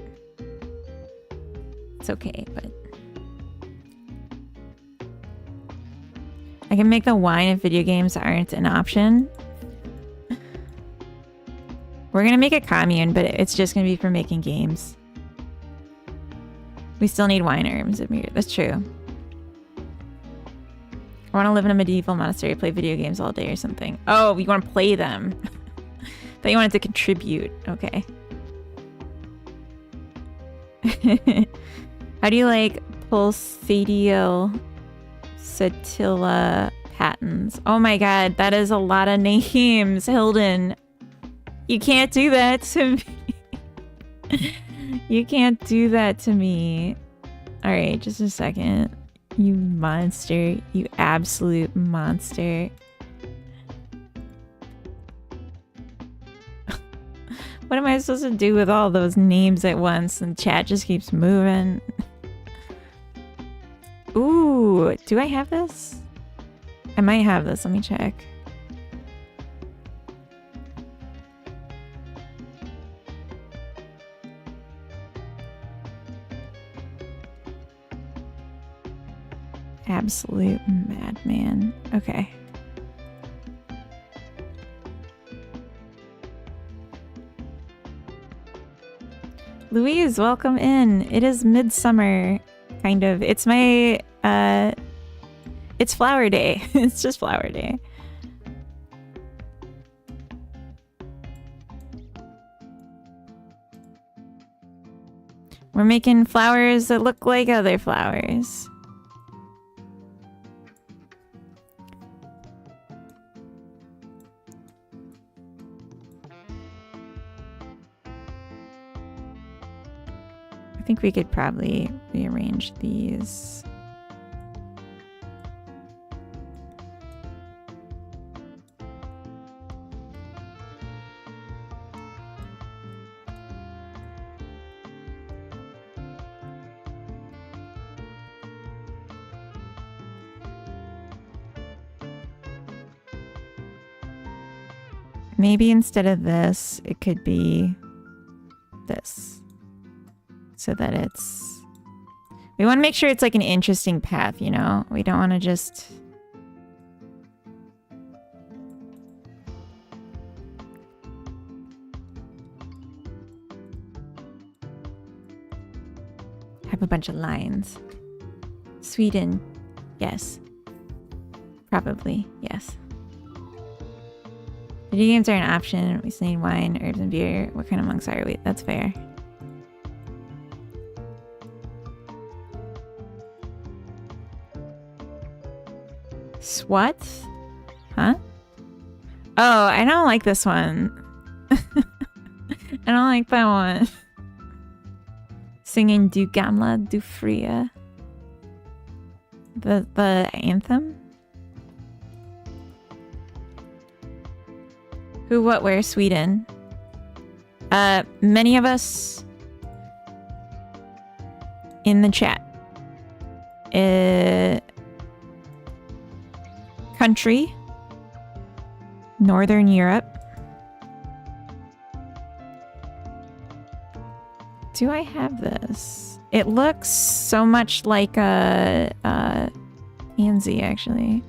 It's okay, but I can make the wine if video games aren't an option. We're gonna make a commune, but it's just gonna be for making games. We still need wine herbs. That's true. I want to live in a medieval monastery, play video games all day or something. Oh, you want to play them? Thought you wanted to contribute. Okay. How do you like Pulsatial Satilla patents? Oh my god, that is a lot of names, Hilden. You can't do that to me. You can't do that to me. Alright, just a second. You monster. You absolute monster. What am I supposed to do with all those names at once? And chat just keeps moving. Ooh, do I have this? I might have this. Let me check. Absolute madman. Okay. Louise, welcome in. It is midsummer, kind of. It's my, it's flower day. It's just flower day. We're making flowers that look like other flowers. I think we could probably rearrange these. Maybe instead of this, it could be this. So that it's... We want to make sure it's like an interesting path, you know? We don't want to just... have a bunch of lines. Sweden, yes. Probably, yes. Video games are an option. We still need wine, herbs, and beer. What kind of monks are we? That's fair. What? Huh? Oh, I don't like this one. I don't like that one. Singing Du Gamla, Du Fria. The anthem? Who, what, where? Sweden. Many of us in the chat. Country. Northern Europe. Do I have this? It looks so much like a pansy, actually.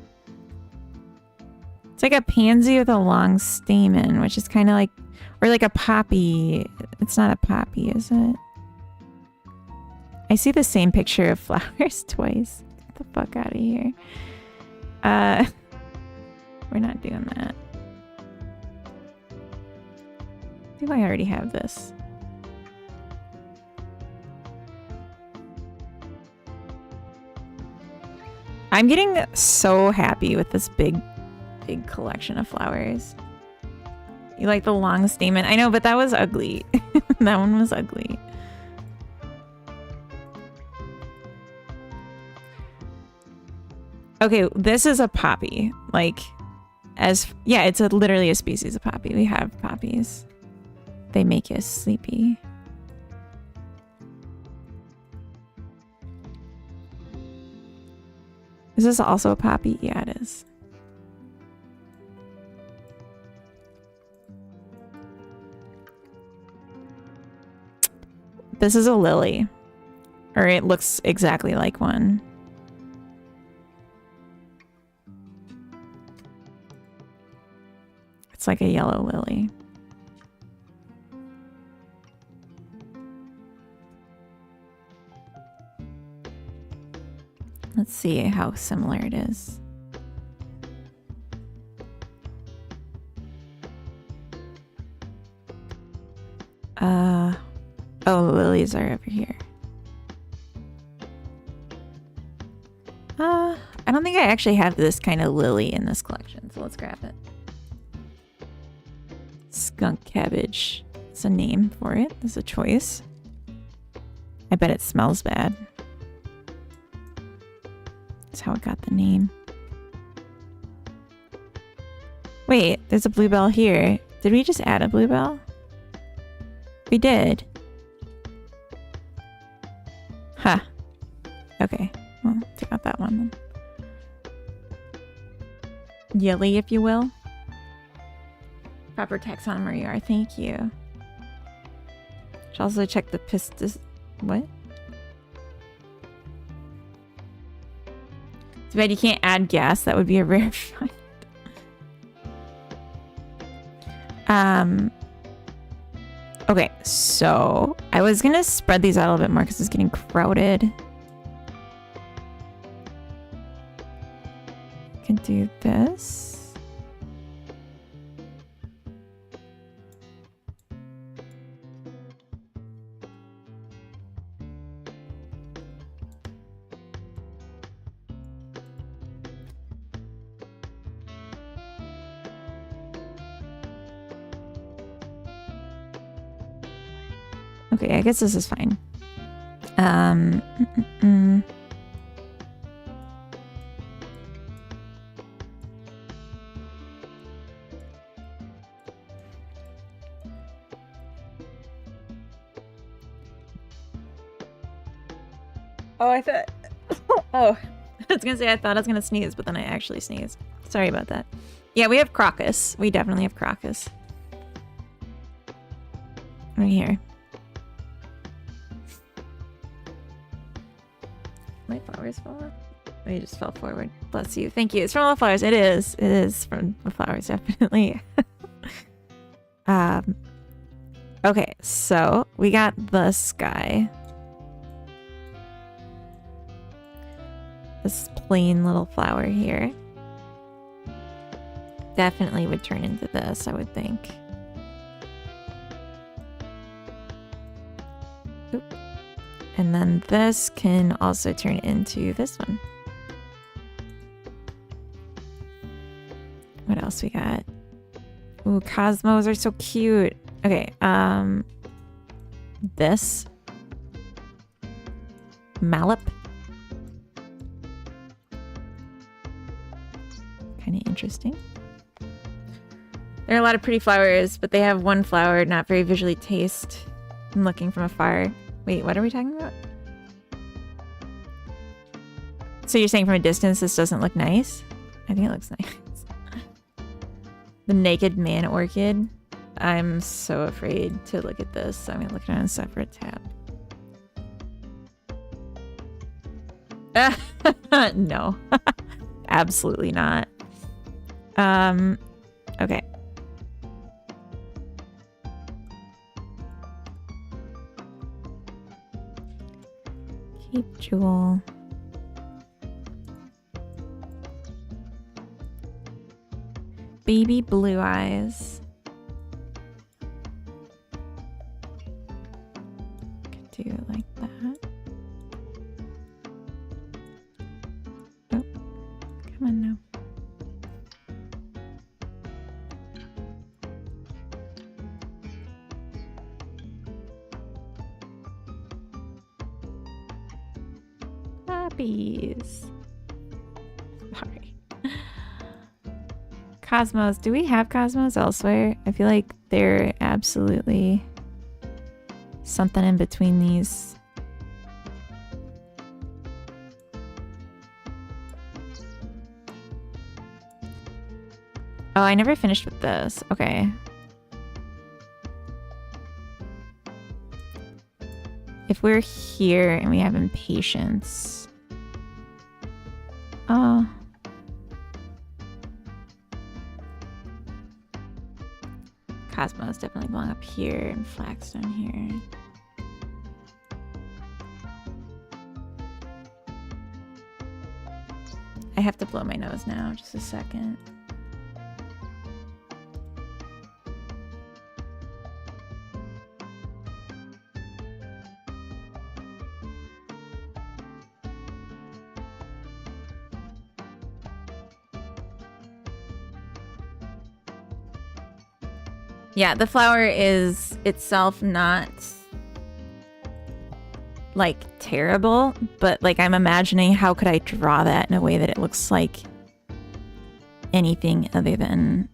It's like a pansy with a long stamen, which is kind of like, or like a poppy. It's not a poppy, is it? I see the same picture of flowers twice. Get the fuck out of here. We're not doing that. Do I already have this? I'm getting so happy with this big collection of flowers. You like the long stamen? I know, but that was ugly. That one was ugly. Okay, this is a poppy. Like, yeah, it's literally a species of poppy. We have poppies. They make you sleepy. Is this also a poppy? Yeah, it is. This is a lily. Or it looks exactly like one. It's like a yellow lily. Let's see how similar it is. Oh, the lilies are over here. I don't think I actually have this kind of lily in this collection, so let's grab it. Skunk cabbage. It's a name for it. It's a choice. I bet it smells bad. That's how it got the name. Wait, there's a bluebell here. Did we just add a bluebell? We did. Huh. Okay. Well, take out that one then. Yelly, if you will. Proper taxonomy are. Thank you. Should also check the pistis. What? Too bad you can't add gas. That would be a rare find. Okay, so I was gonna spread these out a little bit more because it's getting crowded. Can do this. Okay, I guess this is fine. Oh, I thought... Oh, I was gonna say I thought I was gonna sneeze, but then I actually sneezed. Sorry about that. Yeah, we have crocus. We definitely have crocus. Right here. My flowers fall off. Oh, you just fell forward. Bless you. Thank you. It's from all the flowers. It is. It is from the flowers, definitely. Okay, so we got this guy. plain little flower here. Definitely would turn into this, I would think. Oop. And then this can also turn into this one. What else we got? Ooh, cosmos are so cute. Okay, this. Malip. Kind of interesting. There are a lot of pretty flowers, but they have one flower, not very visually taste. I'm looking from afar. Wait, what are we talking about? So you're saying from a distance this doesn't look nice? I think it looks nice. The Naked Man Orchid. I'm so afraid to look at this, so I'm gonna look at it on a separate tab. No. Absolutely not. Okay. Cape Jewel. Baby Blue Eyes. Could do it like that. Oh, come on now. Puppies. Sorry. Cosmos. Do we have cosmos elsewhere? I feel like they're absolutely something in between these. Oh, I never finished with this. Okay. If we're here and we have impatience. Oh. Cosmos definitely belong up here and flax down here. I have to blow my nose now, just a second. Yeah, the flower is itself not like terrible, but like I'm imagining how could I draw that in a way that it looks like anything other than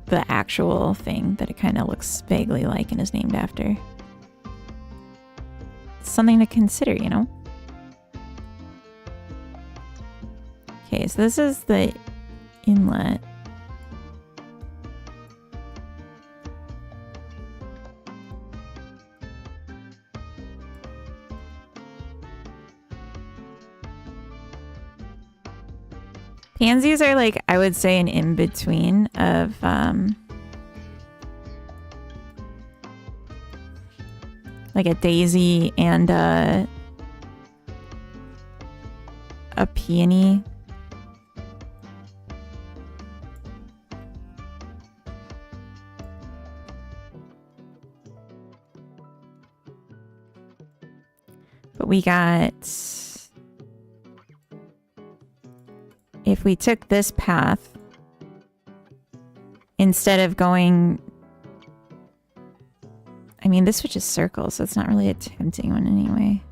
the actual thing that it kind of looks vaguely like and is named after. It's something to consider, you know? Okay, so this is the inlet. Pansies are like, I would say, an in-between of like a daisy and a peony. But we got... If we took this path, instead of going... I mean, this switches circles, so it's not really a tempting one anyway.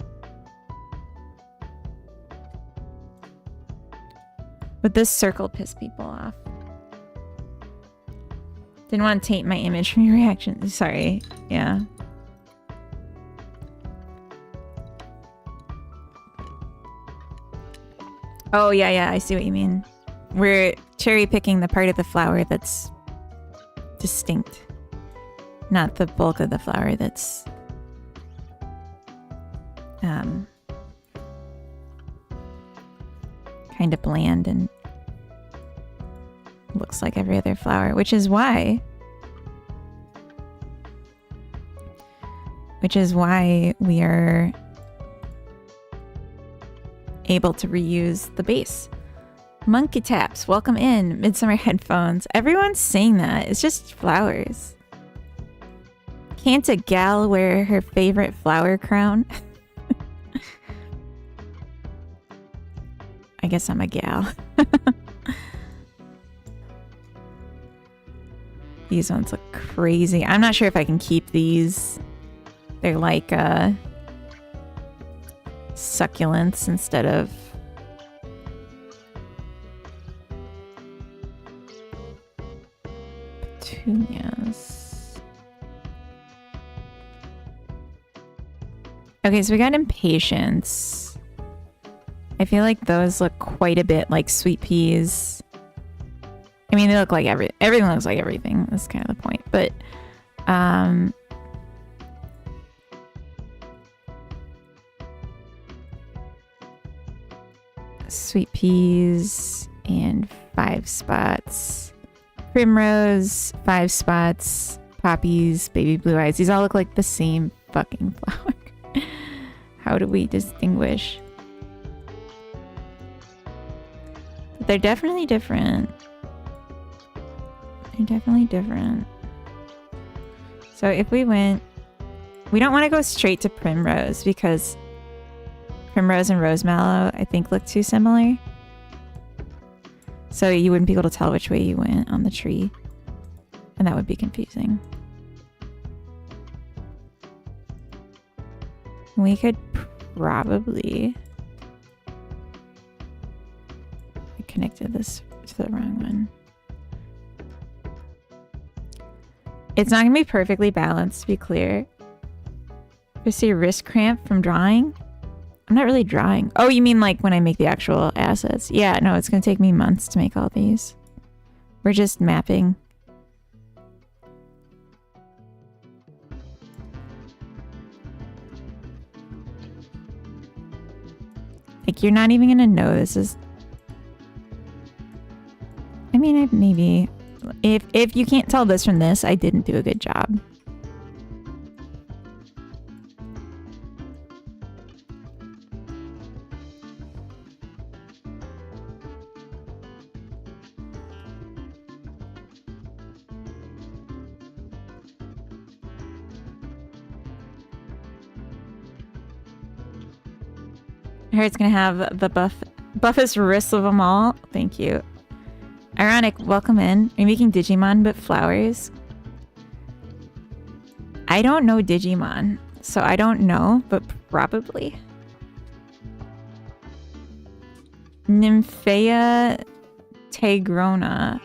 Would this circle piss people off? Didn't want to taint my image from your reaction. Sorry. Yeah. Oh, yeah, I see what you mean. We're cherry picking the part of the flower that's distinct, not the bulk of the flower that's kind of bland and looks like every other flower, which is why we are able to reuse the base. Monkey Taps, welcome in. Midsummer Headphones. Everyone's saying that. It's just flowers. Can't a gal wear her favorite flower crown? I guess I'm a gal. These ones look crazy. I'm not sure if I can keep these. They're like succulents instead of petunias. Okay, so we got impatience. I feel like those look quite a bit like sweet peas. I mean, they look like everything looks like everything. That's kind of the point. But sweet peas and 5 spots. Primrose, 5 spots. Poppies, baby blue eyes. These all look like the same fucking flower. How do we distinguish? But they're definitely different. They're definitely different. So if we went... We don't want to go straight to primrose because primrose and rose mallow I think look too similar. So you wouldn't be able to tell which way you went on the tree. And that would be confusing. We could probably... I connected this to the wrong one. It's not going to be perfectly balanced, to be clear. You see a wrist cramp from drawing? I'm not really drawing. Oh, you mean like when I make the actual assets? Yeah, no, it's going to take me months to make all these. We're just mapping. Like, you're not even going to know this is... I mean, maybe... If you can't tell this from this, I didn't do a good job. I heard it's gonna have the buffest wrists of them all. Thank you. Ironic, welcome in. Are you making Digimon but flowers? I don't know Digimon, so I don't know, but probably. Nymphea Tigrona.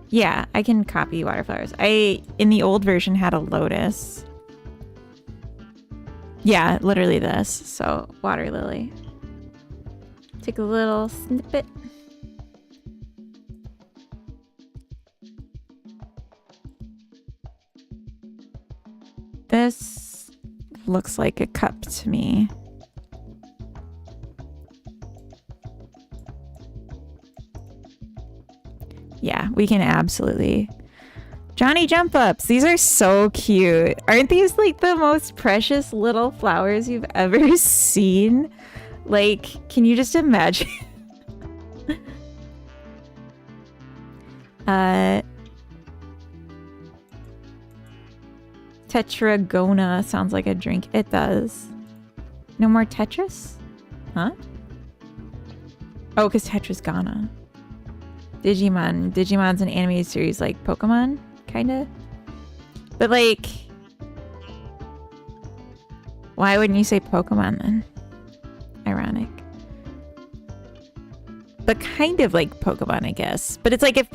Yeah, I can copy waterflowers. In the old version, had a lotus. Yeah, literally this. So, water lily. Take a little snippet. This looks like a cup to me. Yeah, we can absolutely. Johnny Jump Ups. These are so cute. Aren't these like the most precious little flowers you've ever seen? Like, can you just imagine? Tetragona sounds like a drink. It does. No more Tetris? Huh? Oh, because Tetris Ghana. Digimon. Digimon's an animated series like Pokemon, kinda. But like, why wouldn't you say Pokemon then? Ironic. But kind of like Pokemon, I guess. But it's like if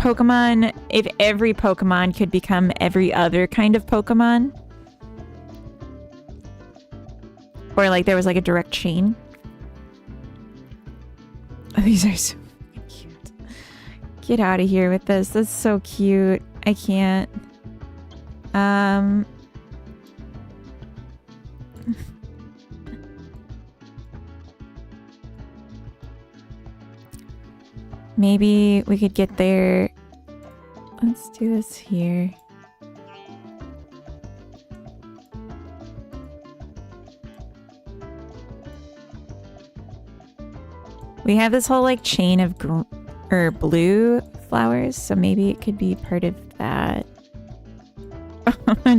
every Pokemon could become every other kind of Pokemon. Or like there was like a direct chain. Oh, these are so cute. Get out of here with this. That's so cute. I can't. Maybe we could get there. Let's do this here. We have this whole like chain of blue flowers, so maybe it could be part of that.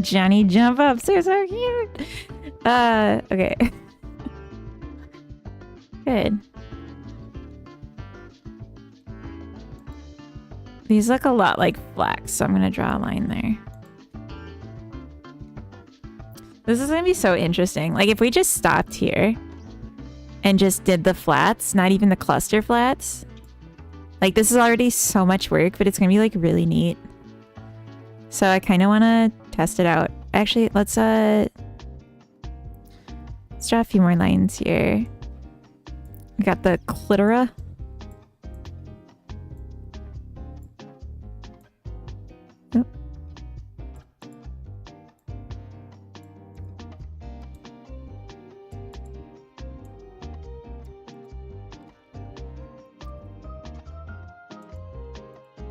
Johnny jump ups, they're so cute. Okay. Good. These look a lot like flax, so I'm gonna draw a line there. This is gonna be so interesting. Like if we just stopped here and just did the flats, not even the cluster flats. Like this is already so much work, but it's gonna be like really neat. So I kind of want to test it out. Actually, let's draw a few more lines here. We got the clitora. Oop.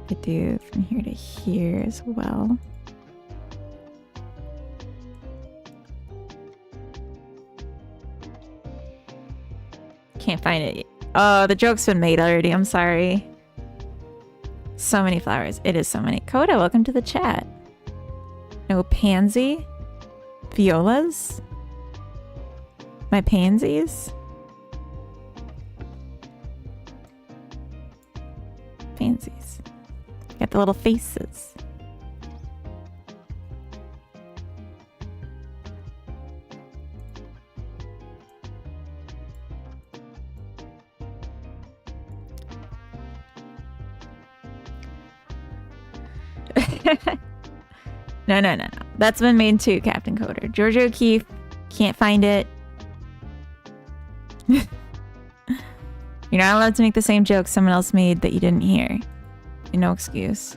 Could do from here to here as well. Can't find it. Oh, the joke's been made already. I'm sorry. So many flowers. It is so many. Coda, welcome to the chat. No pansy. Violas. My pansies. Pansies. Got the little faces. No. That's been made too, Captain Coder. Georgia O'Keeffe, can't find it. You're not allowed to make the same joke someone else made that you didn't hear. No excuse.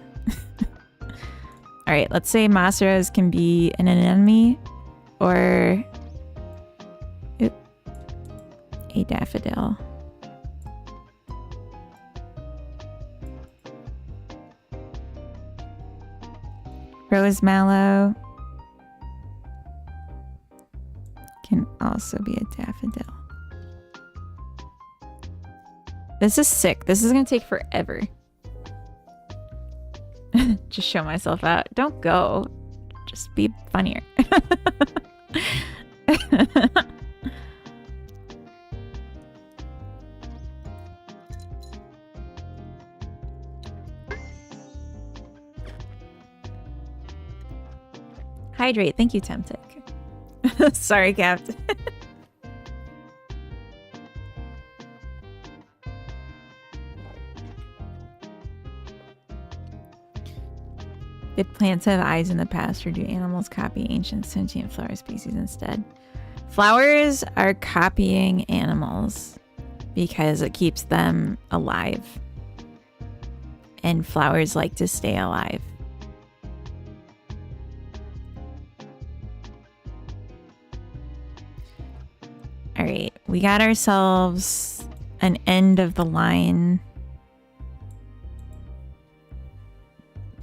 Alright, let's say Masaros can be an anemone or a daffodil. Rose mallow can also be a daffodil. This is sick. This is gonna take forever. Just show myself out. Don't go. Just be funnier. Hydrate. Thank you, Temtic. Sorry, Captain. Did plants have eyes in the past, or do animals copy ancient sentient flower species instead? Flowers are copying animals because it keeps them alive. And flowers like to stay alive. All right, we got ourselves an end of the line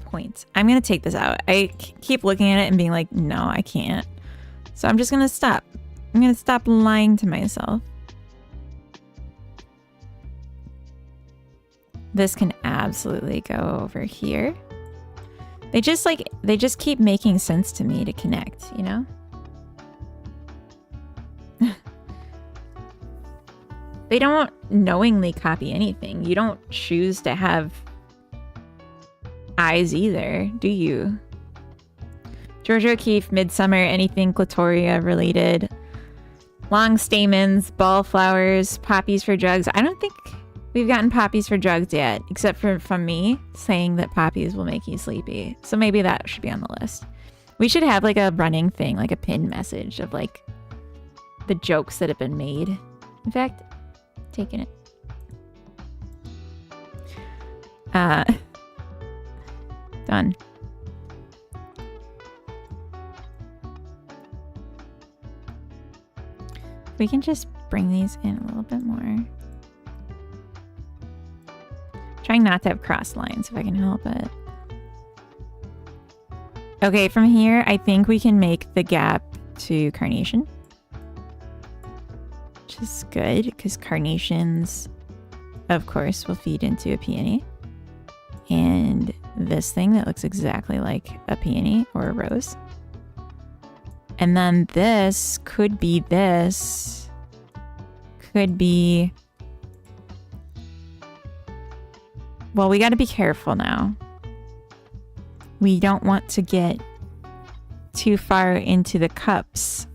point. I'm going to take this out. I keep looking at it and being like, no, I can't. So I'm just going to stop. I'm going to stop lying to myself. This can absolutely go over here. They just keep making sense to me to connect, you know? They don't knowingly copy anything. You don't choose to have eyes either, do you? Georgia O'Keeffe, Midsummer, anything Clitoria related. Long stamens, ball flowers, poppies for drugs. I don't think we've gotten poppies for drugs yet, except for from me saying that poppies will make you sleepy. So maybe that should be on the list. We should have like a running thing, like a pinned message of like the jokes that have been made. In fact, taking it. Done. We can just bring these in a little bit more. Trying not to have cross lines if I can help it. Okay, from here, I think we can make the gap to carnation. Which is good, because carnations of course, will feed into a peony. And this thing that looks exactly like a peony or a rose. And then this could be this. Could be... Well, we got to be careful now. We don't want to get too far into the cups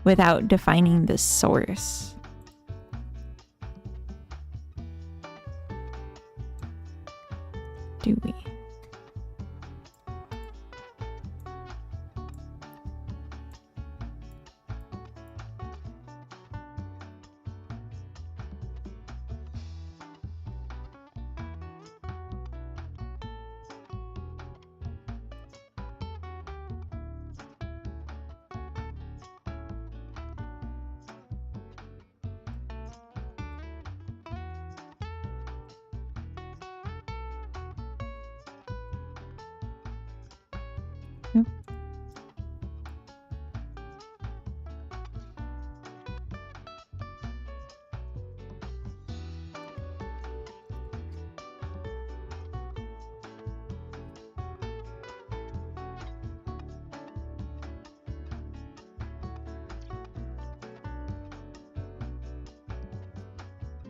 without defining the source. Do we?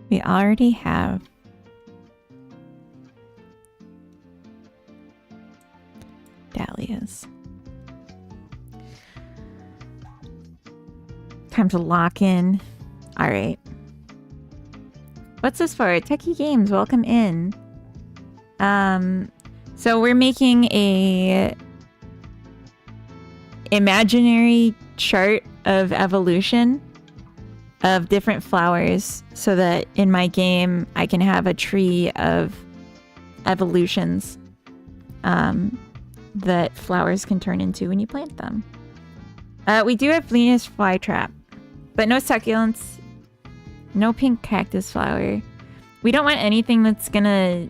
We already have dahlias. Time to lock in. All right. What's this for? Techie Games, welcome in. So we're making a imaginary chart of evolution of different flowers so that in my game I can have a tree of evolutions that flowers can turn into when you plant them. We do have Venus flytrap, but no succulents, no pink cactus flower. We don't want anything that's gonna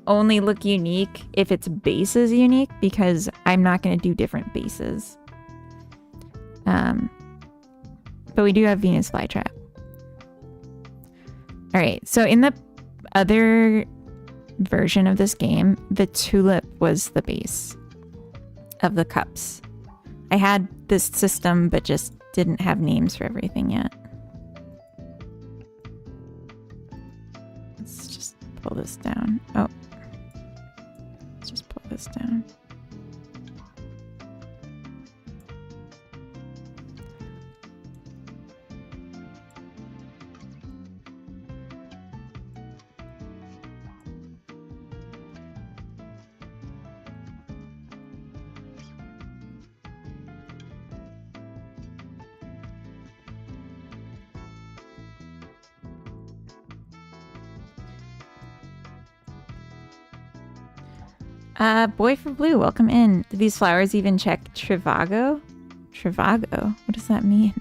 only look unique if its base is unique, because I'm not gonna do different bases. But we do have Venus flytrap. All right, so in the other version of this game, the tulip was the base of the cups. I had this system, but just didn't have names for everything yet. Let's just pull this down. Oh, let's just pull this down. Boy for Blue, welcome in. Do these flowers even check Trivago? Trivago? What does that mean?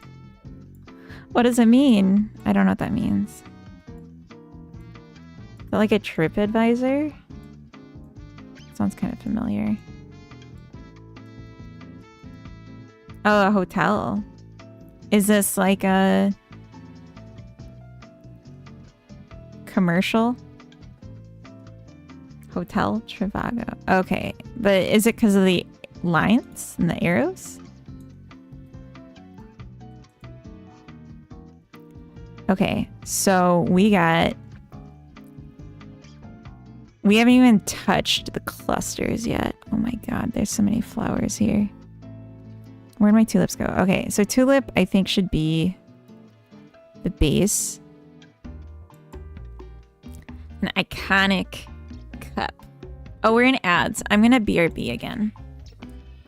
What does it mean? I don't know what that means. Is that like a TripAdvisor? Sounds kind of familiar. Oh, a hotel. Is this like a commercial? Hotel Trivago. Okay, but is it because of the lines and the arrows? Okay, so we haven't even touched the clusters yet. Oh my god, there's so many flowers here. Where'd my tulips go? Okay, so tulip I think should be the base. An iconic cup. Oh, we're in ads. I'm gonna BRB again.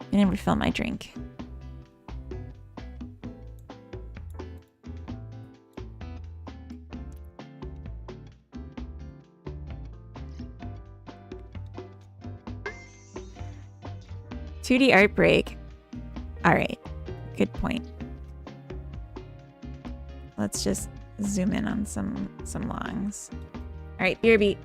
I didn't refill my drink. $2D art break. All right, good point. Let's just zoom in on some longs. All right, BRB.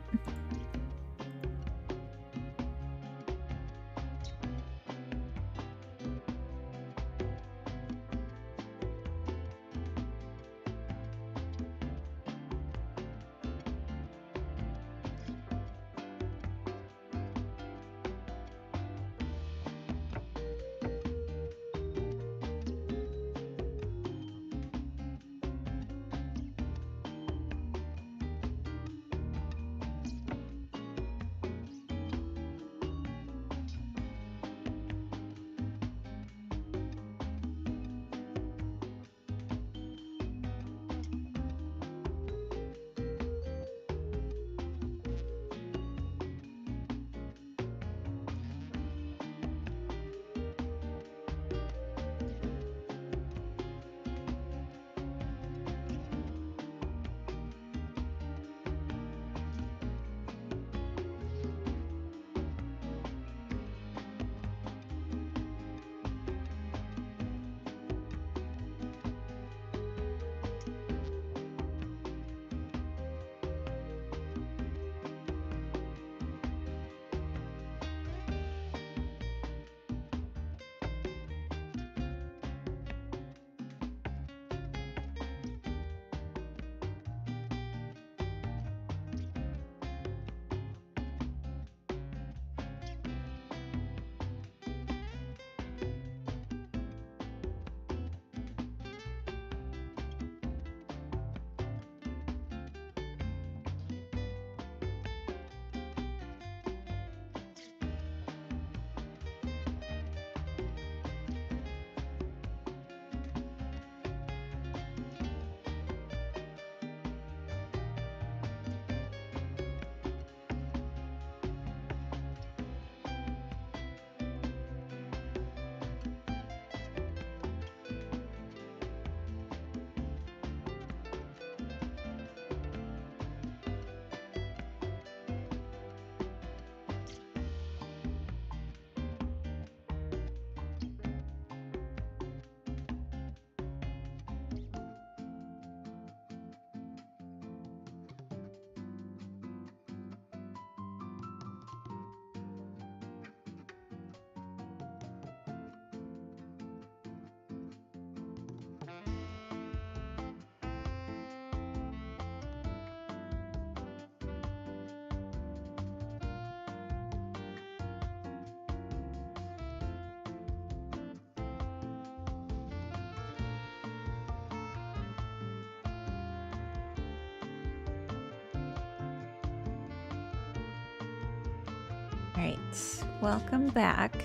Alright, welcome back.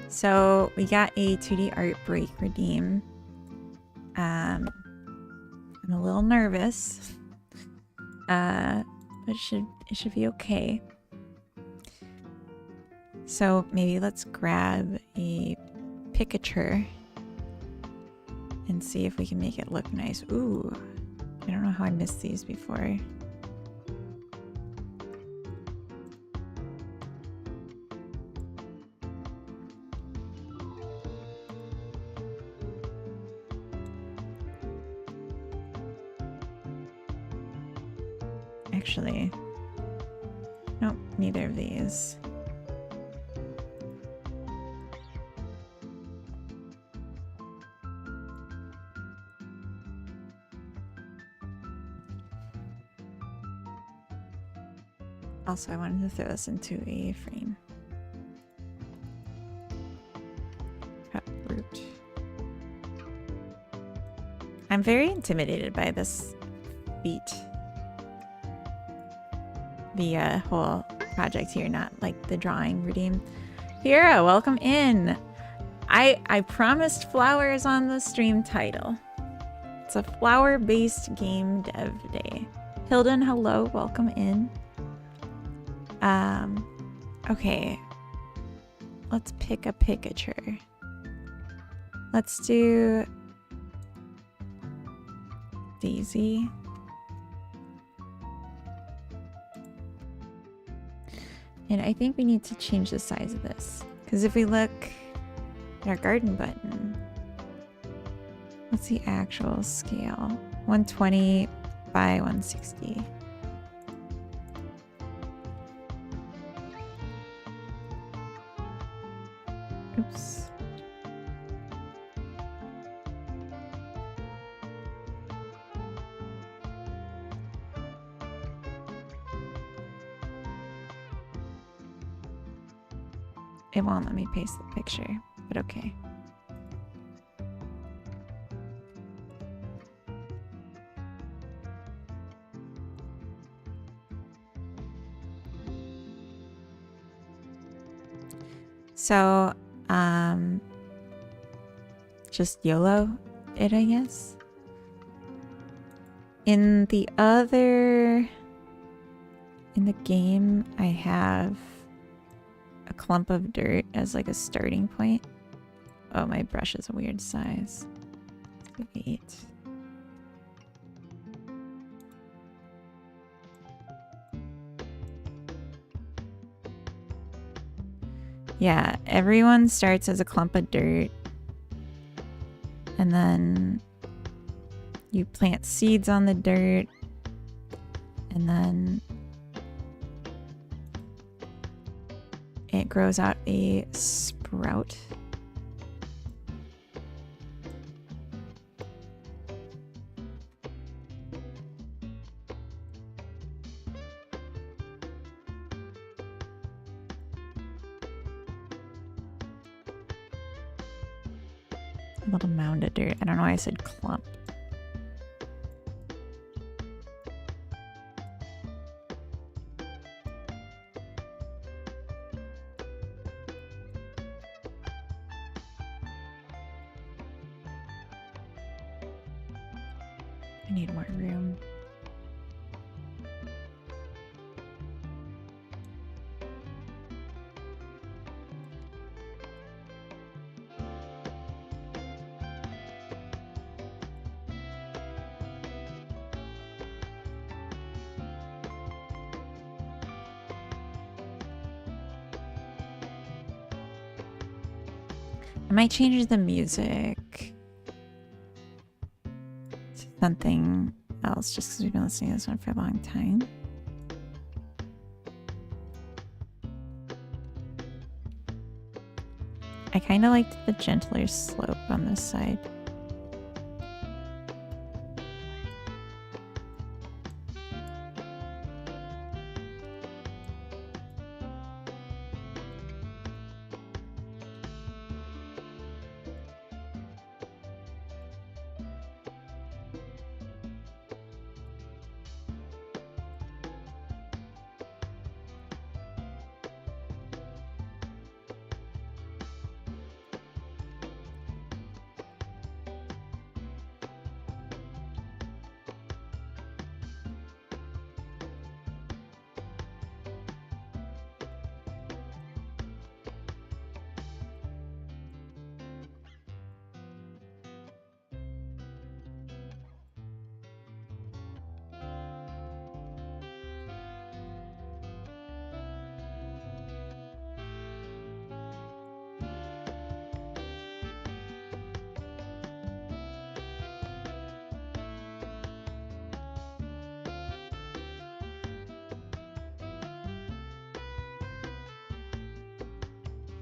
So we got a 2D art break redeem. I'm a little nervous. But it should be okay. So maybe let's grab a picture and see if we can make it look nice. Ooh, I don't know how I missed these before. Actually, nope, neither of these. Also, I wanted to throw this into a frame. Uproot. I'm very intimidated by this feat. The whole project here, not like the drawing redeem. Fiora, welcome in. I promised flowers on the stream title. It's a flower-based game dev day. Hilden, hello, welcome in. Okay. Let's pick a picture. Let's do Daisy. And I think we need to change the size of this. Because if we look at our garden button, what's the actual scale? 120 by 160. Oops. It won't let me paste the picture, but okay. So, just YOLO it, I guess. In the game, I have a clump of dirt as like a starting point. Oh, my brush is a weird size. 8. Yeah, everyone starts as a clump of dirt. And then you plant seeds on the dirt. And then it grows out a sprout. A little mound of dirt. I don't know why I said clump. I need more room. I might change the music to something else just because we've been listening to this one for a long time. I kind of liked the gentler slope on this side.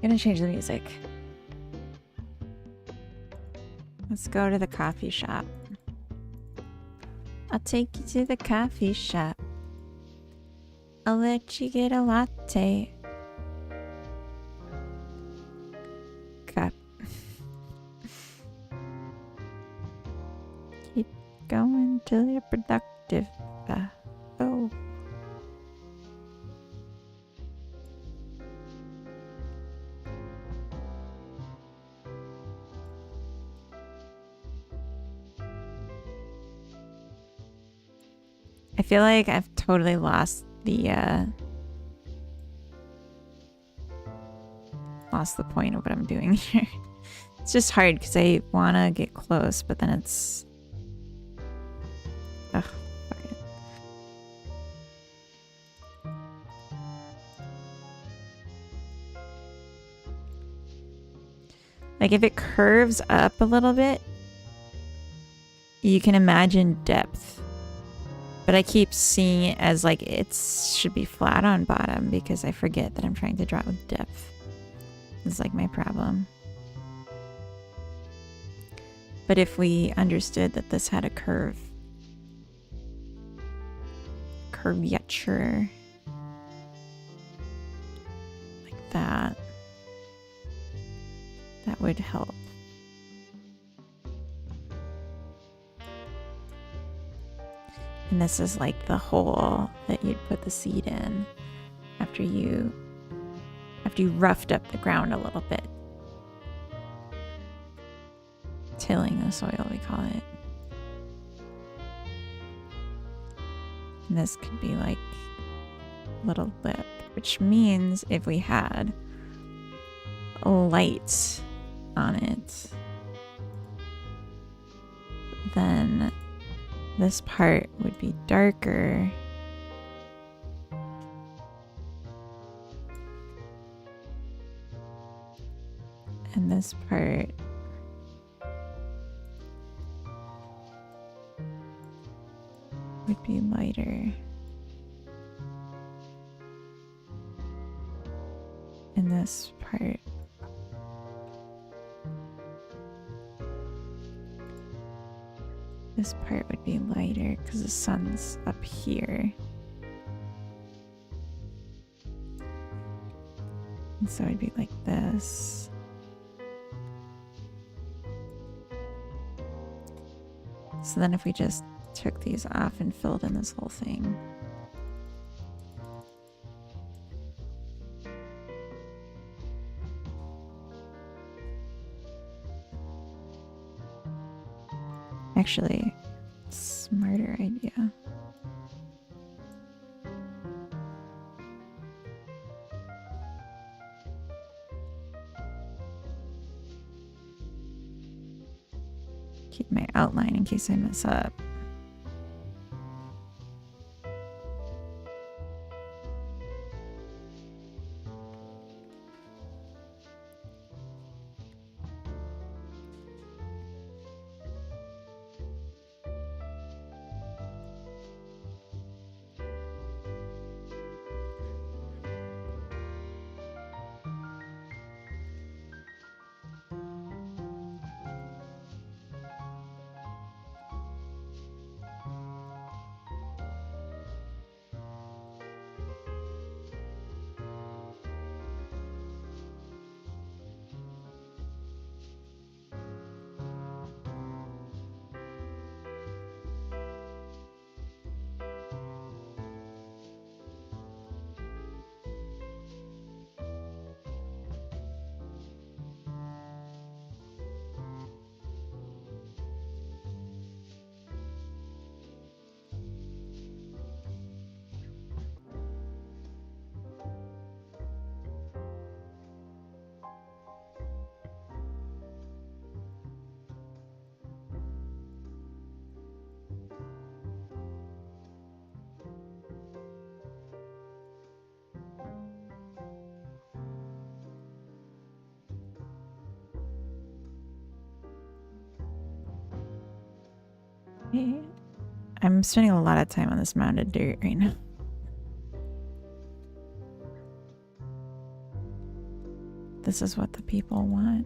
Gonna change the music. Let's go to the coffee shop. I'll take you to the coffee shop. I'll let you get a latte. Cup. Keep going till you're productive. Oh. I feel like I've totally lost the point of what I'm doing here. It's just hard because I want to get close, but then it's... Ugh, fuck it. Like if it curves up a little bit, you can imagine depth. But I keep seeing it as like it should be flat on bottom because I forget that I'm trying to draw with depth. It's like my problem. But if we understood that this had a curvature, like that, that would help. And this is like the hole that you'd put the seed in after you roughed up the ground a little bit. Tilling the soil, we call it. And this could be like a little lip, which means if we had a light on it, then this part would be darker. And this part would be lighter. And this part would be lighter because the sun's up here. And so it'd be like this. So then if we just took these off and filled in this whole thing. Actually, smarter idea. Keep my outline in case I mess up. I'm spending a lot of time on this mound of dirt right now. this is what the people want.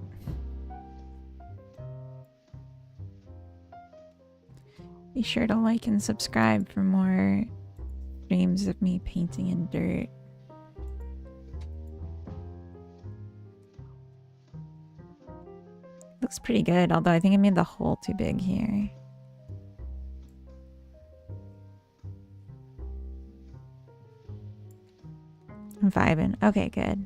Be sure to like and subscribe for more streams of me painting in dirt. Looks pretty good, although I think I made the hole too big here. I'm vibing. Okay, good.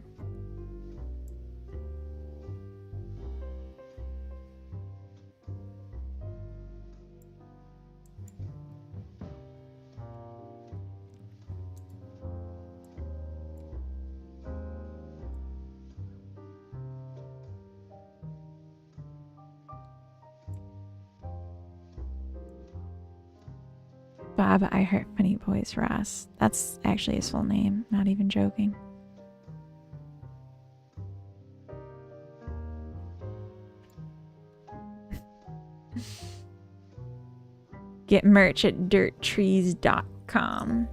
Bob, I Heart Funny Boys Ross. That's actually his full name, not even joking. Get merch at dirttrees.com.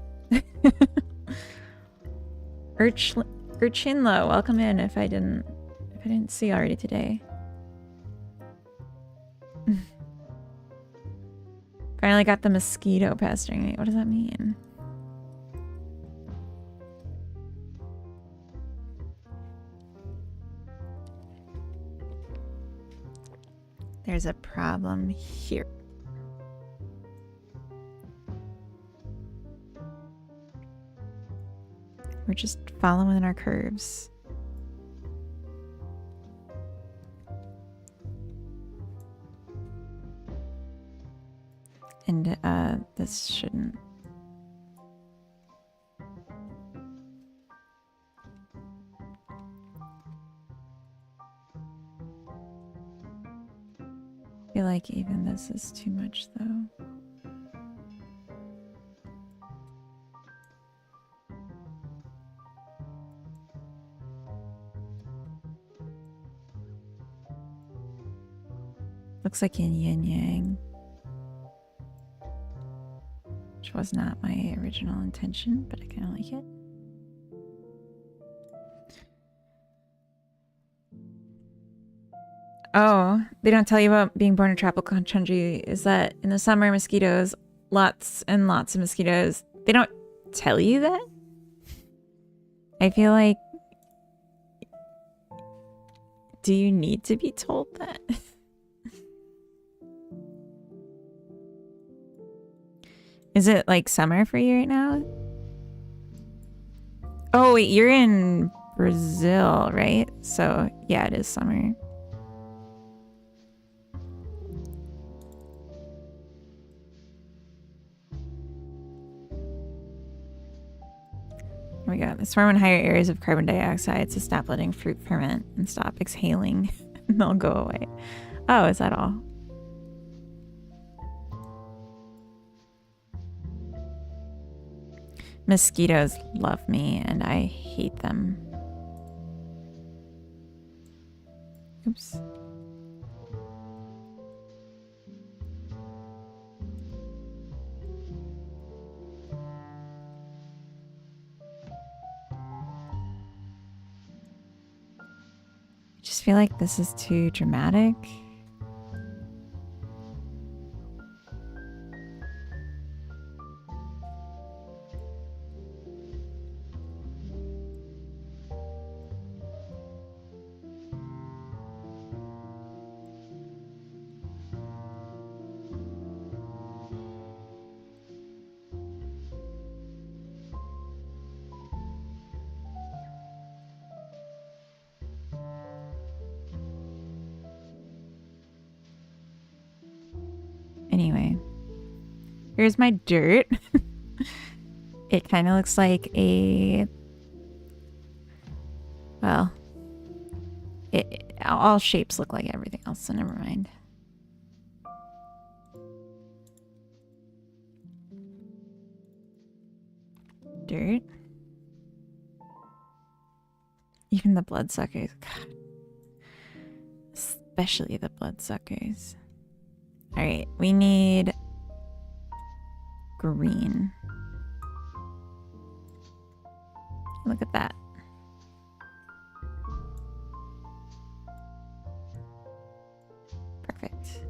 Urchinlo, welcome in if I didn't see already today. Finally got the mosquito pestering me. What does that mean? There's a problem here. We're just following our curves. And this shouldn't. I feel like even this is too much though. Looks like yin yang. Which was not my original intention, but I kind of like it. Oh, they don't tell you about being born in tropical country. Is that in the summer, mosquitoes, lots and lots of mosquitoes. They don't tell you that? I feel like... Do you need to be told that? Is it like summer for you right now? Oh wait, you're in Brazil, right? So yeah, it is summer. Oh my god, they swarm in higher areas of carbon dioxide to stop letting fruit ferment and stop exhaling and they'll go away. Oh, is that all? Mosquitoes love me and I hate them. Oops. I just feel like this is too dramatic. Anyway, here's my dirt. It kind of looks like a, well, all shapes look like everything else, so never mind. Dirt. Even the bloodsuckers. God. Especially the bloodsuckers. Alright, we need green. Look at that. Perfect.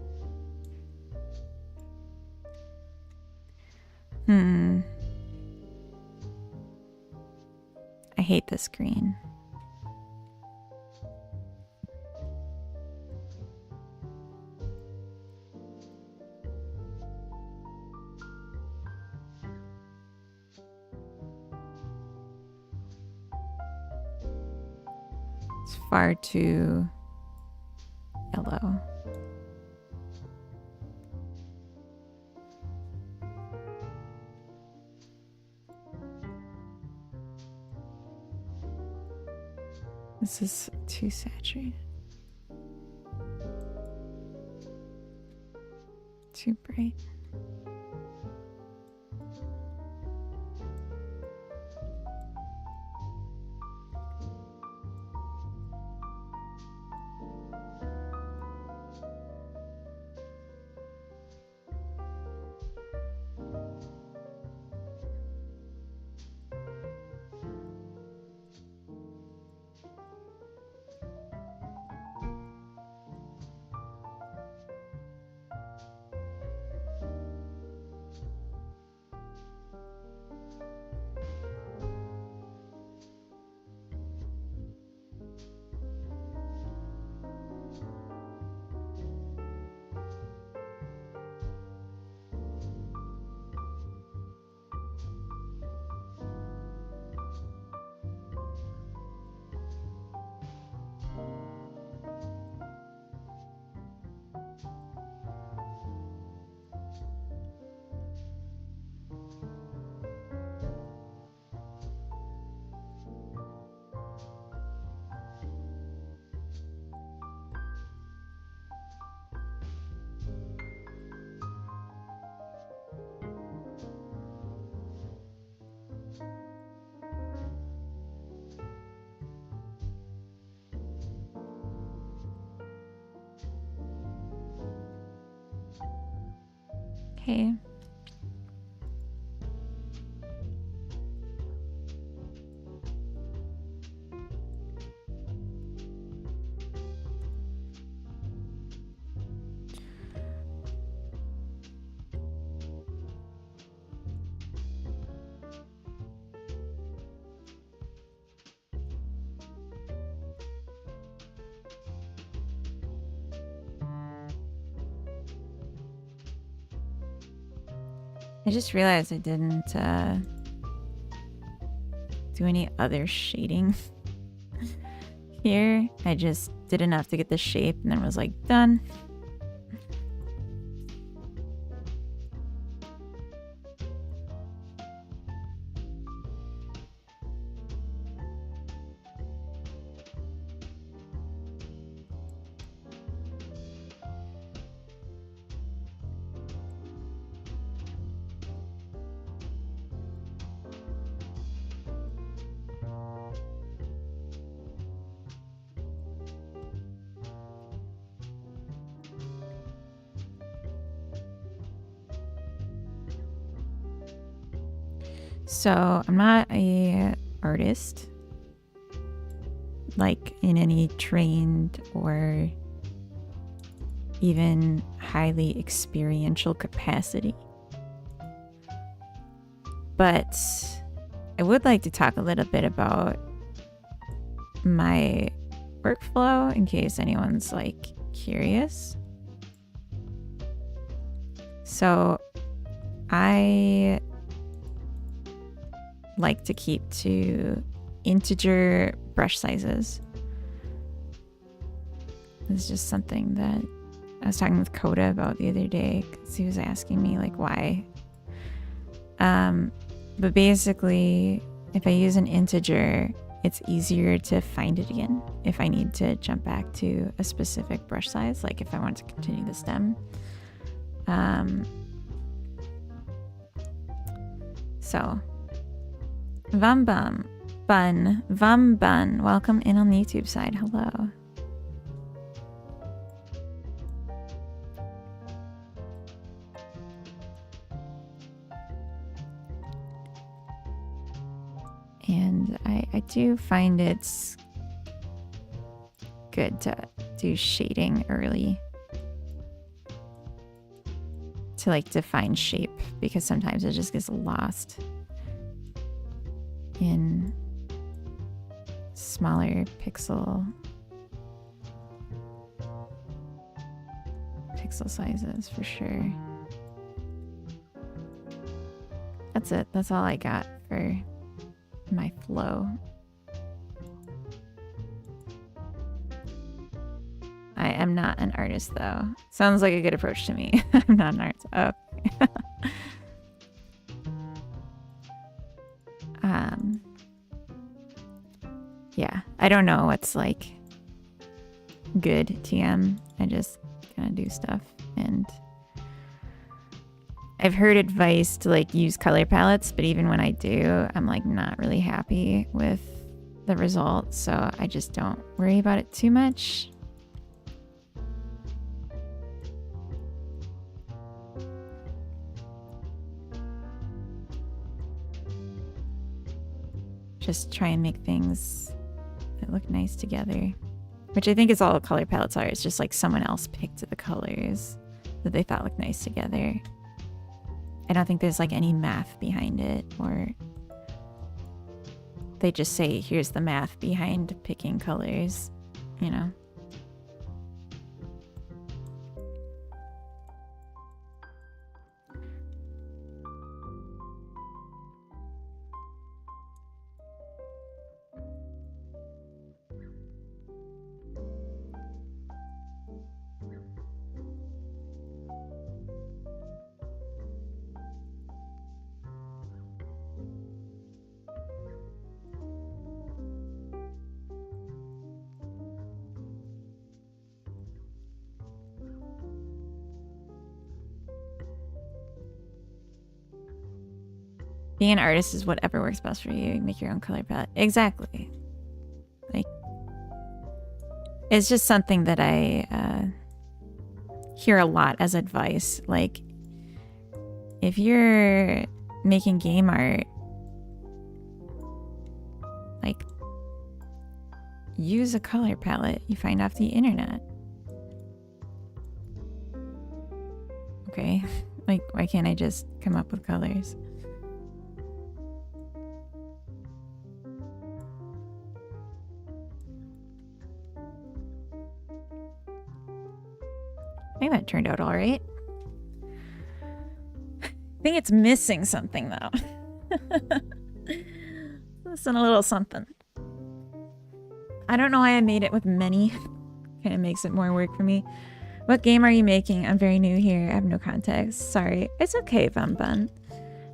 I hate this green. It's far too yellow. This is too saturated. Too bright. Okay. I just realized I didn't do any other shading here. I just did enough to get the shape and then was like, done. So I'm not a artist, like in any trained or even highly experiential capacity. But I would like to talk a little bit about my workflow in case anyone's like curious. So I like to keep to integer brush sizes. This is just something that I was talking with Coda about the other day because he was asking me like why. But basically, if I use an integer, it's easier to find it again if I need to jump back to a specific brush size, like if I want to continue the stem. So Vam Bun, welcome in on the YouTube side. Hello. And I do find it's good to do shading early to like define shape, because sometimes it just gets lost in smaller pixel sizes for sure. That's it. That's all I got for my flow. I am not an artist though. Sounds like a good approach to me. I'm not an artist. Oh. Yeah, I don't know what's like good TM. I just kind of do stuff, and I've heard advice to like use color palettes, but even when I do, I'm like not really happy with the result, so I just don't worry about it too much. Just try and make things that look nice together, which I think is all color palettes are. It's just like someone else picked the colors that they thought looked nice together. I don't think there's like any math behind it, or they just say, here's the math behind picking colors, you know? Being an artist is whatever works best for you. Make your own color palette. Exactly. Like, it's just something that I hear a lot as advice. Like, if you're making game art, like, use a color palette you find off the internet. Okay? Like, why can't I just come up with colors? I think that turned out all right. I think it's missing something though. Listen, a little something. I don't know why I made it with many. Kind of makes it more work for me. What game are you making? I'm very new here. I have no context. Sorry. It's okay, Bun Bun.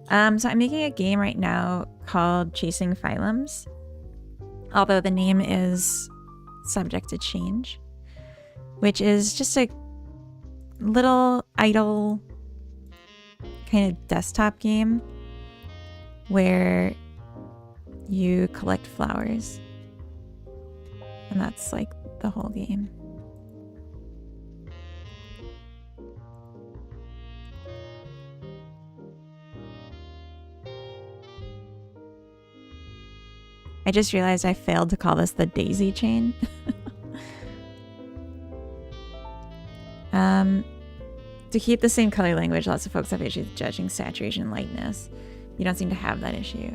So I'm making a game right now called Chasing Phylums. Although the name is subject to change. Which is just a little idle kind of desktop game where you collect flowers, and that's like the whole game. I just realized I failed to call this the daisy chain. To keep the same color language, lots of folks have issues judging saturation and lightness. You don't seem to have that issue.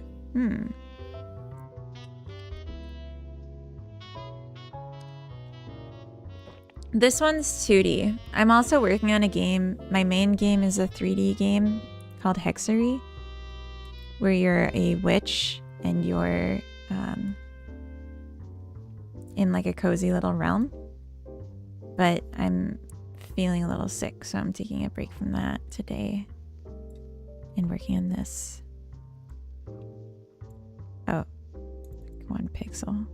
This one's 2D. I'm also working on a game. My main game is a 3D game called Hexery, where you're a witch and you're in like a cozy little realm. But I'm feeling a little sick, so I'm taking a break from that today and working on this. Oh, 1 pixel.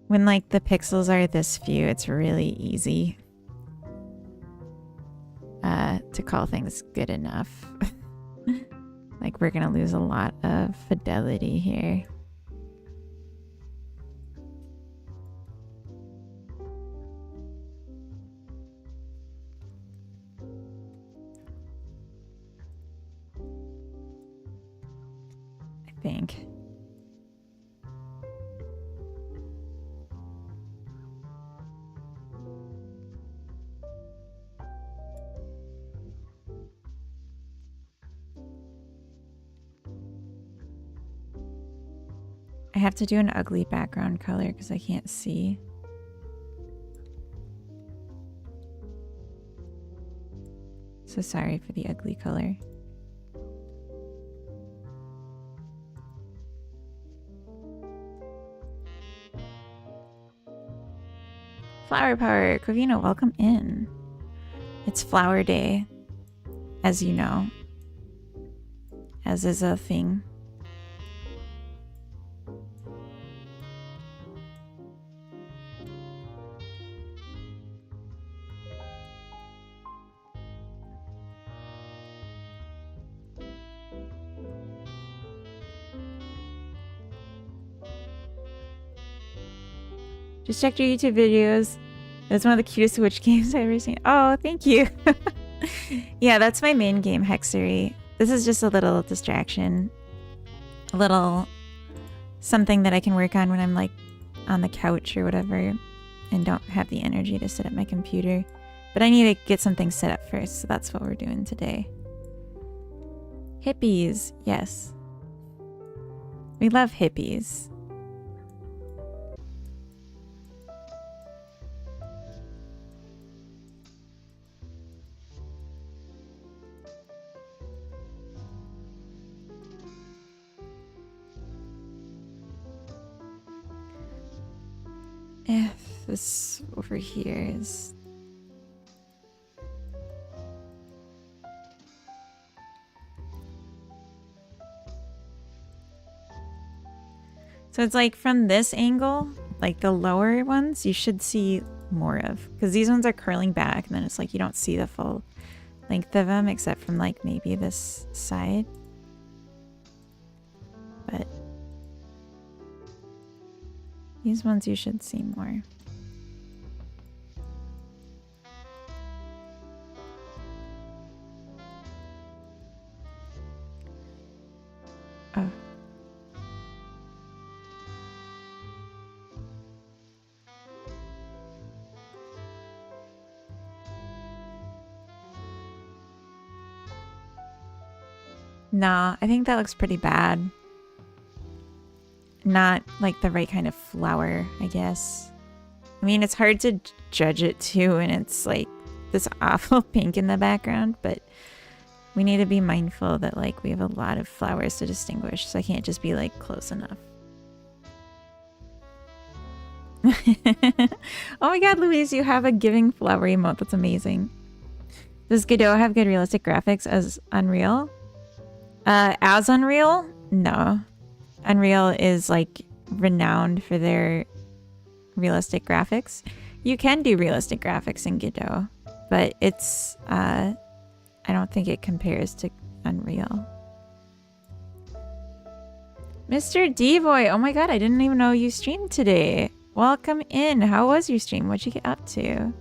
When like the pixels are this few, it's really easy to call things good enough. Like we're gonna lose a lot of fidelity here. have to do an ugly background color because I can't see. So sorry for the ugly color. Flower Power, Covino, welcome in. It's Flower Day, as you know, as is a thing. Just checked your YouTube videos. That's one of the cutest Switch games I've ever seen. Oh, thank you. Yeah, that's my main game, Hexery. This is just a little distraction. A little something that I can work on when I'm like on the couch or whatever and don't have the energy to sit at my computer. But I need to get something set up first, so that's what we're doing today. Hippies, yes. We love hippies. If this over here is... So it's like from this angle, like the lower ones, you should see more of. Because these ones are curling back and then it's like you don't see the full length of them except from like maybe this side. But these ones you should see more. Oh. Nah, I think that looks pretty bad. Not like the right kind of flower, I guess. I mean, it's hard to judge it too, and it's like this awful pink in the background, but we need to be mindful that like we have a lot of flowers to distinguish, so I can't just be like close enough. Oh my god, Louise, you have a giving flower emote. That's amazing. Does Godot have good realistic graphics as Unreal? As Unreal? No. Unreal is like renowned for their realistic graphics. You can do realistic graphics in Godot, but it's I don't think it compares to Unreal. Mr. D-Boy, oh my god, I didn't even know you streamed today. Welcome in. How was your stream? What'd you get up to?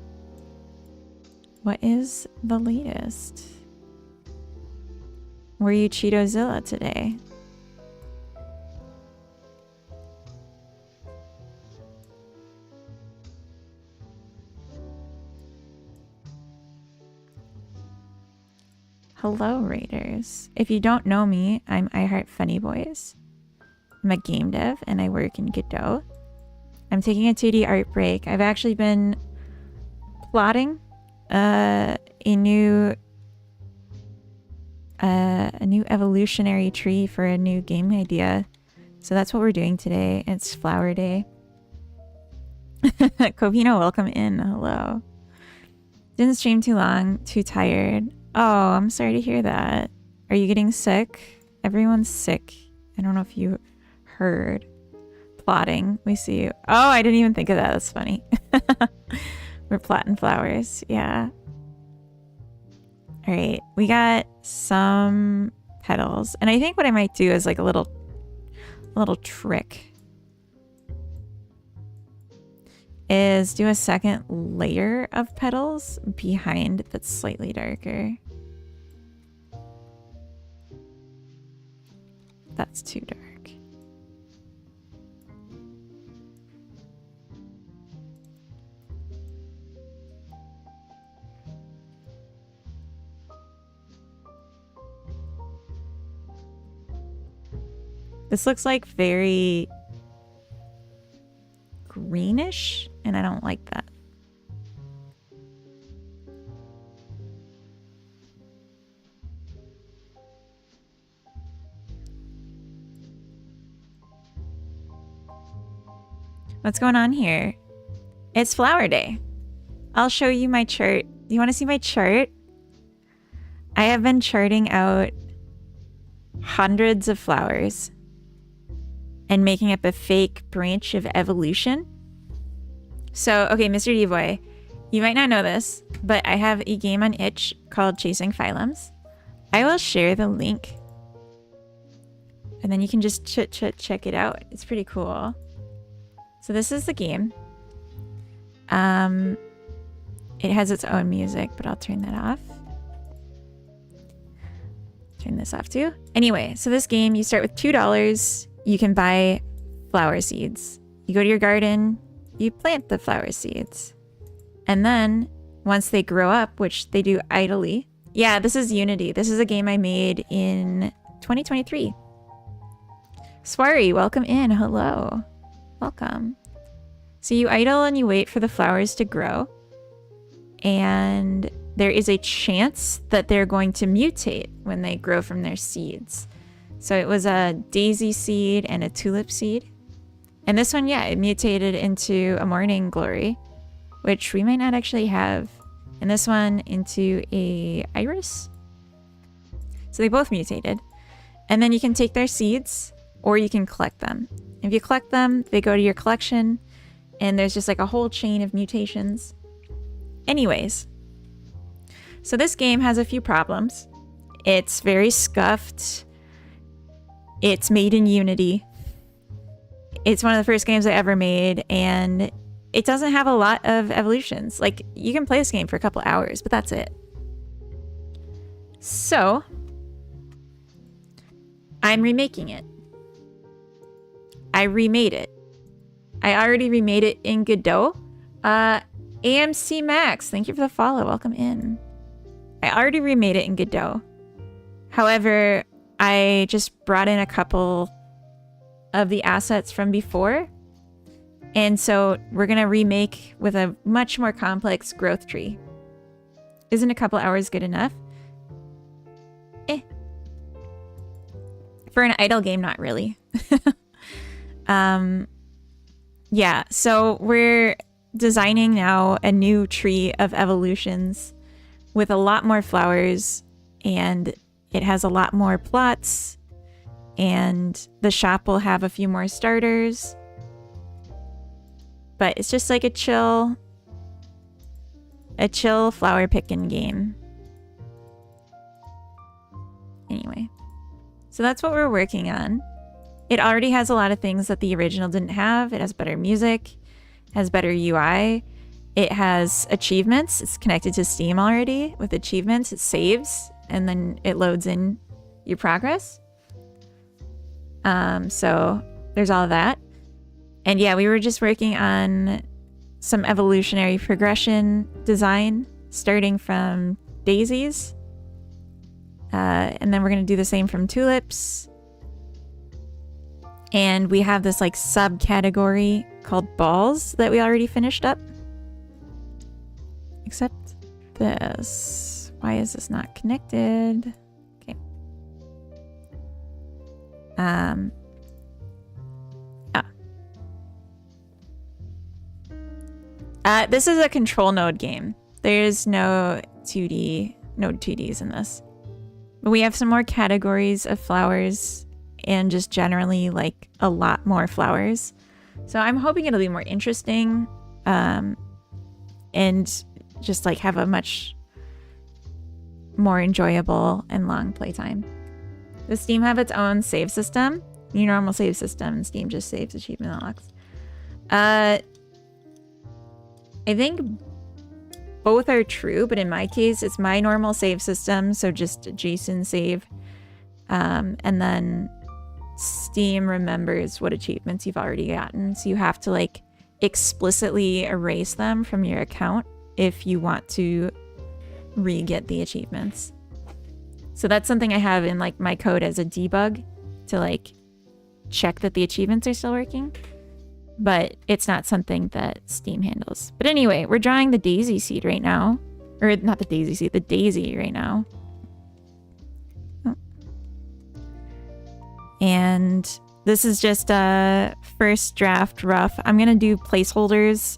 What is the latest? Were you Cheetozilla today? Hello, Raiders. If you don't know me, I'm iHeartFunnyBoys. I'm a game dev and I work in Godot. I'm taking a 2D art break. I've actually been plotting a new evolutionary tree for a new game idea. So that's what we're doing today. It's Flower Day. Covino, welcome in. Hello. Didn't stream too long. Too tired. Oh, I'm sorry to hear that. Are you getting sick? Everyone's sick. I don't know if you heard. Plotting. We see you. Oh, I didn't even think of that. That's funny. We're plotting flowers. Yeah. All right. We got some petals. And I think what I might do is like a little trick is do a second layer of petals behind that's slightly darker. That's too dark. This looks like very greenish, and I don't like that. What's going on here? It's flower day. I'll show you my chart. Do you want to see my chart? I have been charting out hundreds of flowers and making up a fake branch of evolution. So, okay, Mr. D-Boy, you might not know this, but I have a game on itch called Chasing Phylums. I will share the link. And then you can just check it out. It's pretty cool. So this is the game. It has its own music, but I'll turn that off. Turn this off too. Anyway, so this game, you start with $2. You can buy flower seeds. You go to your garden, you plant the flower seeds. And then once they grow up, which they do idly. Yeah, this is Unity. This is a game I made in 2023. Swari, welcome in. Hello. Welcome. So you idle and you wait for the flowers to grow. And there is a chance that they're going to mutate when they grow from their seeds. So it was a daisy seed and a tulip seed. And this one, yeah, it mutated into a morning glory, which we might not actually have. And this one into a iris. So they both mutated. And then you can take their seeds or you can collect them. If you collect them, they go to your collection and there's just like a whole chain of mutations. Anyways, so this game has a few problems. It's very scuffed. It's made in Unity. It's one of the first games I ever made, and it doesn't have a lot of evolutions. Like, you can play this game for a couple hours, but that's it. So, I'm remaking it. I remade it. I already remade it in Godot. AMC Max, thank you for the follow. Welcome in. I already remade it in Godot. However, I just brought in a couple of the assets from before. And so we're going to remake with a much more complex growth tree. Isn't a couple hours good enough? For an idle game, not really. Yeah, so we're designing now a new tree of evolutions with a lot more flowers, and it has a lot more plots, and the shop will have a few more starters. But it's just like a chill flower picking game. Anyway, so that's what we're working on. It already has a lot of things that the original didn't have. It has better music, has better UI. It has achievements. It's connected to Steam already. With achievements, it saves and then it loads in your progress. So there's all of that. And yeah, we were just working on some evolutionary progression design, starting from daisies. And then we're going to do the same from tulips. And we have this like subcategory called balls that we already finished up. Except this. Why is this not connected? Okay. This is a control node game. There's no 2Ds in this. But we have some more categories of flowers and just generally like a lot more flowers. So I'm hoping it'll be more interesting and just like have a much more enjoyable and long playtime. Does Steam have its own save system? Your normal save system, and Steam just saves achievement unlocks. I think both are true, but in my case, it's my normal save system, so just a JSON save. And then Steam remembers what achievements you've already gotten, so you have to like explicitly erase them from your account if you want to re-get the achievements. So that's something I have in like my code as a debug to like check that the achievements are still working. but it's not something that Steam handles. But anyway, we're drawing the daisy seed right now. Or not the daisy seed, the daisy right now. Oh. And this is just a first draft rough. I'm going to do placeholders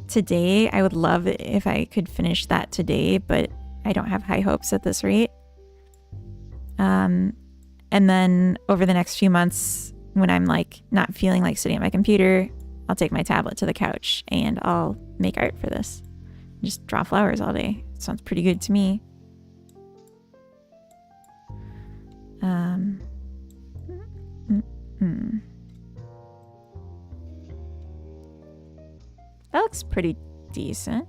today. I would love it if I could finish that today, but I don't have high hopes at this rate. And then over the next few months, when I'm like not feeling like sitting at my computer, I'll take my tablet to the couch and I'll make art for this. Just draw flowers all day. Sounds pretty good to me. That looks pretty decent.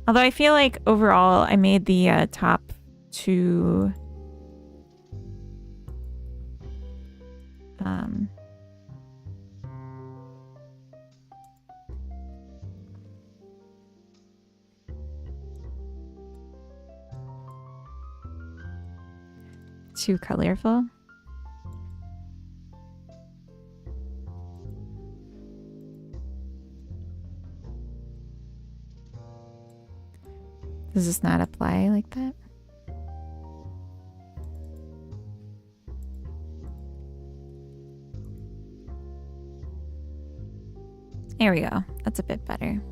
Although I feel like overall I made the top two too colorful. Does this not apply like that? There we go. That's a bit better.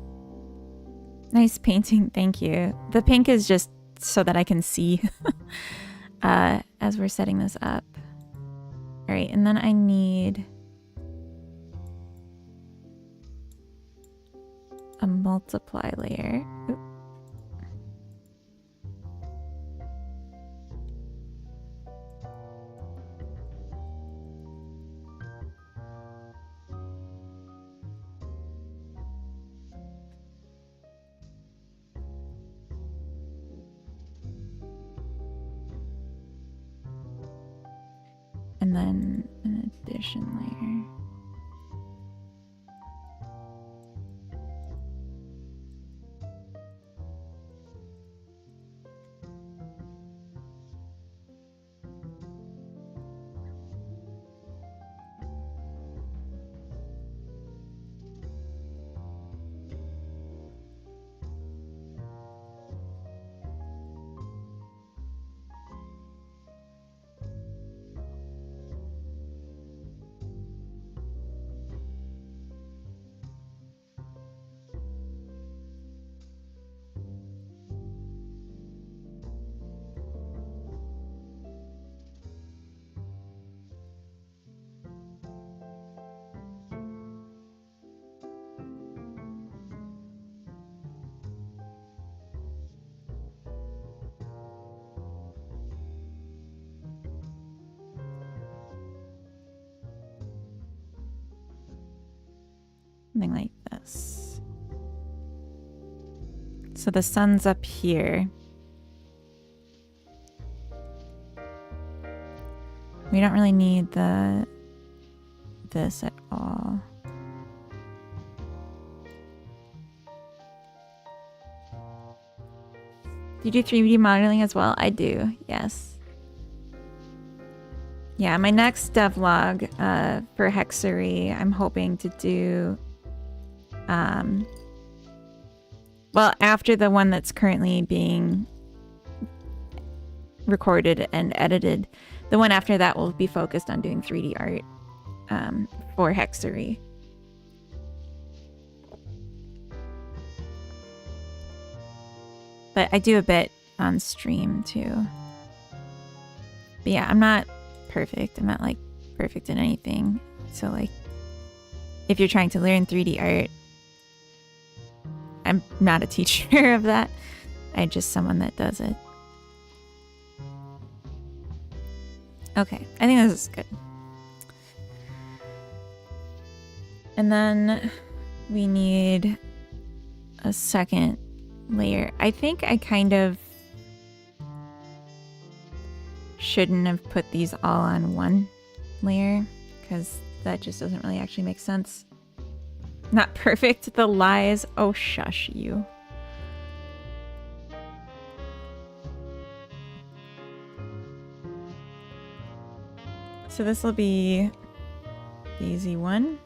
Nice painting. Thank you. The pink is just so that I can see as we're setting this up. All right, and then I need a multiply layer. Oop. And then an addition layer. Something like this. So the sun's up here. We don't really need this at all. Do you do 3D modeling as well? I do, yes. Yeah, my next devlog for Hexery, I'm hoping to do well, after the one that's currently being recorded and edited, the one after that will be focused on doing 3D art for Hexery. But I do a bit on stream too. But yeah, I'm not perfect. I'm not like perfect in anything. So like, if you're trying to learn 3D art, I'm not a teacher of that. I'm just someone that does it. Okay, I think this is good. And then we need a second layer. I think I kind of shouldn't have put these all on one layer because that just doesn't really actually make sense. Not perfect, the lies. Oh, shush you. So this will be, Daisy 1.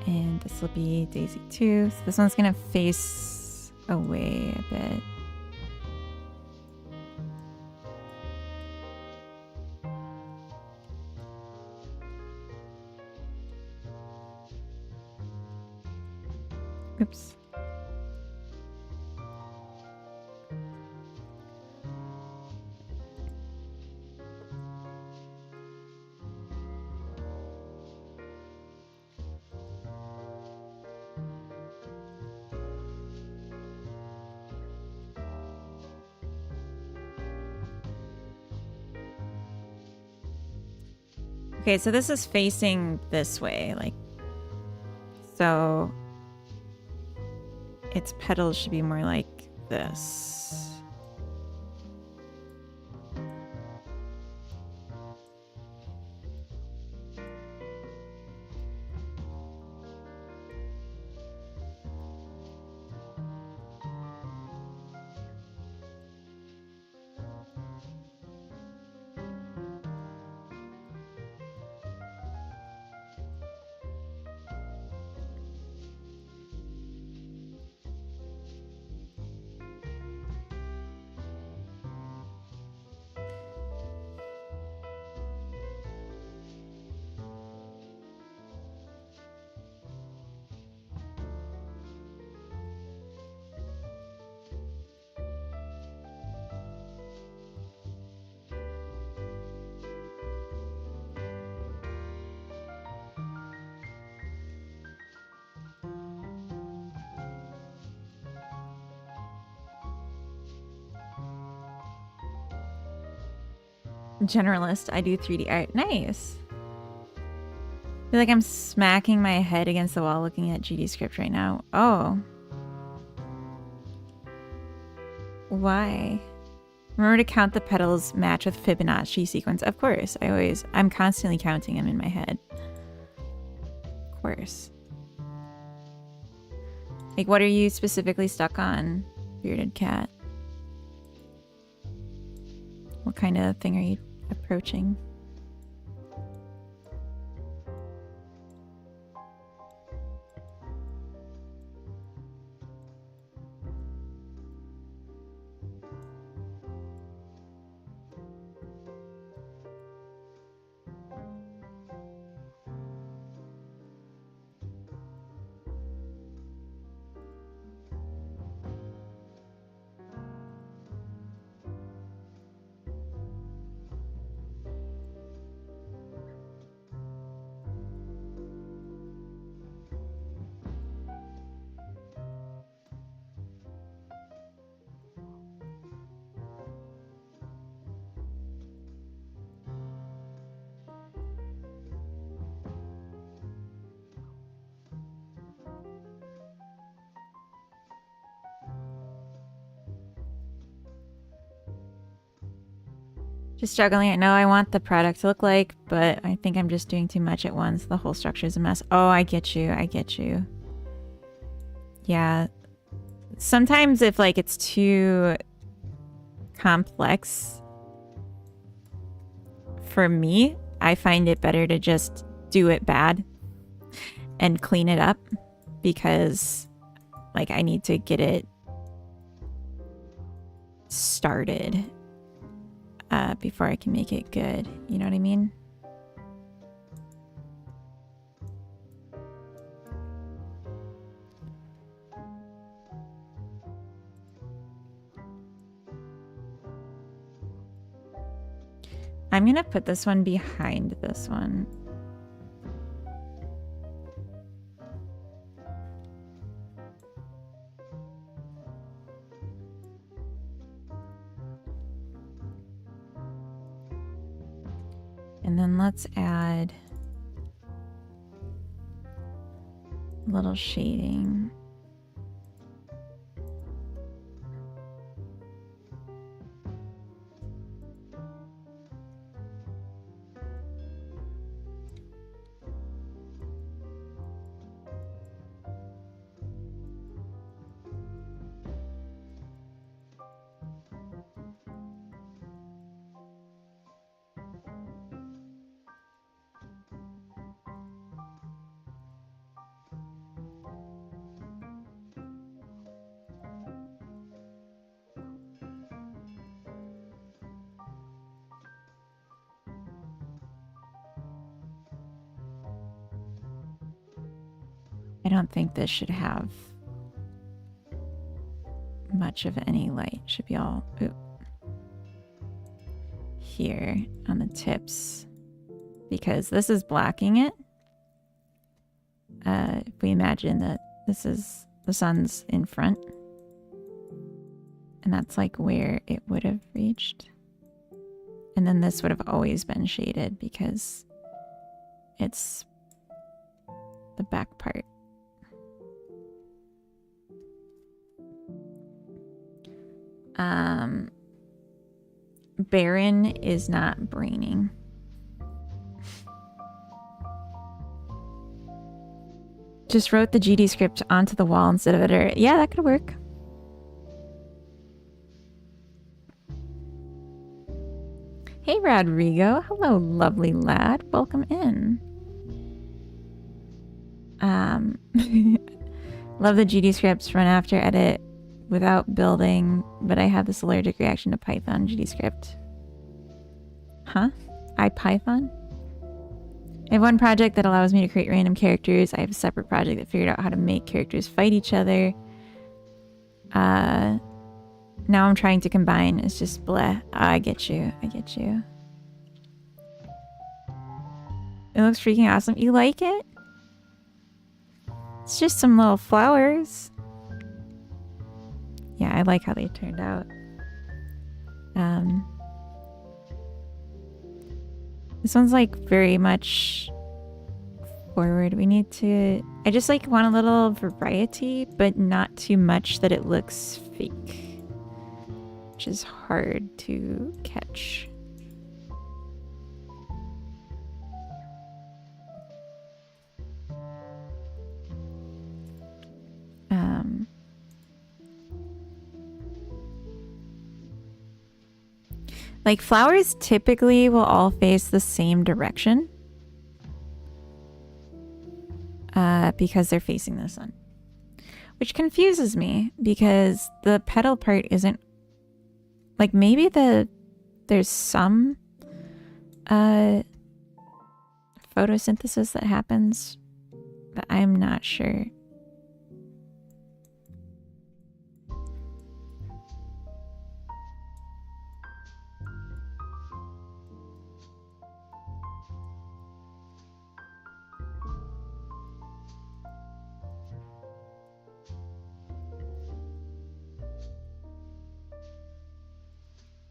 And this will be Daisy 2. So this one's gonna face away a bit. Oops. Okay, so this is facing this way, like, so its petals should be more like this. Generalist, I do 3D art. Nice. I feel like I'm smacking my head against the wall looking at GD script right now. Oh. Why? Remember to count the petals match with Fibonacci sequence. Of course. I'm constantly counting them in my head. Of course. Like, what are you specifically stuck on, Bearded Cat? What kind of thing are you approaching? Just struggling. I know I want the product to look like, but I think I'm just doing too much at once. The whole structure is a mess. Oh, I get you. I get you. Yeah. Sometimes if like it's too complex for me, I find it better to just do it bad and clean it up because like I need to get it started before I can make it good. You know what I mean? I'm gonna put this one behind this one. And then let's add a little shading. don't think this should have much of any light. Should be all here on the tips, because this is blocking it. If we imagine that this is the sun's in front, and that's like where it would have reached, and then this would have always been shaded because it's the back part. Baron is not braining. Just wrote the GD script onto the wall instead of editor. Yeah, that could work. Hey, Rodrigo. Hello, lovely lad. Welcome in. Love the GD scripts, run after edit without building, but I have this allergic reaction to Python GD script. Huh? IPython? I have one project that allows me to create random characters. I have a separate project that figured out how to make characters fight each other. Now I'm trying to combine. It's just bleh. I get you. I get you. It looks freaking awesome. You like it? It's just some little flowers. Yeah, I like how they turned out. This one's like very much forward. We need to... I just like want a little variety, but not too much that it looks fake, which is hard to catch. Like flowers typically will all face the same direction because they're facing the sun, which confuses me because the petal part isn't like, maybe there's some photosynthesis that happens, but I'm not sure.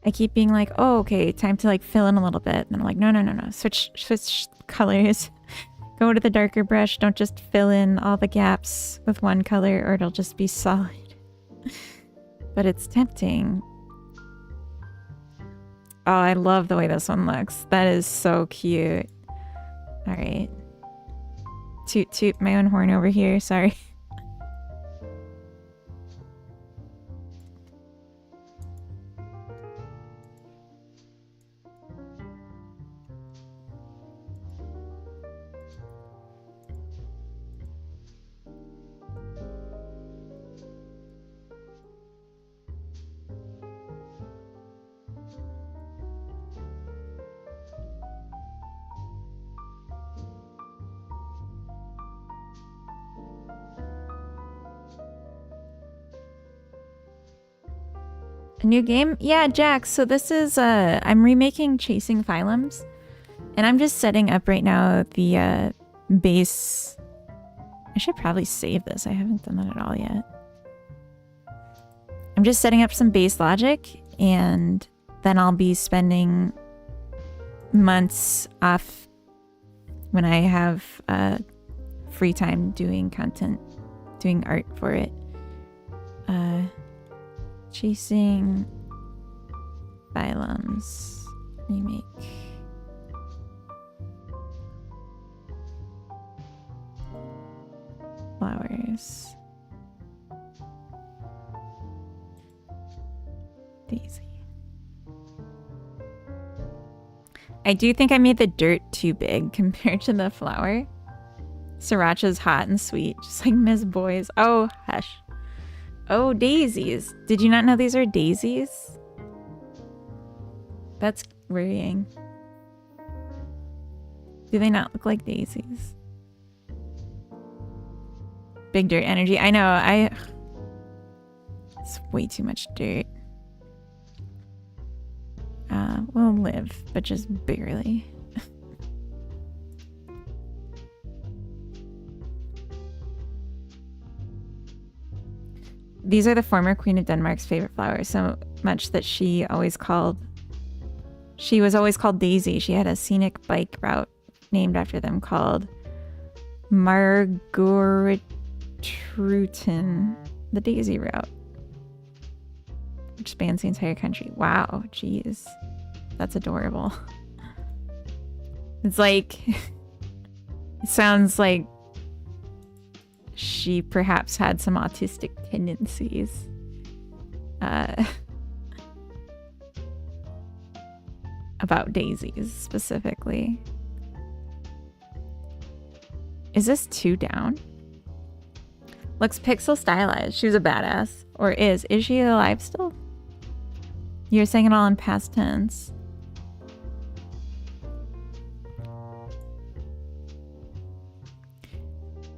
I keep being like, oh, okay, time to like fill in a little bit. And I'm like, no. Switch colors. Go to the darker brush. Don't just fill in all the gaps with one color or it'll just be solid. But it's tempting. Oh, I love the way this one looks. That is so cute. All right. Toot my own horn over here. Sorry. A new game? Yeah, Jax. So this is, I'm remaking Chasing Phylums. And I'm just setting up right now the base. I should probably save this. I haven't done that at all yet. I'm just setting up some base logic. And then I'll be spending months off when I have free time doing content, doing art for it. Chasing Phylums remake. Flowers. Daisy. I do think I made the dirt too big compared to the flower. Sriracha's hot and sweet, just like Ms. Boys. Oh, hush. Oh, daisies. Did you not know these are daisies? That's worrying. Do they not look like daisies? Big dirt energy. I know. It's way too much dirt. We'll live, but just barely. These are the former Queen of Denmark's favorite flowers, so much that she was always called Daisy. She had a scenic bike route named after them called Margaretruten, the Daisy Route, which spans the entire country. Wow, jeez. That's adorable. It's like, it sounds like she perhaps had some autistic tendencies. About daisies specifically. Is this 2 down? Looks pixel stylized. She was a badass. Or is. Is she alive still? You're saying it all in past tense.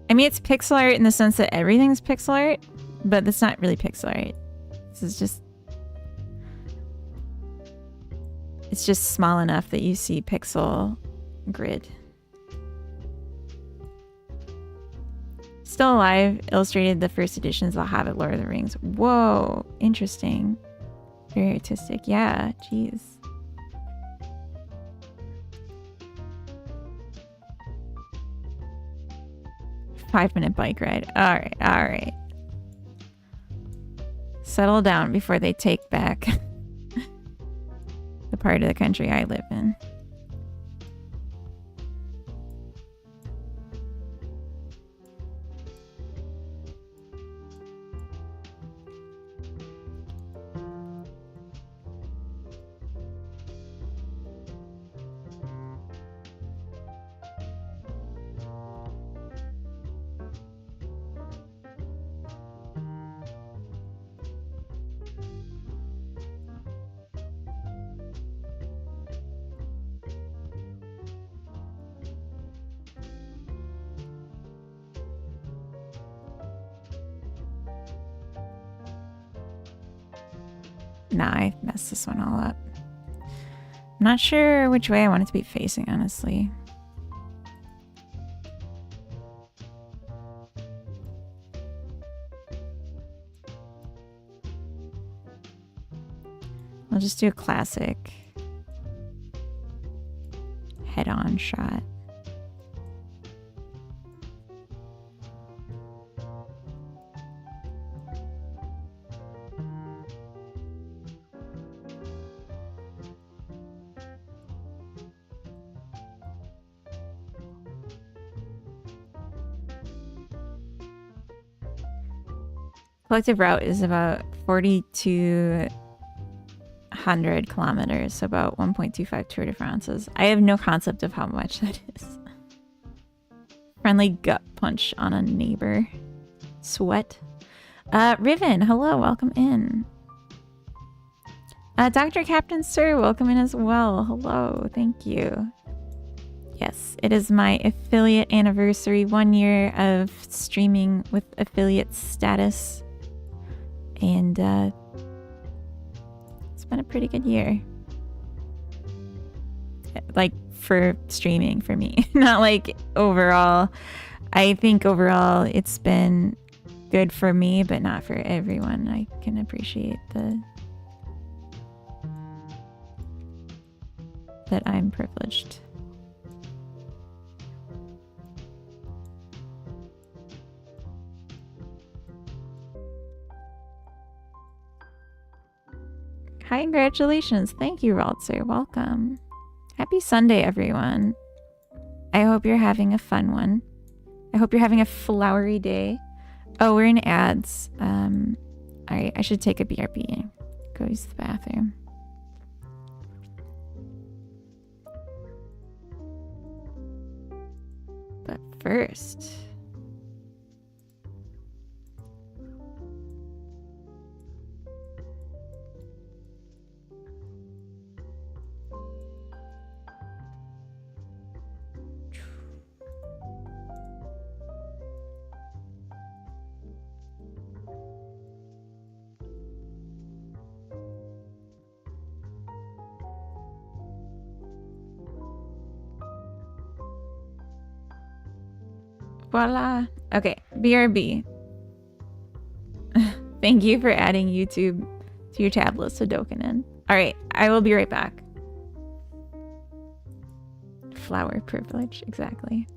I mean, it's pixel art in the sense that everything's pixel art, but that's not really pixel art. This is just... It's just small enough that you see pixel grid. Still Alive illustrated the first editions of The Hobbit, Lord of the Rings. Whoa, interesting. Very artistic. Yeah, jeez. Five-minute bike ride. All right, all right. Settle down before they take back the part of the country I live in. Nah, I messed this one all up. I'm not sure which way I want it to be facing, honestly. I'll just do a classic head-on shot. Collective route is about 4,200 kilometers, so about 1.25 Tour de France's. I have no concept of how much that is. Friendly gut punch on a neighbor. Sweat. Riven, hello, welcome in. Dr. Captain Sir, welcome in as well. Hello, thank you. Yes, it is my affiliate anniversary, 1 year of streaming with affiliate status. And it's been a pretty good year. Like, for streaming for me. Not like overall. I think overall it's been good for me, but not for everyone. I can appreciate that I'm privileged. Hi, congratulations. Thank you, Raltzer. Welcome. Happy Sunday, everyone. I hope you're having a fun one. I hope you're having a flowery day. Oh, we're in ads. Alright, I should take a BRB. Go use the bathroom. But first... Voila. Okay, BRB. Thank you for adding YouTube to your tablet, Sudokunin. Alright, I will be right back. Flower privilege, exactly.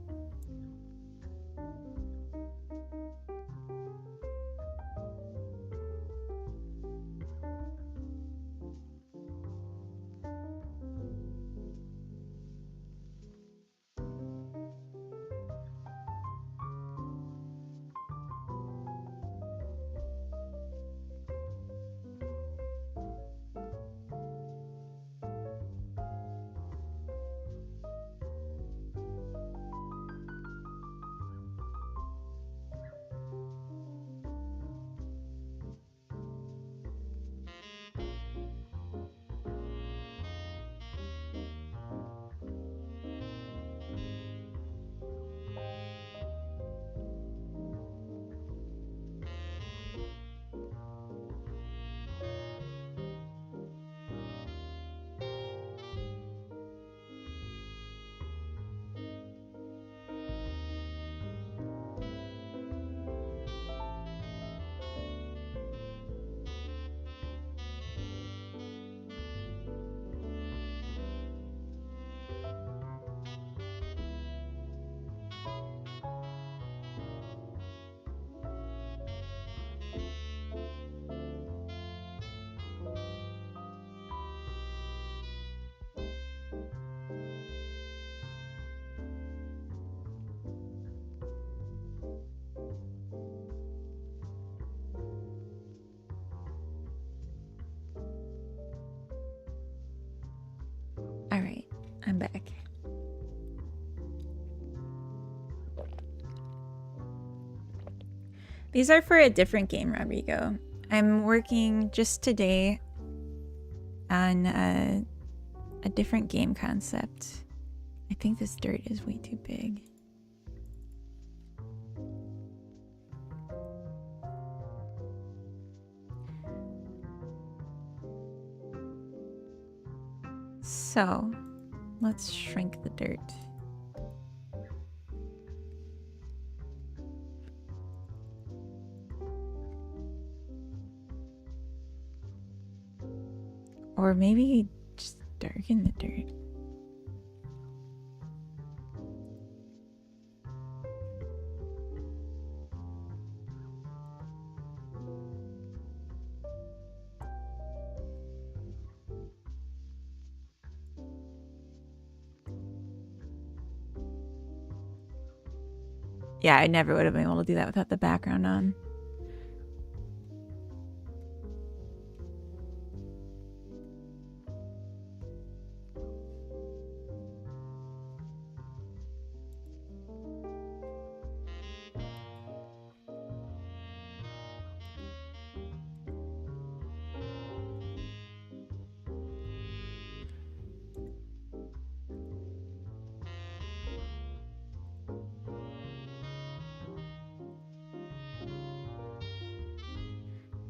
Alright, I'm back. These are for a different game, Rodrigo. I'm working just today on a different game concept. I think this dirt is way too big. So, let's shrink the dirt. Or maybe just darken the dirt. Yeah, I never would have been able to do that without the background on.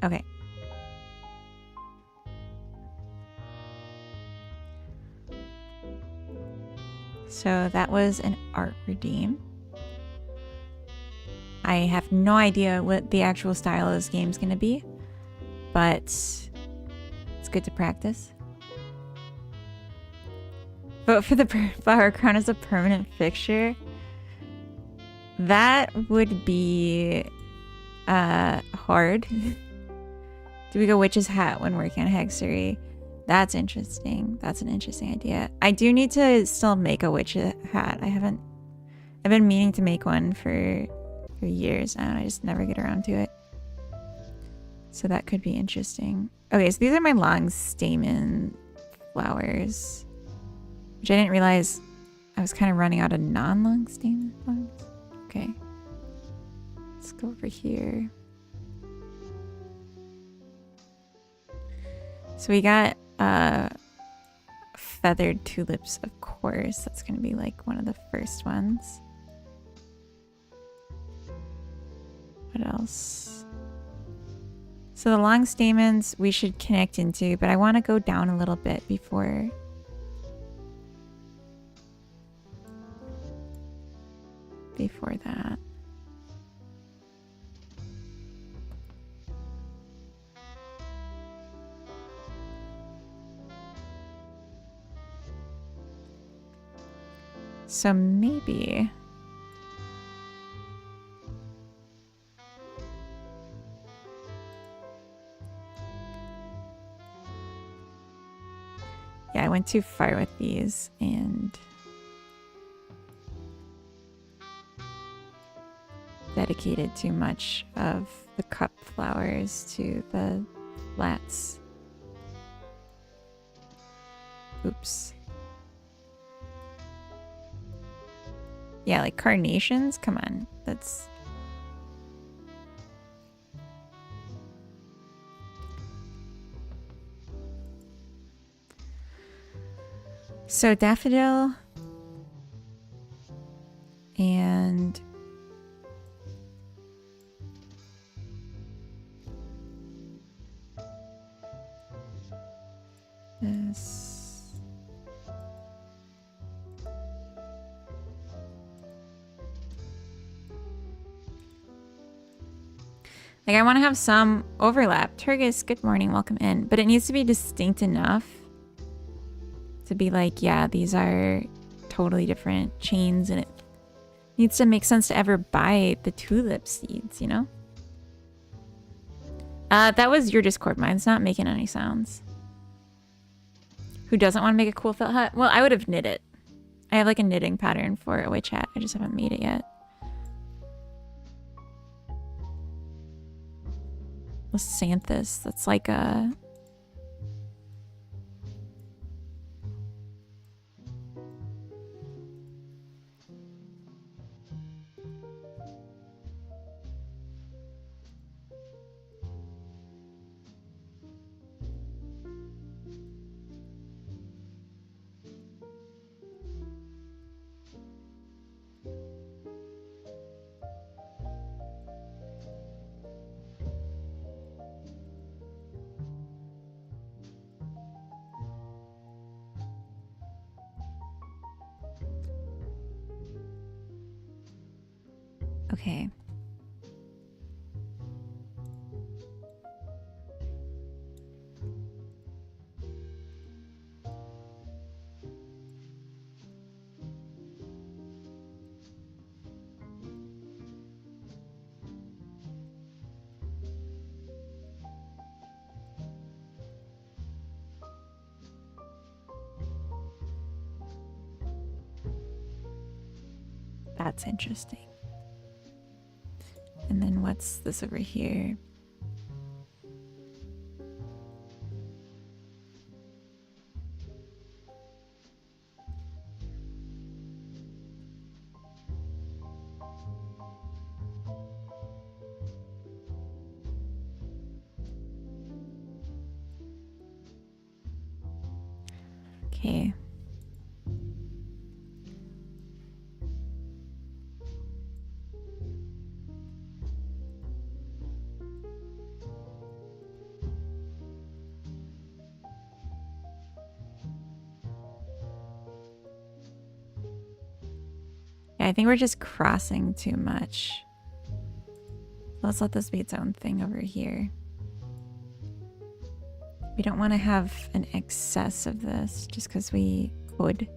Okay. So that was an art redeem. I have no idea what the actual style of this game's gonna be, but it's good to practice. Vote for the flower crown as a permanent fixture. That would be hard. Do we go witch's hat when working on Hexery? That's interesting. That's an interesting idea. I do need to still make a witch hat. I've been meaning to make one for years and I just never get around to it. So that could be interesting. Okay, so these are my long stamen flowers, which I didn't realize I was kind of running out of non-long stamen flowers. Okay. Let's go over here. So we got feathered tulips, of course. That's going to be like one of the first ones. What else? So the long stamens we should connect into, but I want to go down a little bit before that. So maybe... Yeah, I went too far with these and dedicated too much of the cup flowers to the flats. Oops. Yeah, like carnations? Come on. That's... So daffodil and this. Like I want to have some overlap. Turgis, good morning, welcome in. But it needs to be distinct enough to be like, yeah, these are totally different chains and it needs to make sense to ever buy the tulip seeds, you know? That was your Discord. Mine's not making any sounds. Who doesn't want to make a cool felt hat? Well, I would have knit it. I have like a knitting pattern for a witch hat. I just haven't made it yet. Lysanthus. That's like a... Okay. That's interesting. And then what's this over here? Okay. Yeah, I think we're just crossing too much. Let's let this be its own thing over here. We don't want to have an excess of this just because we could.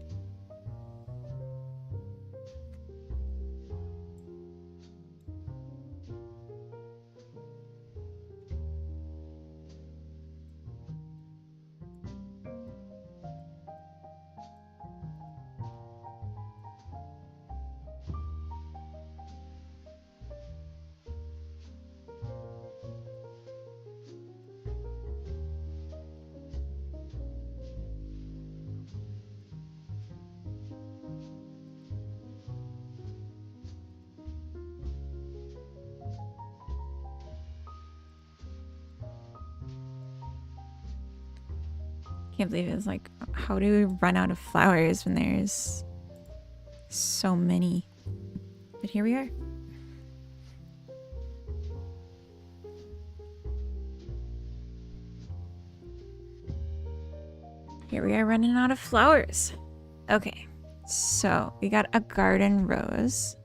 Can't believe it's like, how do we run out of flowers when there's so many? But here we are. Here we are running out of flowers. Okay, so we got a garden rose.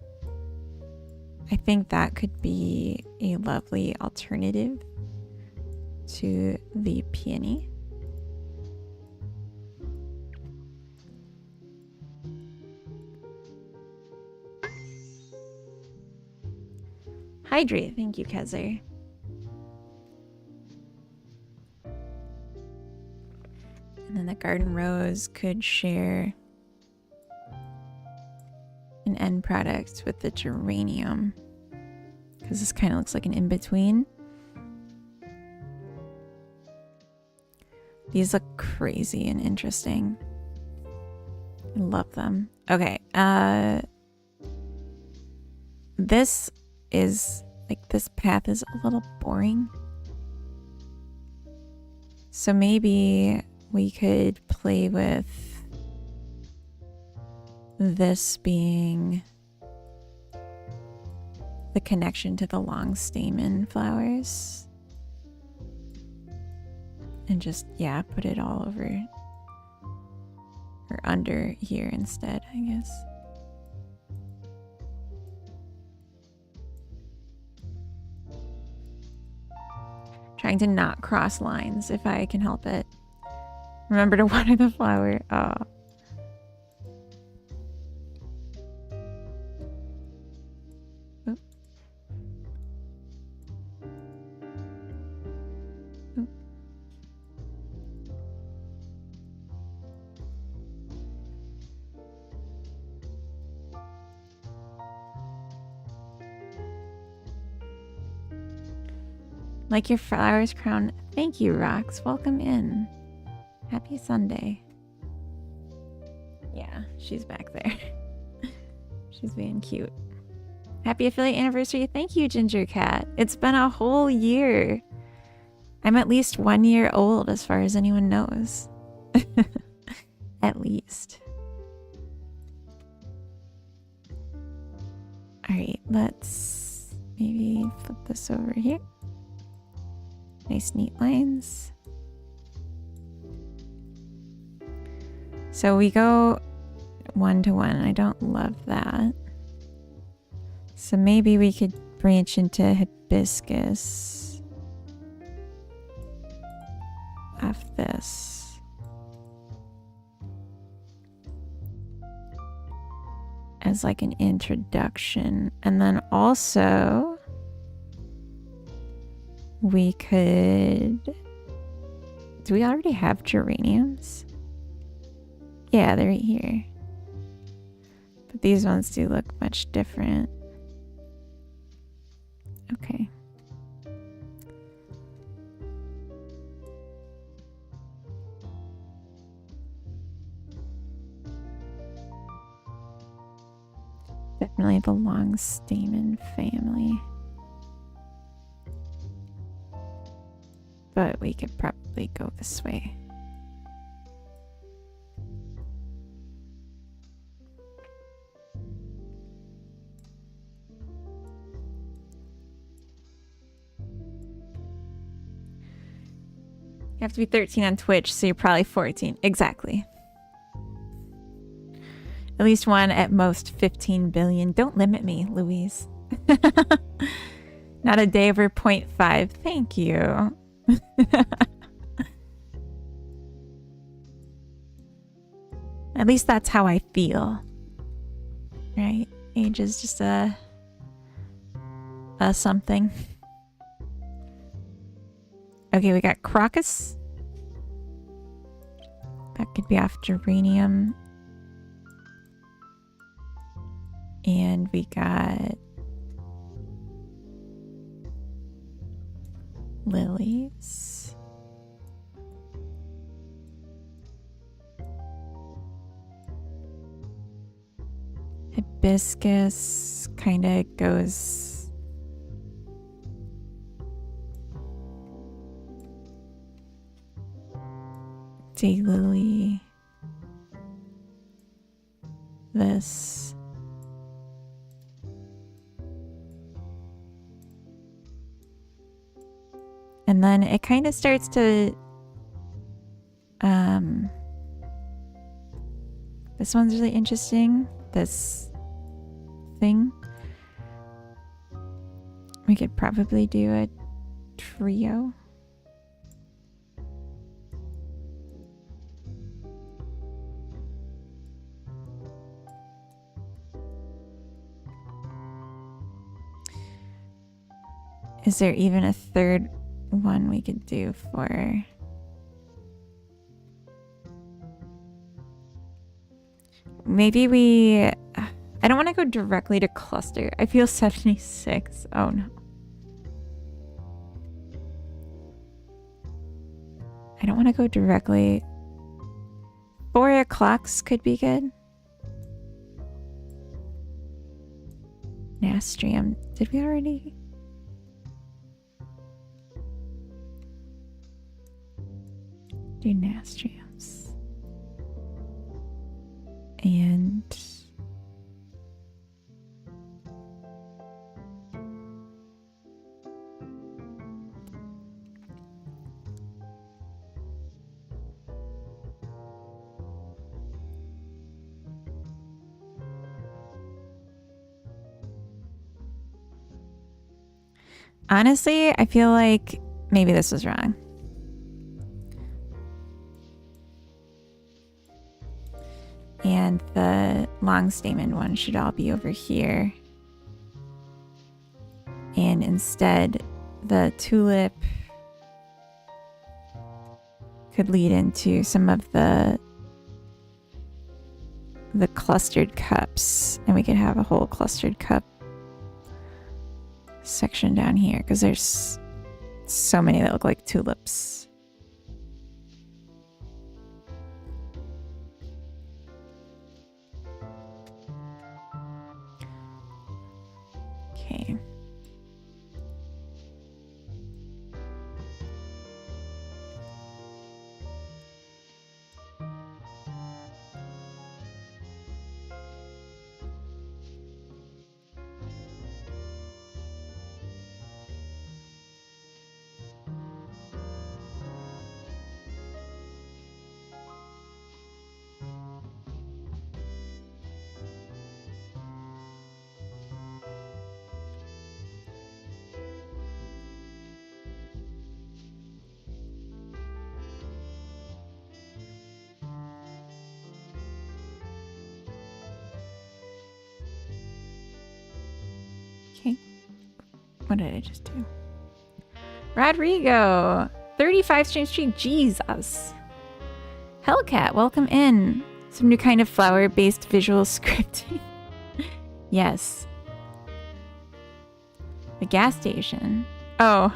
I think that could be a lovely alternative to the peony. Hydrate. Thank you, Kezer. And then the garden rose could share an end product with the geranium, because this kind of looks like an in-between. These look crazy and interesting. I love them. Okay, this is like, this path is a little boring. So maybe we could play with this being the connection to the long stamen flowers. And just, yeah, put it all over or under here instead, I guess. Trying to not cross lines if I can help it. Remember to water the flower. Oh. Oop. Oop. Like your flowers crown. Thank you, Rox. Welcome in. Happy Sunday. Yeah, she's back there. She's being cute. Happy affiliate anniversary. Thank you, Ginger Cat. It's been a whole year. I'm at least 1 year old as far as anyone knows. At least. Alright, let's maybe flip this over here. Nice neat lines. So we go 1 to 1. I don't love that. So maybe we could branch into hibiscus off this. As like an introduction. And then also we could... Do we already have geraniums? Yeah, they're right here. But these ones do look much different. Okay. Definitely the long stamen family. But we could probably go this way. You have to be 13 on Twitch, so you're probably 14. Exactly. At least one, at most 15 billion. Don't limit me, Louise. Not a day over 0.5. Thank you. At least that's how I feel. Right? Age is just a something. Okay, we got crocus. That could be off geranium. And we got lilies. Hibiscus kind of goes... Daylily. This. And then it kind of starts to this one's really interesting. This thing. We could probably do a trio. Is there even a third one we could do for... Maybe we... I don't want to go directly to cluster. I feel 76. Oh no. I don't want to go directly. 4 o'clocks could be good. Nastrium. Did we already? Do Nastriums. And... Honestly, I feel like maybe this was wrong. And the long stamen one should all be over here. And instead, the tulip could lead into some of the clustered cups. And we could have a whole clustered cup section down here because there's so many that look like tulips. Okay. Okay. What did I just do? Rodrigo! 35 stream streak. Jesus. Hellcat, welcome in. Some new kind of flower-based visual scripting. Yes. The gas station. Oh.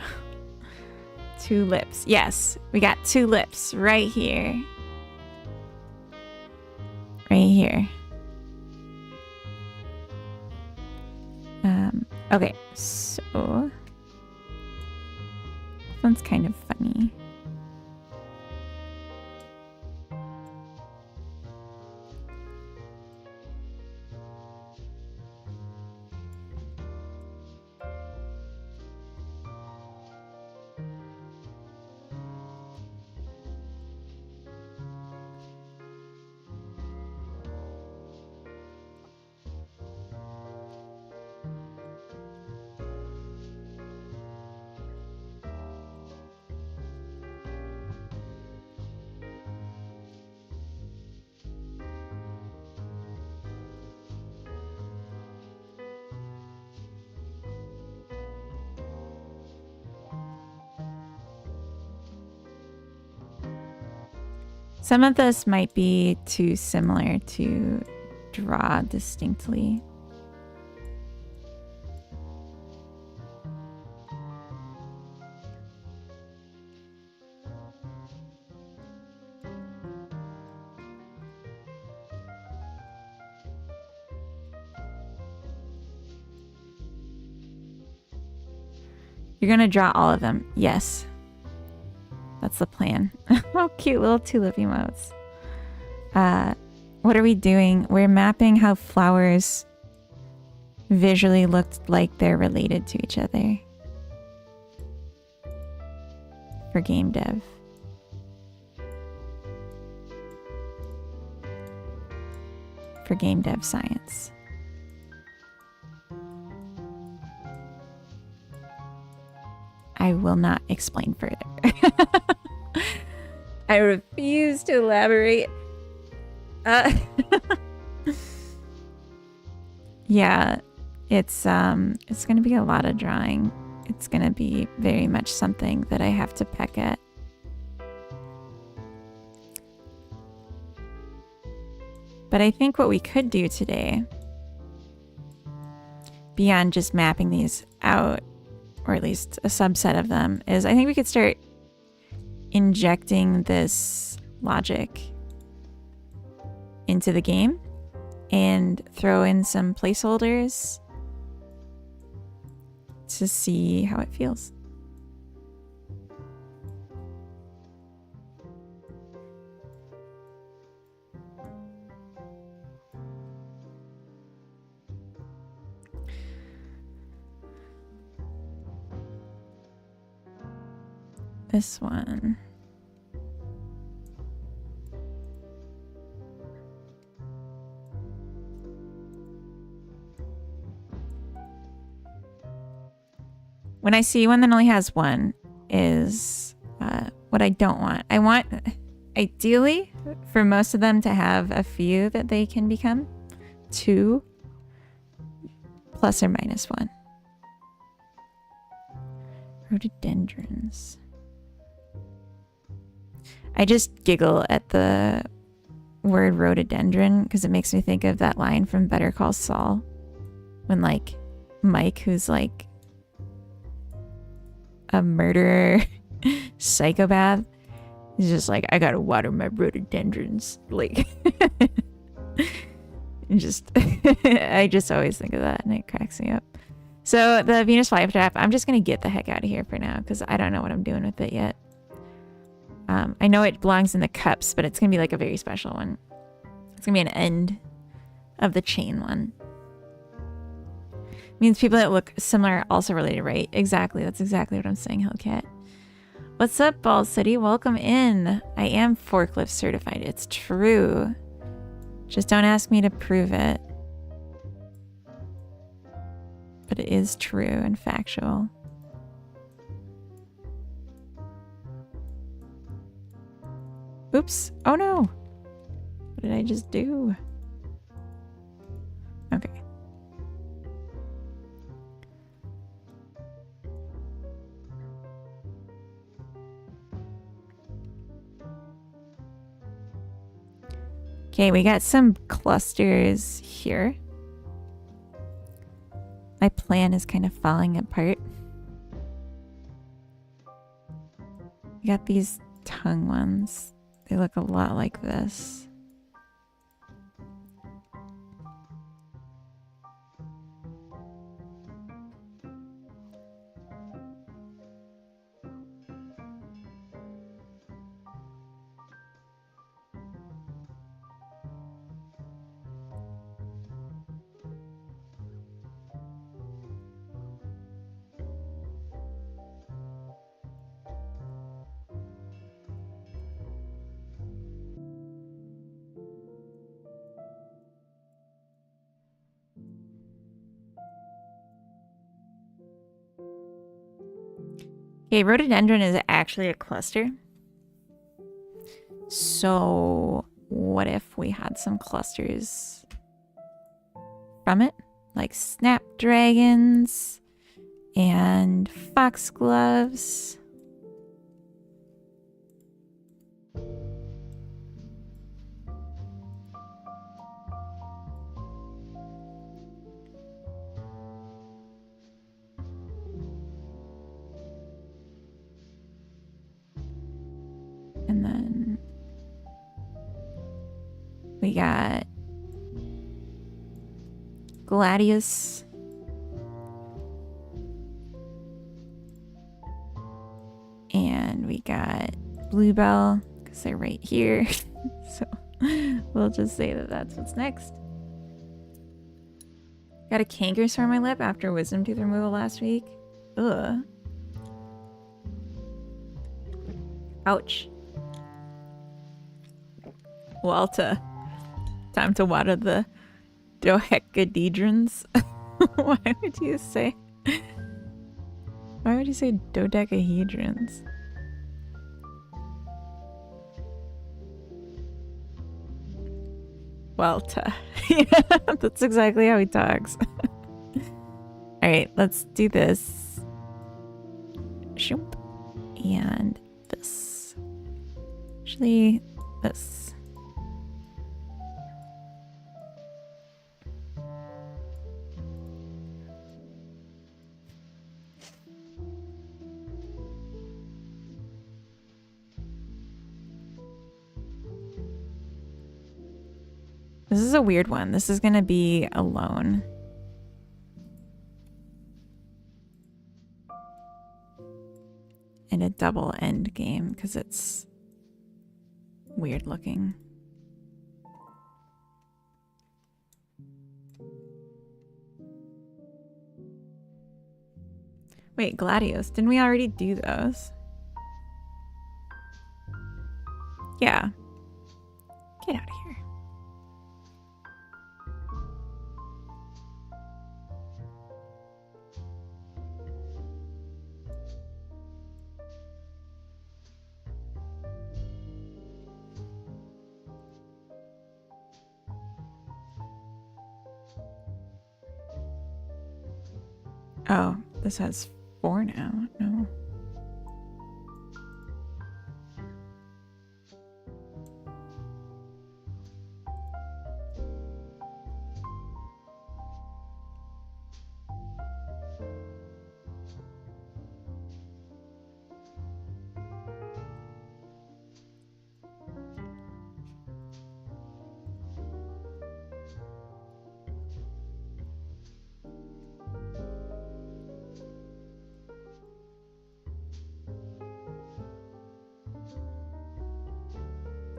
Tulips. Yes. We got tulips right here. Right here. Okay, so this one's kind of funny. Some of this might be too similar to draw distinctly. You're gonna draw all of them. Yes. That's the plan. Oh, cute little tulip emotes. What are we doing? We're mapping how flowers visually looked like they're related to each other for game dev. For game dev science. I will not explain further. I refuse to elaborate. Yeah, it's gonna be a lot of drawing. it's gonna be very much something that I have to peck at. But I think what we could do today, beyond just mapping these out, or at least a subset of them, is I think we could start injecting this logic into the game and throw in some placeholders to see how it feels. This one. When I see one that only has one is what I don't want. I want, ideally, for most of them to have a few that they can become. 2 plus or minus 1. Rhododendrons. I just giggle at the word rhododendron because it makes me think of that line from Better Call Saul when, like, Mike, who's like a murderer psychopath, is just like, I gotta water my rhododendrons. Like, just I just always think of that and it cracks me up. So the Venus flytrap, I'm just gonna get the heck out of here for now because I don't know what I'm doing with it yet. I know it belongs in the cups, but it's gonna be like a very special one. It's gonna be an end of the chain one. Means people that look similar are also related, right? Exactly. That's exactly what I'm saying, Hellcat. What's up, Ball City? Welcome in. I am forklift certified. It's true. Just don't ask me to prove it. But it is true and factual. Oops. Oh no. What did I just do? Okay. Okay, we got some clusters here. My plan is kind of falling apart. We got these tongue ones. They look a lot like this. Okay, rhododendron is actually a cluster. So what if we had some clusters from it? Like snapdragons and foxgloves. And then we got gladius. And we got bluebell because they're right here. So we'll just say that that's what's next. Got a canker sore on my lip after wisdom tooth removal last week. Ugh. Ouch. Walta. Time to water the dodecahedrons. Why would you say dodecahedrons? Walta. Yeah, that's exactly how he talks. Alright, let's do this. and this. Actually, this. This is a weird one. This is gonna be alone. In a double end game because it's weird looking. Wait, Gladios, didn't we already do those? Yeah. Get out of here. Oh, this has 4 now. No.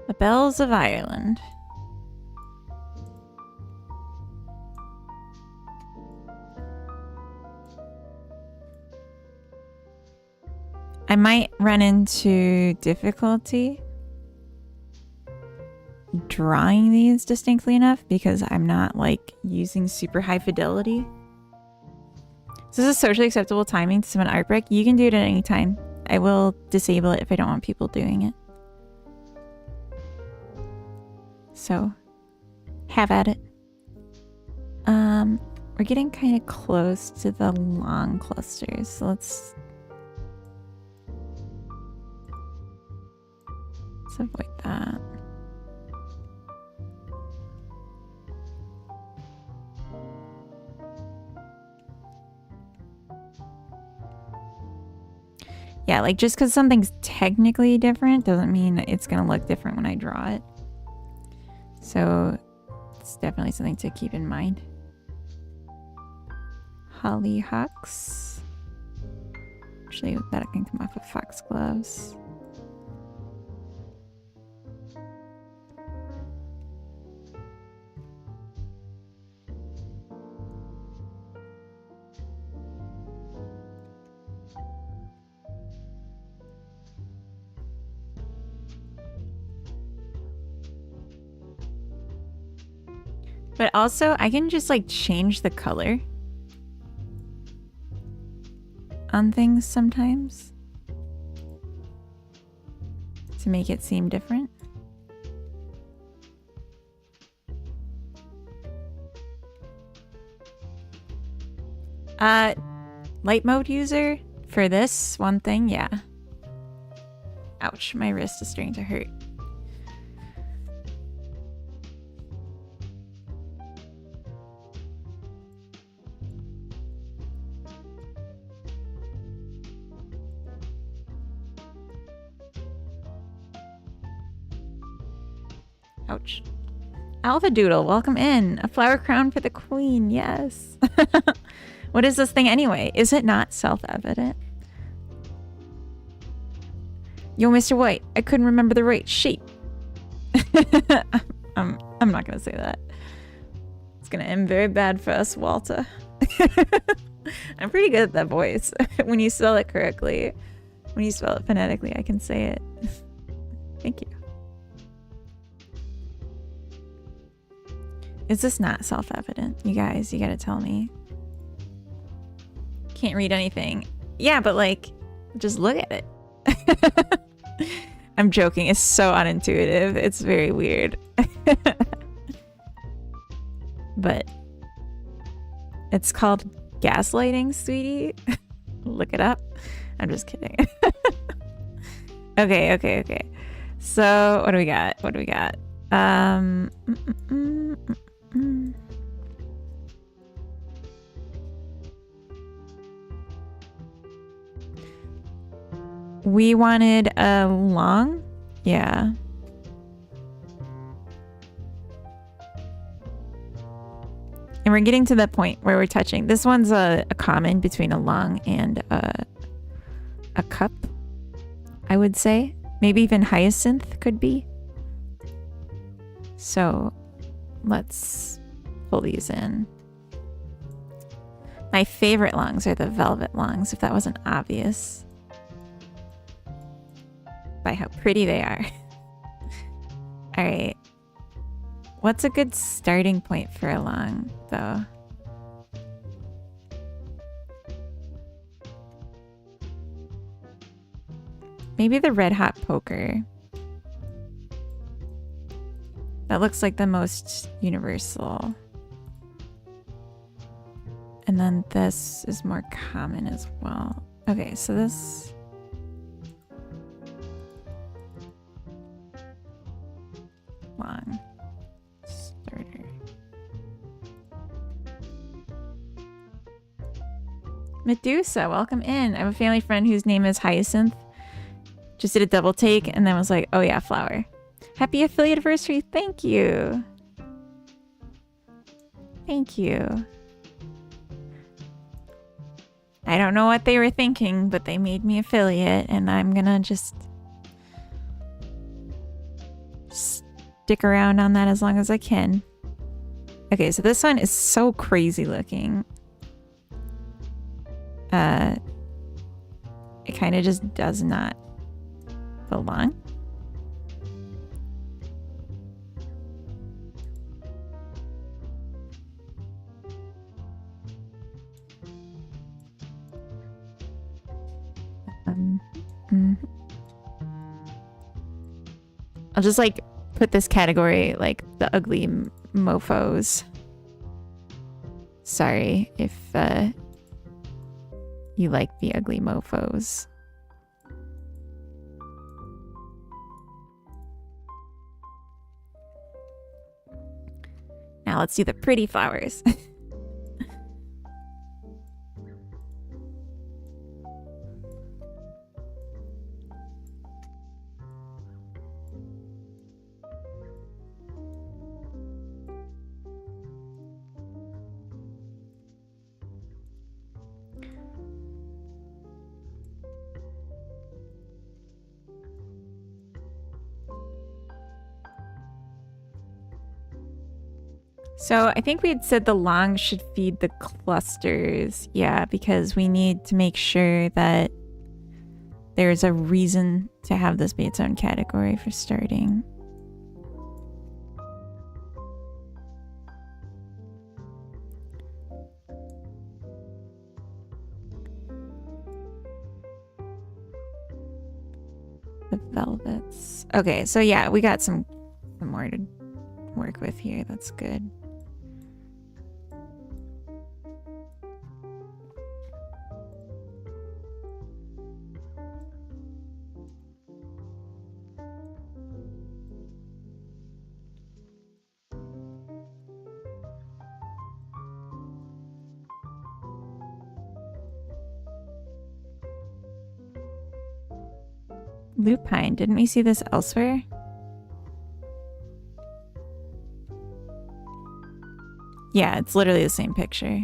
The Bells of Ireland. I might run into difficulty drawing these distinctly enough because I'm not like using super high fidelity. So this is socially acceptable timing to summon art break. You can do it at any time. I will disable it if I don't want people doing it. So, have at it. We're getting kind of close to the long clusters, so let's avoid that. Yeah, like just because something's technically different doesn't mean it's gonna look different when I draw it. So it's definitely something to keep in mind. Hollyhocks. Actually, that can come off of foxgloves. But also, I can just like change the color on things sometimes to make it seem different. Light mode user for this one thing, yeah. Ouch, my wrist is starting to hurt. Ouch. Alpha Doodle, welcome in. A flower crown for the queen, yes. What is this thing anyway? Is it not self-evident? Yo, Mr. White, I couldn't remember the right shape. I'm not gonna say that. It's gonna end very bad for us, Walter. I'm pretty good at that voice. When you spell it correctly, when you spell it phonetically, I can say it. Thank you. Is this not self-evident? You guys, you gotta tell me. Can't read anything. Yeah, but like, just look at it. I'm joking. It's so unintuitive. It's very weird. But it's called gaslighting, sweetie. Look it up. I'm just kidding. Okay, okay, okay. So what do we got? What do we got? Mm, mm, mm, mm, mm. We wanted a long? Yeah. And we're getting to the point where we're touching. This one's a common between a long and a cup, I would say. Maybe even hyacinth could be. So let's pull these in. My favorite longs are the velvet longs, if that wasn't obvious. By how pretty they are. All right. What's a good starting point for a long, though? Maybe the red hot poker. That looks like the most universal. And then this is more common as well. Okay, so this... long starter. Medusa, welcome in. I have a family friend whose name is Hyacinth. Just did a double take and then was like, oh yeah, flower. Happy affiliate anniversary. Thank you. Thank you. I don't know what they were thinking, but they made me affiliate and I'm gonna just stick around on that as long as I can. Okay, so this one is so crazy looking. It kind of just does not belong. I'll just like put this category like the ugly mofos. Sorry if you like the ugly mofos. Now let's do the pretty flowers. So I think we had said the longs should feed the clusters. Yeah, because we need to make sure that there's a reason to have this be its own category for starting. The velvets. Okay, so yeah, we got some more to work with here. That's good. Lupine, didn't we see this elsewhere? Yeah, it's literally the same picture.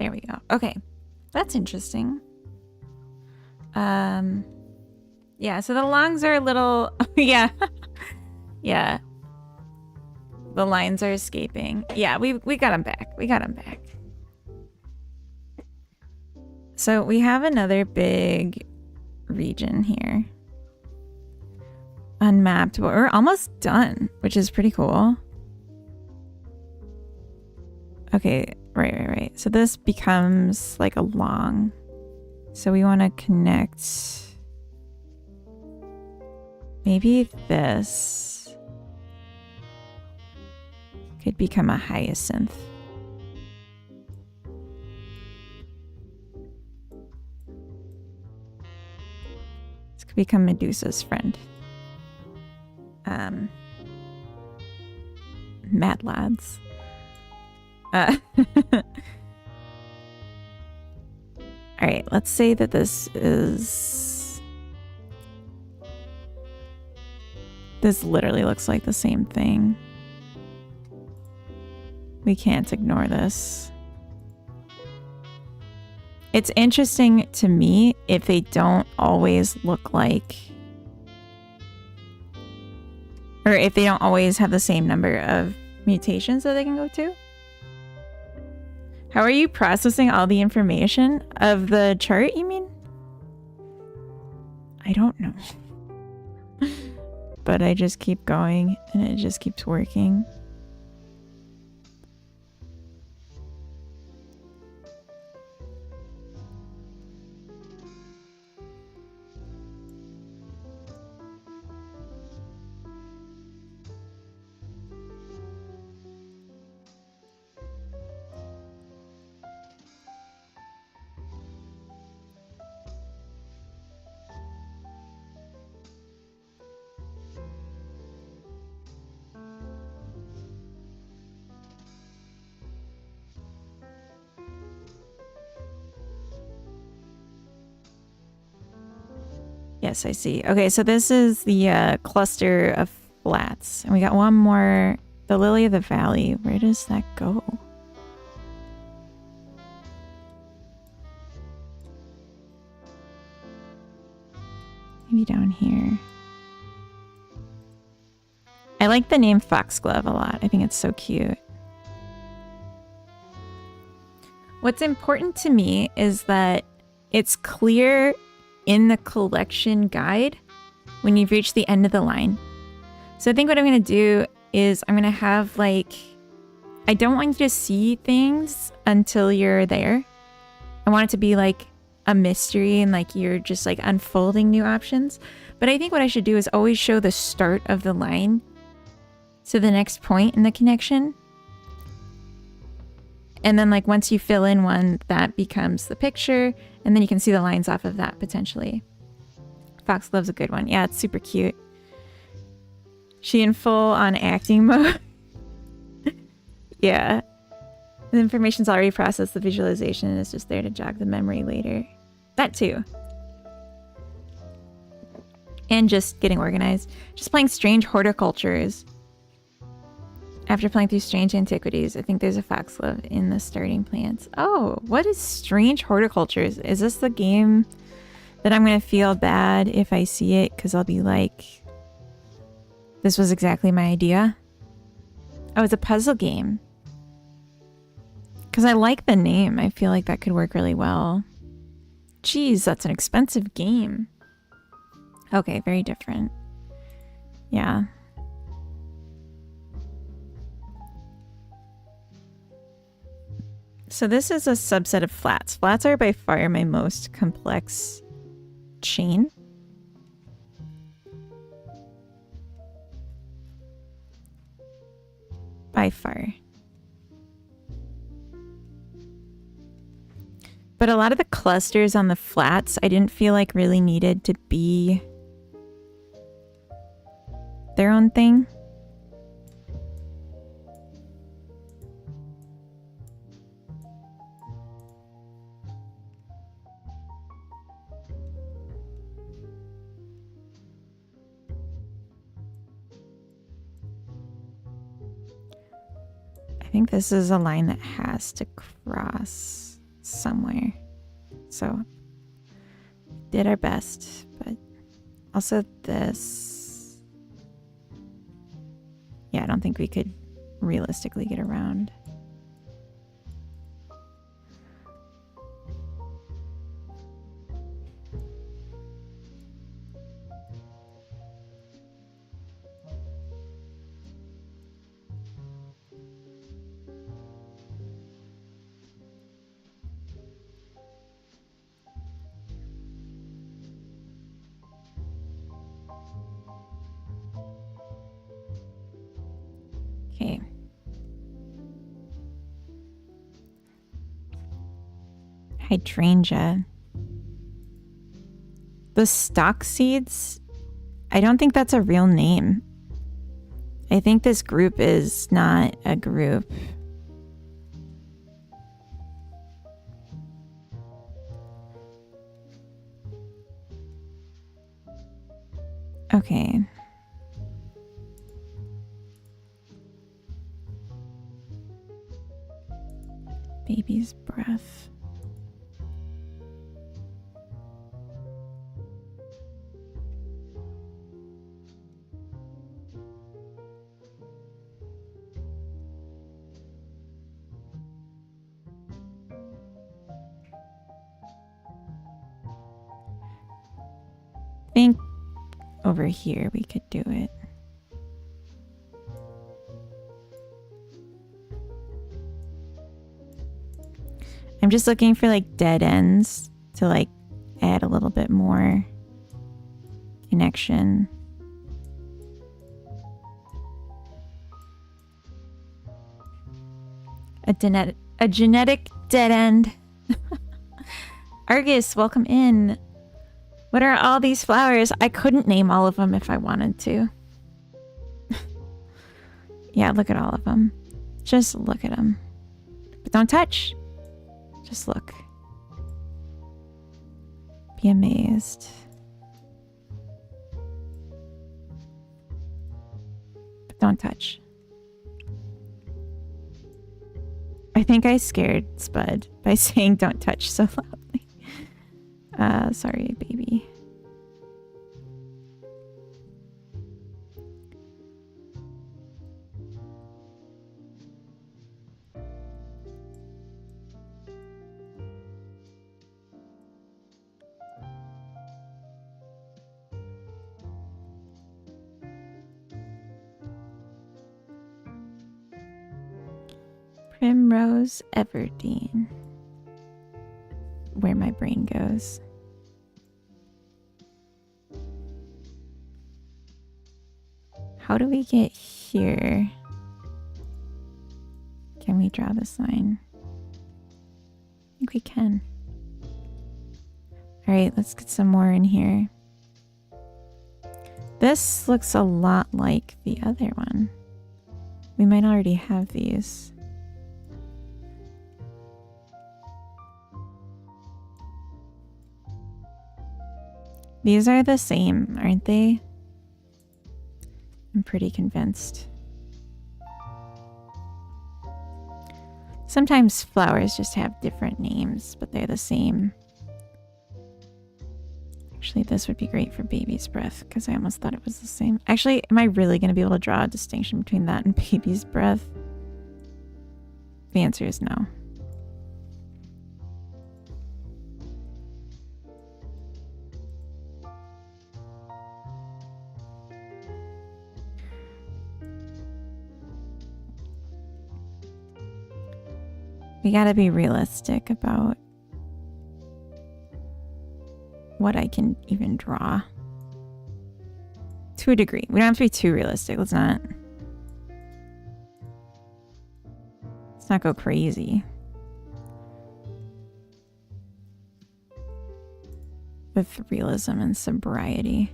There we go. Okay. That's interesting. Yeah, so the lungs are a little yeah. Yeah. The lines are escaping. Yeah, we got them back. We got them back. So we have another big region here. Unmapped, but we're almost done, which is pretty cool. Okay, right. So this becomes like a long. So we want to connect maybe this could become a hyacinth. This could become Medusa's friend. Mad lads. All right, let's say that this literally looks like the same thing. We can't ignore this. It's interesting to me if they don't always look like, or if they don't always have the same number of mutations that they can go to. How are you processing all the information of the chart, you mean? I don't know. But I just keep going and it just keeps working. Yes, I see. Okay, so this is the cluster of flats. And we got one more, the Lily of the Valley. Where does that go? Maybe down here. I like the name Foxglove a lot. I think it's so cute. What's important to me is that it's clear in the collection guide when you've reached the end of the line. So I think what I'm going to do is I'm going to have like, I don't want you to see things until you're there. I want it to be like a mystery and like you're just like unfolding new options. But I think what I should do is always show the start of the line to the next point in the connection. And then like once you fill in one, that becomes the picture. And then you can see the lines off of that potentially. Foxglove's a good one. Yeah, it's super cute. She in full on acting mode. Yeah. The information's already processed. The visualization is just there to jog the memory later. That too. And just getting organized. Just playing Strange Horticultures. After playing through Strange Antiquities, I think there's a Foxglove in the starting plants. Oh, what is Strange Horticultures? Is this the game that I'm going to feel bad if I see it? Because I'll be like, this was exactly my idea. Oh, it's a puzzle game. Because I like the name. I feel like that could work really well. Jeez, that's an expensive game. Okay, very different. Yeah. So this is a subset of flats. Flats are by far my most complex chain. By far. But a lot of the clusters on the flats, I didn't feel like really needed to be their own thing. I think this is a line that has to cross. somewhere. So did our best, but also this. Yeah, I don't think we could realistically get around. Okay. Hydrangea. The stock seeds? I don't think that's a real name. I think this group is not a group. Okay. Baby's breath. I think over here we could do it. I'm just looking for like dead ends to like add a little bit more connection. A genetic dead end. Argus, welcome in. What are all these flowers? I couldn't name all of them if I wanted to. Yeah, look at all of them. Just look at them. But don't touch. Just look. Be amazed. But don't touch. I think I scared Spud by saying don't touch so loudly. Sorry, baby. Primrose Everdeen. Where my brain goes. How do we get here? Can we draw this line? I think we can. Alright, let's get some more in here. This looks a lot like the other one. We might already have these. These are the same, aren't they? I'm pretty convinced. Sometimes flowers just have different names, but they're the same. Actually, this would be great for baby's breath because I almost thought it was the same. Actually, am I really going to be able to draw a distinction between that and baby's breath? The answer is no. We gotta be realistic about what I can even draw. To a degree. We don't have to be too realistic. Let's not go crazy. With realism and sobriety.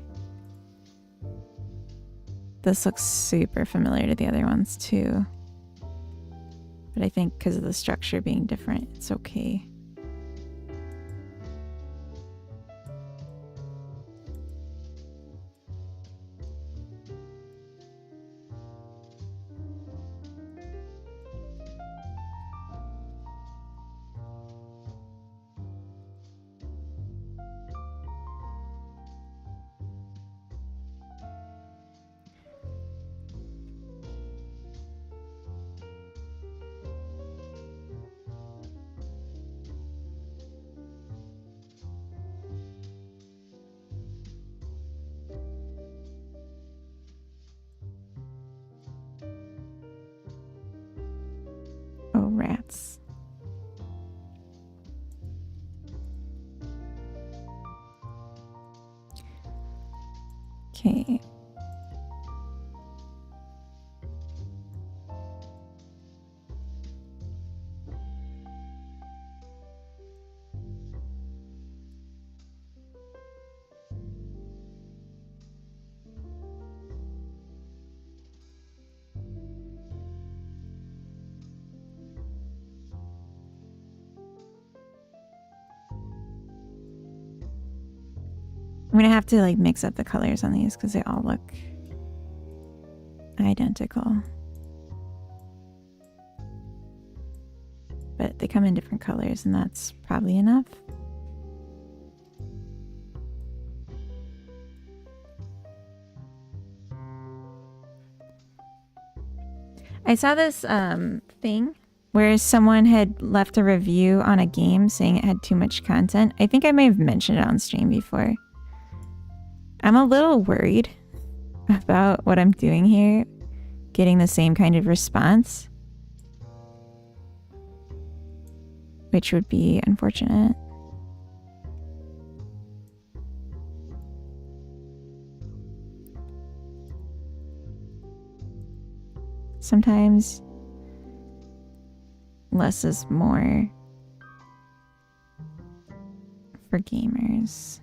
This looks super familiar to the other ones too. But I think because of the structure being different, it's okay. Okay. I'm gonna have to like mix up the colors on these because they all look identical. But they come in different colors and that's probably enough. I saw this thing where someone had left a review on a game saying it had too much content. I think I may have mentioned it on stream before. I'm a little worried about what I'm doing here, getting the same kind of response, which would be unfortunate. Sometimes less is more for gamers.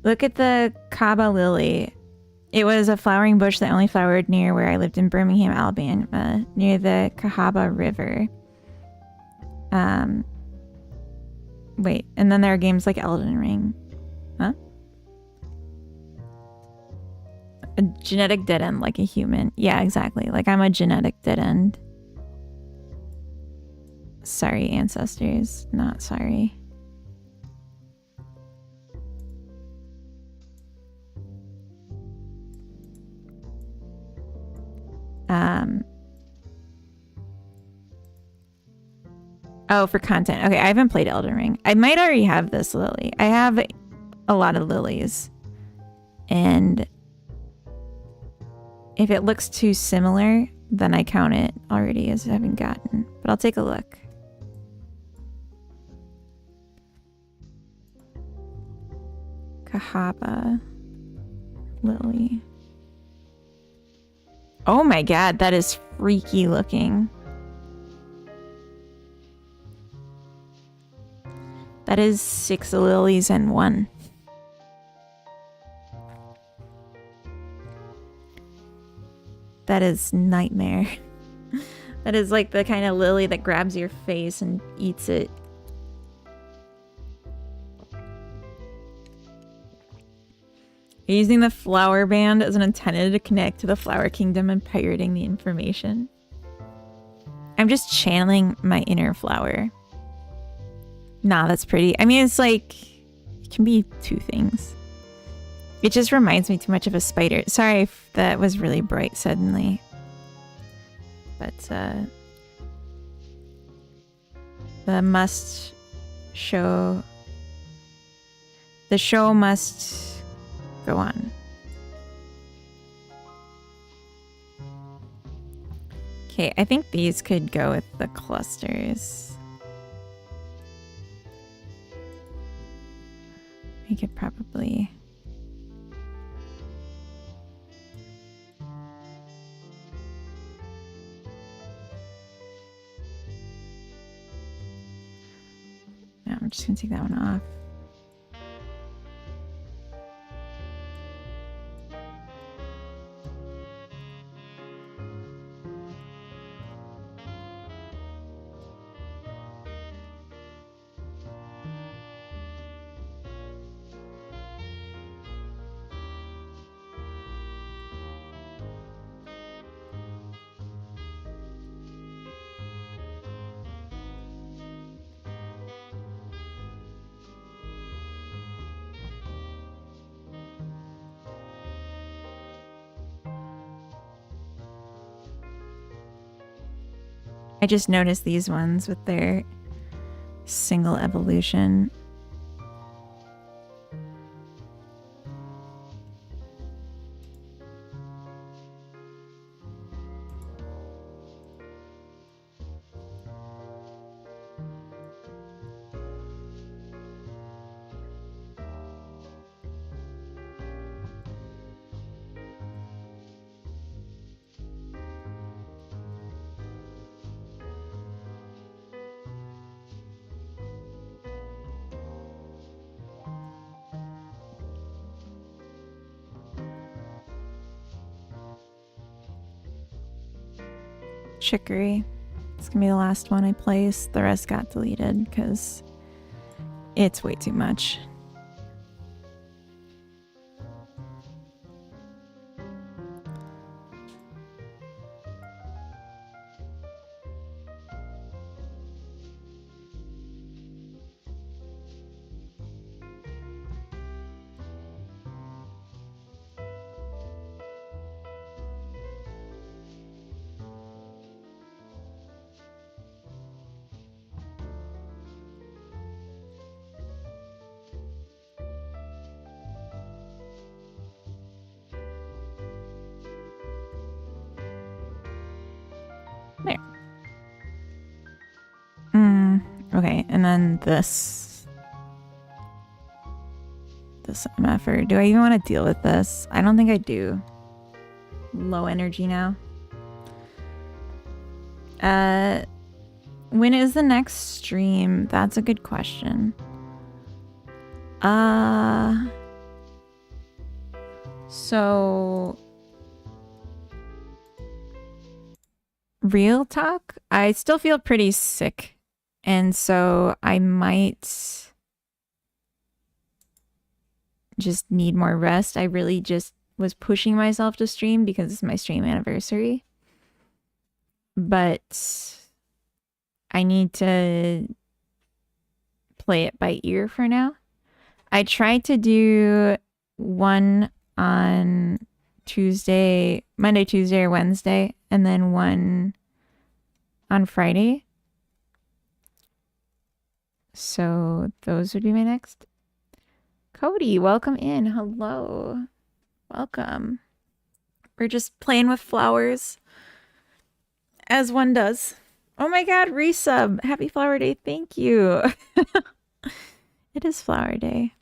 Look at the Caba lily. It was a flowering bush that only flowered near where I lived in Birmingham, Alabama, near the Cahaba River. Wait, and then there are games like Elden Ring. Huh? A genetic dead end like a human. Yeah, exactly. Like I'm a genetic dead end. Sorry, ancestors. Not sorry. Oh, for content. Okay, I haven't played Elden Ring. I might already have this lily. I have a lot of lilies. And if it looks too similar, then I count it already as having gotten. But I'll take a look. Cahaba lily. Oh my god, that is freaky looking. That is 6 lilies and 1. That is nightmare. That is like the kind of lily that grabs your face and eats it. Using the flower band as an antenna to connect to the flower kingdom and pirating the information. I'm just channeling my inner flower. Nah, that's pretty. I mean, it's like, it can be two things. It just reminds me too much of a spider. Sorry if that was really bright suddenly. But, the show must go on. Okay, I think these could go with the clusters. We could probably... No, I'm just gonna take that one off. I just noticed these ones with their single evolution. Chicory. It's gonna be the last one I placed. The rest got deleted because it's way too much. There. Okay, and then this MFR. Do I even want to deal with this? I don't think I do. Low energy now. When is the next stream? That's a good question. So real talk, I still feel pretty sick, and so I might just need more rest. I really just was pushing myself to stream because it's my stream anniversary, but I need to play it by ear for now. I tried to do one on Monday, Tuesday, or Wednesday, and then one on Friday. So those would be my next. Cody, welcome in. Hello. Welcome. We're just playing with flowers, as one does. Oh my god, resub. Happy Flower Day. Thank you. It is Flower Day.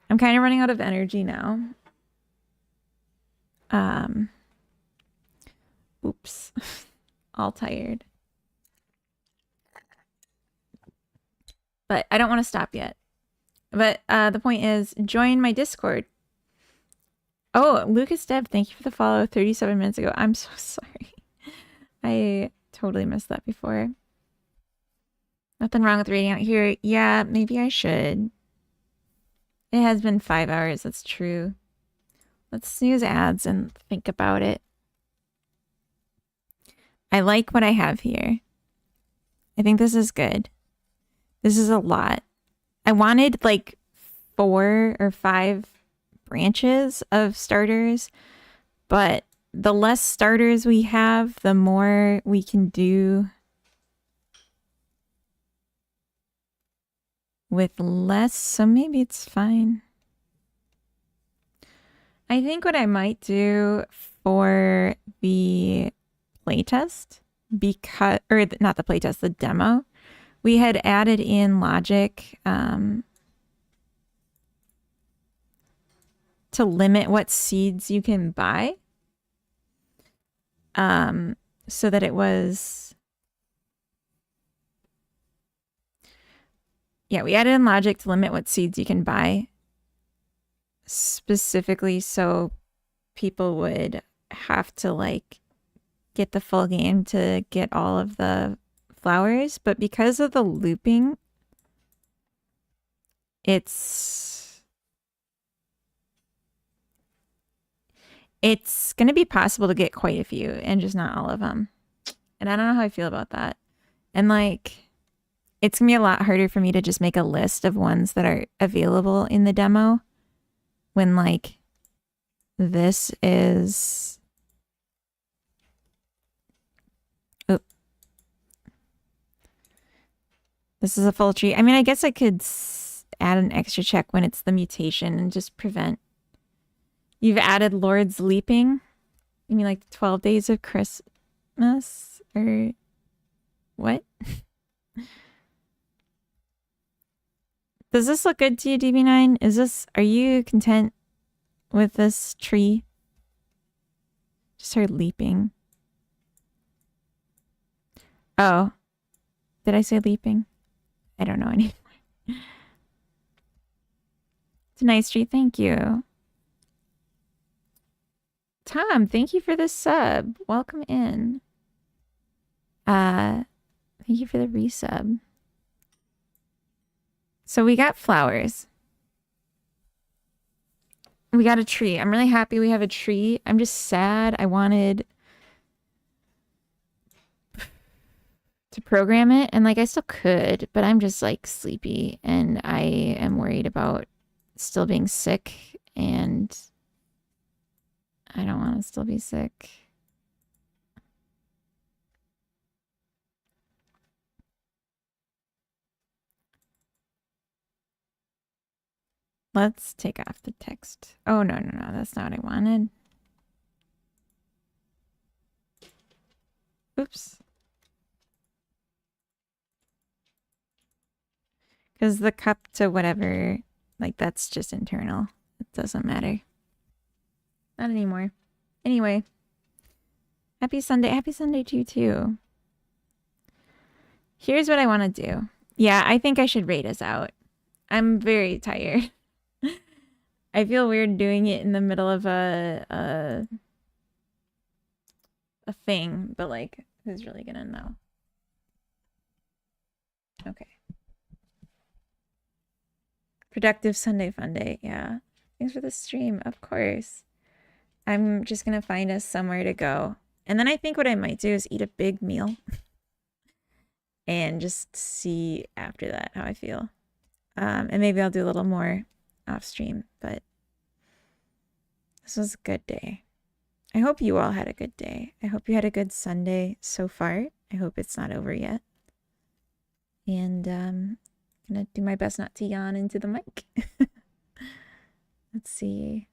I'm kind of running out of energy now. Oops. All tired. But I don't want to stop yet. But the point is, join my Discord. Oh, Lucas Deb, thank you for the follow 37 minutes ago. I'm so sorry. I totally missed that before. Nothing wrong with reading out here. Yeah, maybe I should. It has been 5 hours. That's true. Let's snooze ads and think about it. I like what I have here. I think this is good. This is a lot. I wanted like 4 or 5 branches of starters, but the less starters we have, the more we can do with less, so maybe it's fine. I think what I might do for the playtest, not the playtest, the demo, we had added in logic to limit what seeds you can buy, so that it was, yeah, we added in logic to limit what seeds you can buy, specifically so people would have to like get the full game to get all of the flowers. But because of the looping, it's going to be possible to get quite a few and just not all of them. And I don't know how I feel about that. And like, it's going to be a lot harder for me to just make a list of ones that are available in the demo when like this is, This is a full tree. I mean, I guess I could add an extra check when it's the mutation and just prevent. You've added Lord's Leaping? You mean like the 12 days of Christmas? Or what? Does this look good to you, DB9? Are you content with this tree? Just start leaping. Oh. Did I say leaping? I don't know anymore. It's a nice tree, thank you. Tom, thank you for the sub. Welcome in. Thank you for the resub. So we got flowers. We got a tree. I'm really happy we have a tree. I'm just sad. I wanted to program it, and like I still could, but I'm just like sleepy and I am worried about still being sick, and I don't want to still be sick. Let's take off the text. Oh, no, that's not what I wanted. Oops. Because the cup to whatever, like, that's just internal. It doesn't matter. Not anymore. Anyway. Happy Sunday. Happy Sunday to you, too. Here's what I want to do. Yeah, I think I should rate us out. I'm very tired. I feel weird doing it in the middle of a thing, but like, who's really gonna know? Okay. Productive Sunday fun day, yeah. Thanks for the stream, of course. I'm just gonna find us somewhere to go. And then I think what I might do is eat a big meal. And just see after that how I feel. And maybe I'll do a little more off stream, but this was a good day. I hope you all had a good day. I hope you had a good Sunday so far. I hope it's not over yet. And I'm gonna do my best not to yawn into the mic. Let's see.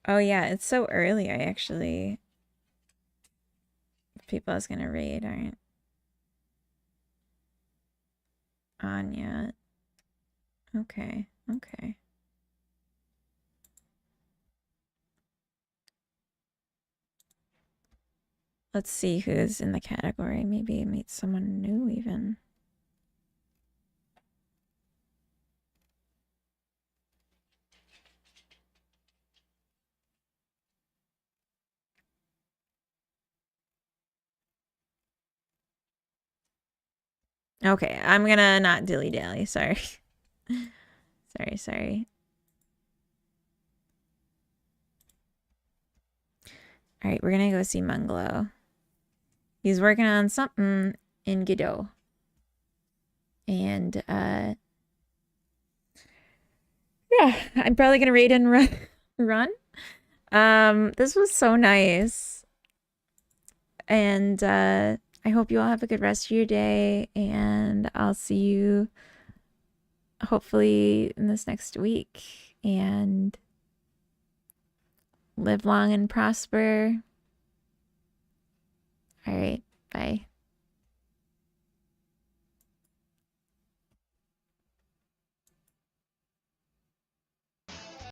Oh yeah, it's so early. I actually, people I was gonna raid aren't on yet. Okay. Let's see who's in the category. Maybe meet someone new even. Okay, I'm gonna not dilly-dally, sorry. Sorry. Alright, we're gonna go see Munglow. He's working on something in Godot. And, yeah, I'm probably gonna raid and run. This was so nice. And, I hope you all have a good rest of your day, and I'll see you hopefully in this next week. And live long and prosper. All right.